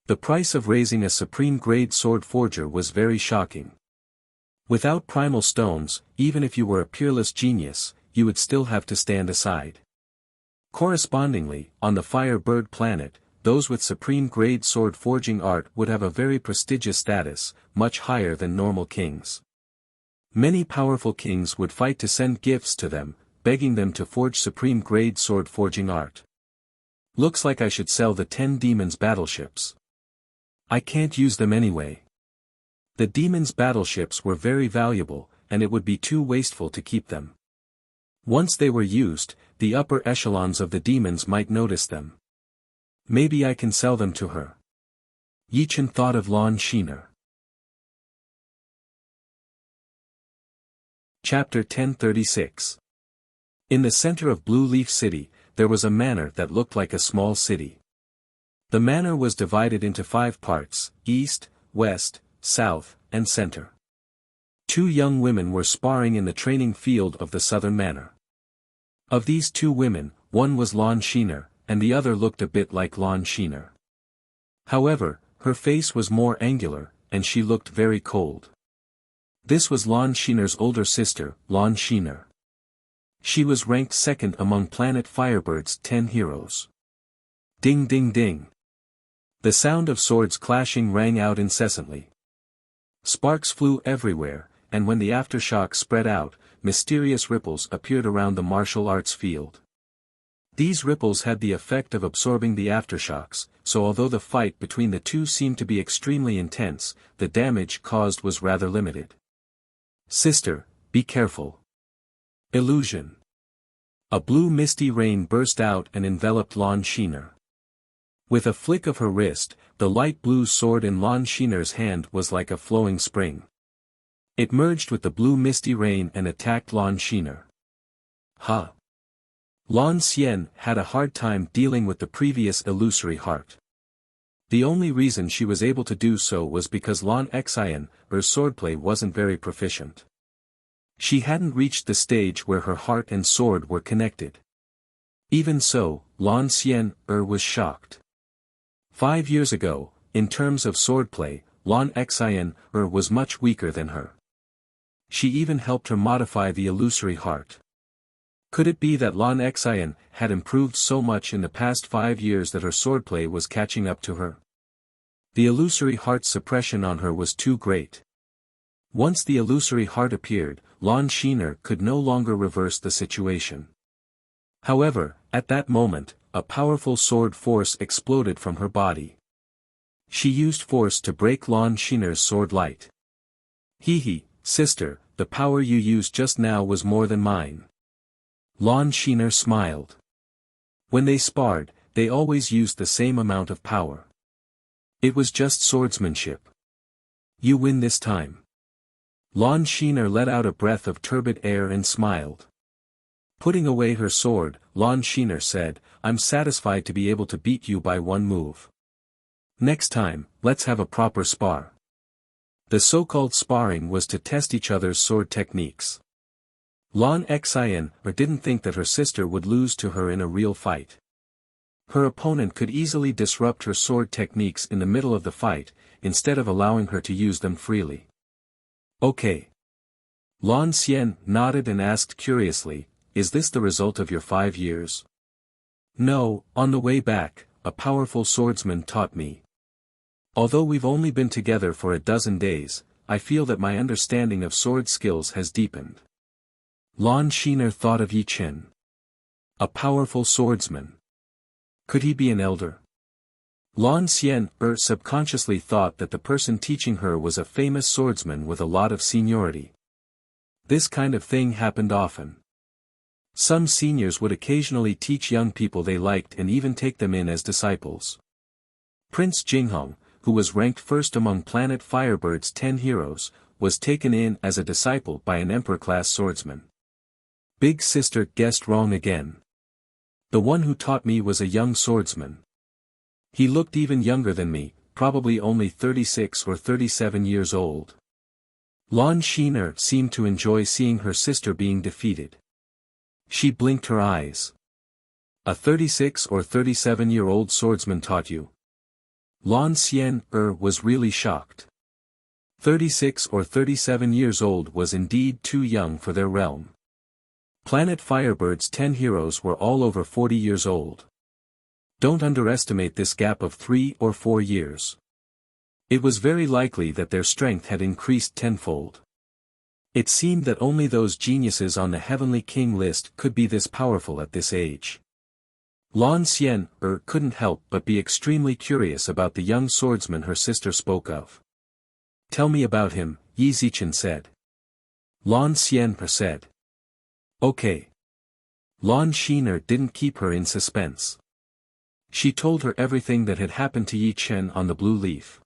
The price of raising a supreme-grade sword forger was very shocking. Without primal stones, even if you were a peerless genius, you would still have to stand aside. Correspondingly, on the Firebird planet, those with supreme-grade sword forging art would have a very prestigious status, much higher than normal kings. Many powerful kings would fight to send gifts to them, begging them to forge supreme-grade sword forging art. Looks like I should sell the 10 demons battleships. I can't use them anyway. The demons battleships were very valuable, and it would be too wasteful to keep them. Once they were used, the upper echelons of the demons might notice them. Maybe I can sell them to her. Yi Chen thought of Lon Shiner. Chapter 1036. In the center of Blue Leaf City, there was a manor that looked like a small city. The manor was divided into 5 parts, east, west, south, and center. 2 young women were sparring in the training field of the southern manor. Of these 2 women, one was Lon Shiner, and the other looked a bit like Lon Shiner. However, her face was more angular, and she looked very cold. This was Lon Shiner's older sister, Lon Shiner. She was ranked second among Planet Firebird's 10 heroes. Ding ding ding. The sound of swords clashing rang out incessantly. Sparks flew everywhere, and when the aftershock spread out, mysterious ripples appeared around the martial arts field. These ripples had the effect of absorbing the aftershocks, so although the fight between the 2 seemed to be extremely intense, the damage caused was rather limited. Sister, be careful. Illusion. A blue misty rain burst out and enveloped Lon Shiner. With a flick of her wrist, the light blue sword in Lon Shiner's hand was like a flowing spring. It merged with the blue misty rain and attacked Lon Shiner. Ha! Lon Xian had a hard time dealing with the previous illusory heart. The only reason she was able to do so was because Lon Xian, her swordplay wasn't very proficient. She hadn't reached the stage where her heart and sword were connected. Even so, Lon Xian was shocked. 5 years ago, in terms of swordplay, Lan Xian was much weaker than her. She even helped her modify the illusory heart. Could it be that Lan Xian had improved so much in the past 5 years that her swordplay was catching up to her? The illusory heart's suppression on her was too great. Once the illusory heart appeared, Lan Xiner could no longer reverse the situation. However, at that moment, a powerful sword force exploded from her body. She used force to break Lan Xiner's sword light. Hee, sister, the power you used just now was more than mine. Lan Xiner smiled. When they sparred, they always used the same amount of power. It was just swordsmanship. You win this time. Lan Xiner let out a breath of turbid air and smiled. Putting away her sword, Lan Xiner said, I'm satisfied to be able to beat you by one move. Next time, let's have a proper spar. The so-called sparring was to test each other's sword techniques. Lan Xian didn't think that her sister would lose to her in a real fight. Her opponent could easily disrupt her sword techniques in the middle of the fight, instead of allowing her to use them freely. Okay. Lan Xian nodded and asked curiously, is this the result of your 5 years? No, on the way back, a powerful swordsman taught me. Although we've only been together for a dozen days, I feel that my understanding of sword skills has deepened. Lan Xiner thought of Yi Chen. A powerful swordsman. Could he be an elder? Lan Xian subconsciously thought that the person teaching her was a famous swordsman with a lot of seniority. This kind of thing happened often. Some seniors would occasionally teach young people they liked and even take them in as disciples. Prince Jinghong, who was ranked first among Planet Firebird's 10 heroes, was taken in as a disciple by an emperor-class swordsman. Big sister guessed wrong again. The one who taught me was a young swordsman. He looked even younger than me, probably only 36 or 37 years old. Lan Xiner seemed to enjoy seeing her sister being defeated. She blinked her eyes. A 36 or 37-year-old swordsman taught you? Lan Xian was really shocked. 36 or 37 years old was indeed too young for their realm. Planet Firebird's 10 heroes were all over 40 years old. Don't underestimate this gap of 3 or 4 years. It was very likely that their strength had increased tenfold. It seemed that only those geniuses on the Heavenly King list could be this powerful at this age. Lan Xian couldn't help but be extremely curious about the young swordsman her sister spoke of. Tell me about him, Yi Zichen said. Lan Xian said. Okay. Lan Xiner didn't keep her in suspense. She told her everything that had happened to Yi Chen on the blue leaf.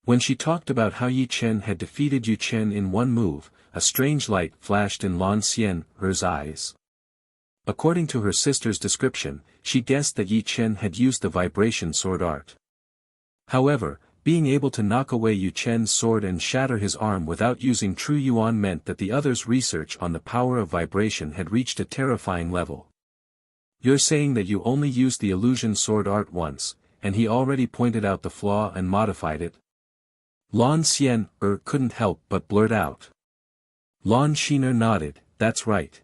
When she talked about how Yi Chen had defeated Yu Chen in one move, a strange light flashed in Lan Xian's eyes. According to her sister's description, she guessed that Yi Chen had used the vibration sword art. However, being able to knock away Yu Chen's sword and shatter his arm without using true yuan meant that the other's research on the power of vibration had reached a terrifying level. You're saying that you only used the illusion sword art once, and he already pointed out the flaw and modified it? Lan Xian couldn't help but blurt out. Lan Xiner nodded, that's right.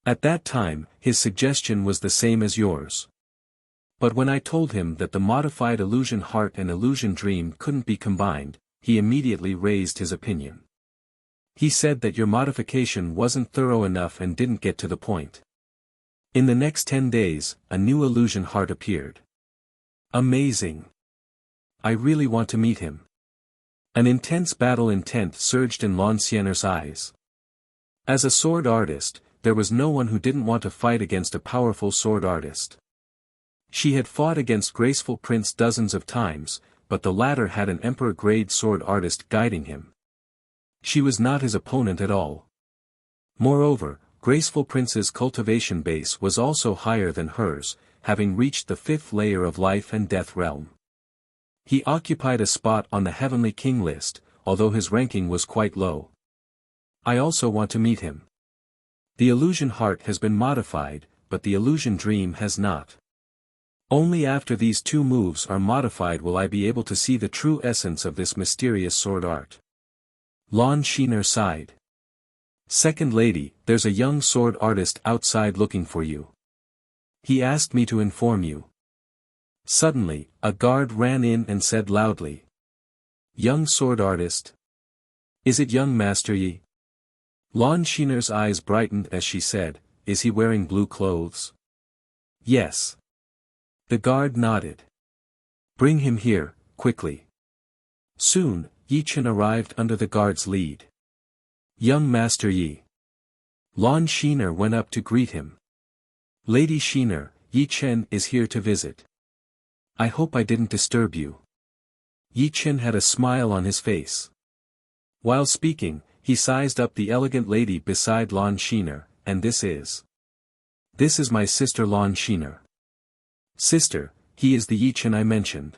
At that time, his suggestion was the same as yours. But when I told him that the modified illusion heart and illusion dream couldn't be combined, he immediately raised his opinion. He said that your modification wasn't thorough enough and didn't get to the point. In the next 10 days, a new illusion heart appeared. Amazing. I really want to meet him. An intense battle intent surged in Lan Xiner's eyes. As a sword artist, there was no one who didn't want to fight against a powerful sword artist. She had fought against Graceful Prince dozens of times, but the latter had an emperor-grade sword artist guiding him. She was not his opponent at all. Moreover, Graceful Prince's cultivation base was also higher than hers, having reached the 5th layer of life and death realm. He occupied a spot on the Heavenly King list, although his ranking was quite low. I also want to meet him. The illusion heart has been modified, but the illusion dream has not. Only after these two moves are modified will I be able to see the true essence of this mysterious sword art. Lon Sheener sighed. Second lady, there's a young sword artist outside looking for you. He asked me to inform you. Suddenly, a guard ran in and said loudly. Young sword artist? Is it young Master Yi? Lon Sheener's eyes brightened as she said, is he wearing blue clothes? Yes. The guard nodded. Bring him here, quickly. Soon, Yi Chen arrived under the guard's lead. Young Master Yi. Lon Sheener went up to greet him. Lady Sheener, Yi Chen is here to visit. I hope I didn't disturb you. Yi Chen had a smile on his face. While speaking, he sized up the elegant lady beside Lon Sheener, and this is my sister Lon Sheener. Sister, he is the Yi Chen I mentioned.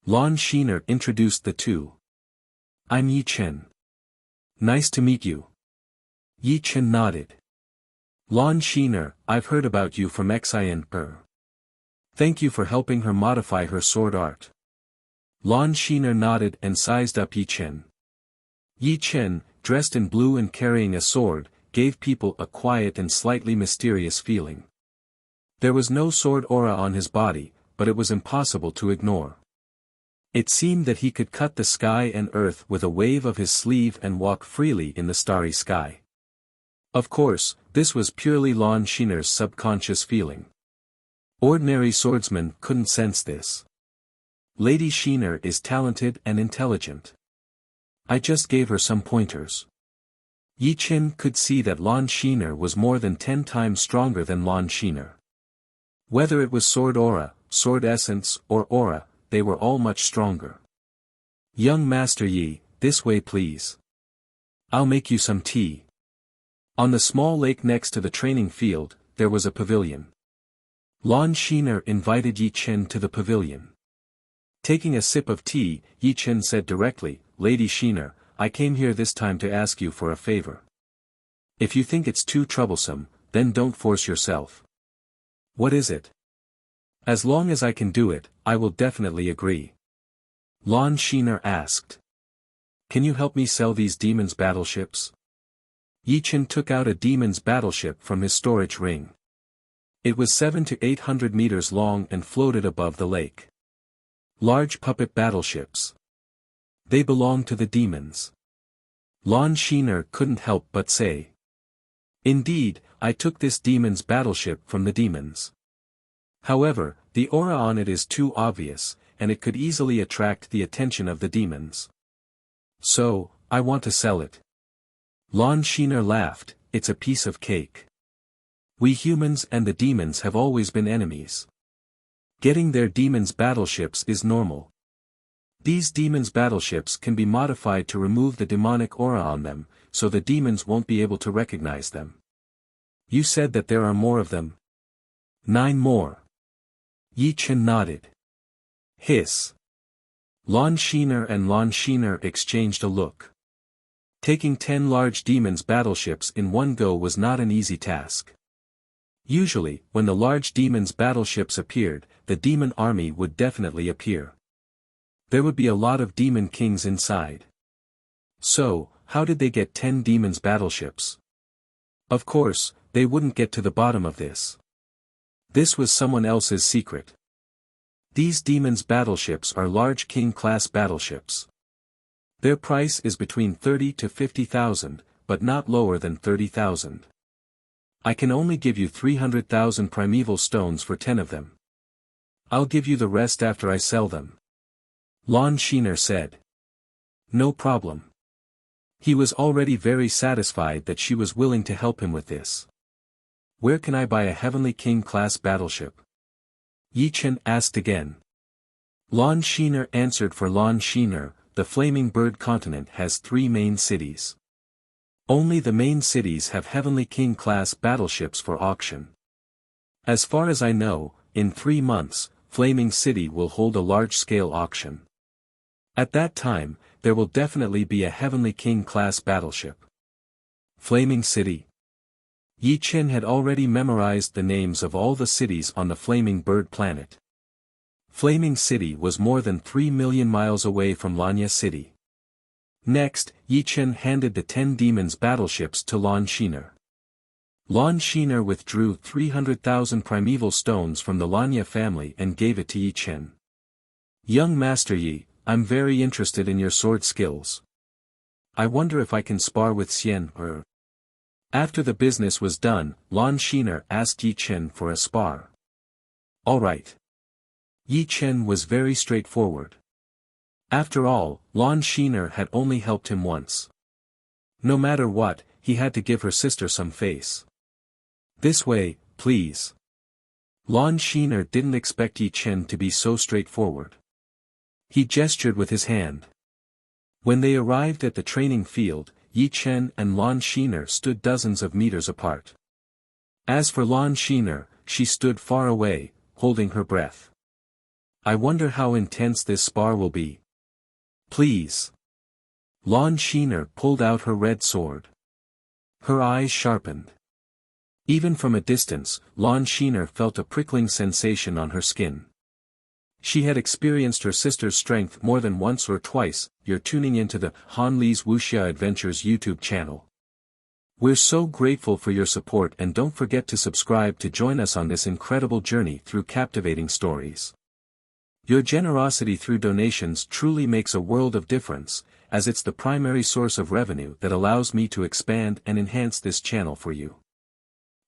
Lon Sheener introduced the two. I'm Yi Chen. Nice to meet you. Yi Chen nodded. Lon Sheener, I've heard about you from Xian. Thank you for helping her modify her sword art. Lon Sheener nodded and sized up Yi Chen. Yi Chen, dressed in blue and carrying a sword, gave people a quiet and slightly mysterious feeling. There was no sword aura on his body, but it was impossible to ignore. It seemed that he could cut the sky and earth with a wave of his sleeve and walk freely in the starry sky. Of course, this was purely Lon Sheener's subconscious feeling. Ordinary swordsmen couldn't sense this. Lady Sheener is talented and intelligent. I just gave her some pointers. Yi Chen could see that Lon Sheener was more than 10 times stronger than Lon Sheener. Whether it was sword aura, sword essence, or aura, they were all much stronger. Young Master Yi, this way please. I'll make you some tea. On the small lake next to the training field, there was a pavilion. Lon Sheener invited Yi Chen to the pavilion. Taking a sip of tea, Yi Chen said directly, Lady Sheener, I came here this time to ask you for a favor. If you think it's too troublesome, then don't force yourself. What is it? As long as I can do it, I will definitely agree. Lon Sheener asked. Can you help me sell these demons' battleships? Yi Chen took out a demon's battleship from his storage ring. It was 700 to 800 meters long and floated above the lake. Large puppet battleships. They belonged to the demons. Lon Sheener couldn't help but say. Indeed, I took this demon's battleship from the demons. However, the aura on it is too obvious, and it could easily attract the attention of the demons. So, I want to sell it. Lon Sheener laughed, it's a piece of cake. We humans and the demons have always been enemies. Getting their demons' battleships is normal. These demons' battleships can be modified to remove the demonic aura on them, so the demons won't be able to recognize them. You said that there are more of them? 9 more. Yi Chen nodded. Hiss. Lon Sheener and Lon Sheener exchanged a look. Taking 10 large demons' battleships in one go was not an easy task. Usually, when the large demons' battleships appeared, the demon army would definitely appear. There would be a lot of demon kings inside. So, how did they get 10 demons' battleships? Of course, they wouldn't get to the bottom of this. This was someone else's secret. These demons' battleships are large king-class battleships. Their price is between 30 to 50,000, but not lower than 30,000. I can only give you 300,000 primeval stones for 10 of them. I'll give you the rest after I sell them. Lon Sheener said. No problem. He was already very satisfied that she was willing to help him with this. Where can I buy a Heavenly King-class battleship? Yi Chen asked again. Lon Sheener answered for Lon Sheener, the Flaming Bird continent has 3 main cities. Only the main cities have Heavenly King-class battleships for auction. As far as I know, in 3 months, Flaming City will hold a large-scale auction. At that time, there will definitely be a Heavenly King-class battleship. Flaming City? Yi Chen had already memorized the names of all the cities on the Flaming Bird planet. Flaming City was more than 3 million miles away from Lanya City. Next, Yi Chen handed the 10 demons battleships to Lon Shiner. Lon Shiner withdrew 300,000 primeval stones from the Lanya family and gave it to Yi Chen. Young Master Yi, I'm very interested in your sword skills. I wonder if I can spar with Xian or... After the business was done, Lon Shiner asked Yi Chen for a spar. Alright. Yi Chen was very straightforward. After all, Lon Shiner had only helped him once. No matter what, he had to give her sister some face. This way, please. Lon Shiner didn't expect Yi Chen to be so straightforward. He gestured with his hand. When they arrived at the training field, Yi Chen and Lon Shiner stood dozens of meters apart. As for Lon Shiner, she stood far away, holding her breath. I wonder how intense this spar will be. Please. Lon Shiner pulled out her red sword. Her eyes sharpened. Even from a distance, Lon Shiner felt a prickling sensation on her skin. She had experienced her sister's strength more than once or twice. You're tuning into the Han Li's Wuxia Adventures YouTube channel. We're so grateful for your support, and don't forget to subscribe to join us on this incredible journey through captivating stories. Your generosity through donations truly makes a world of difference, as it's the primary source of revenue that allows me to expand and enhance this channel for you.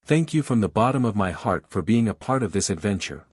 Thank you from the bottom of my heart for being a part of this adventure.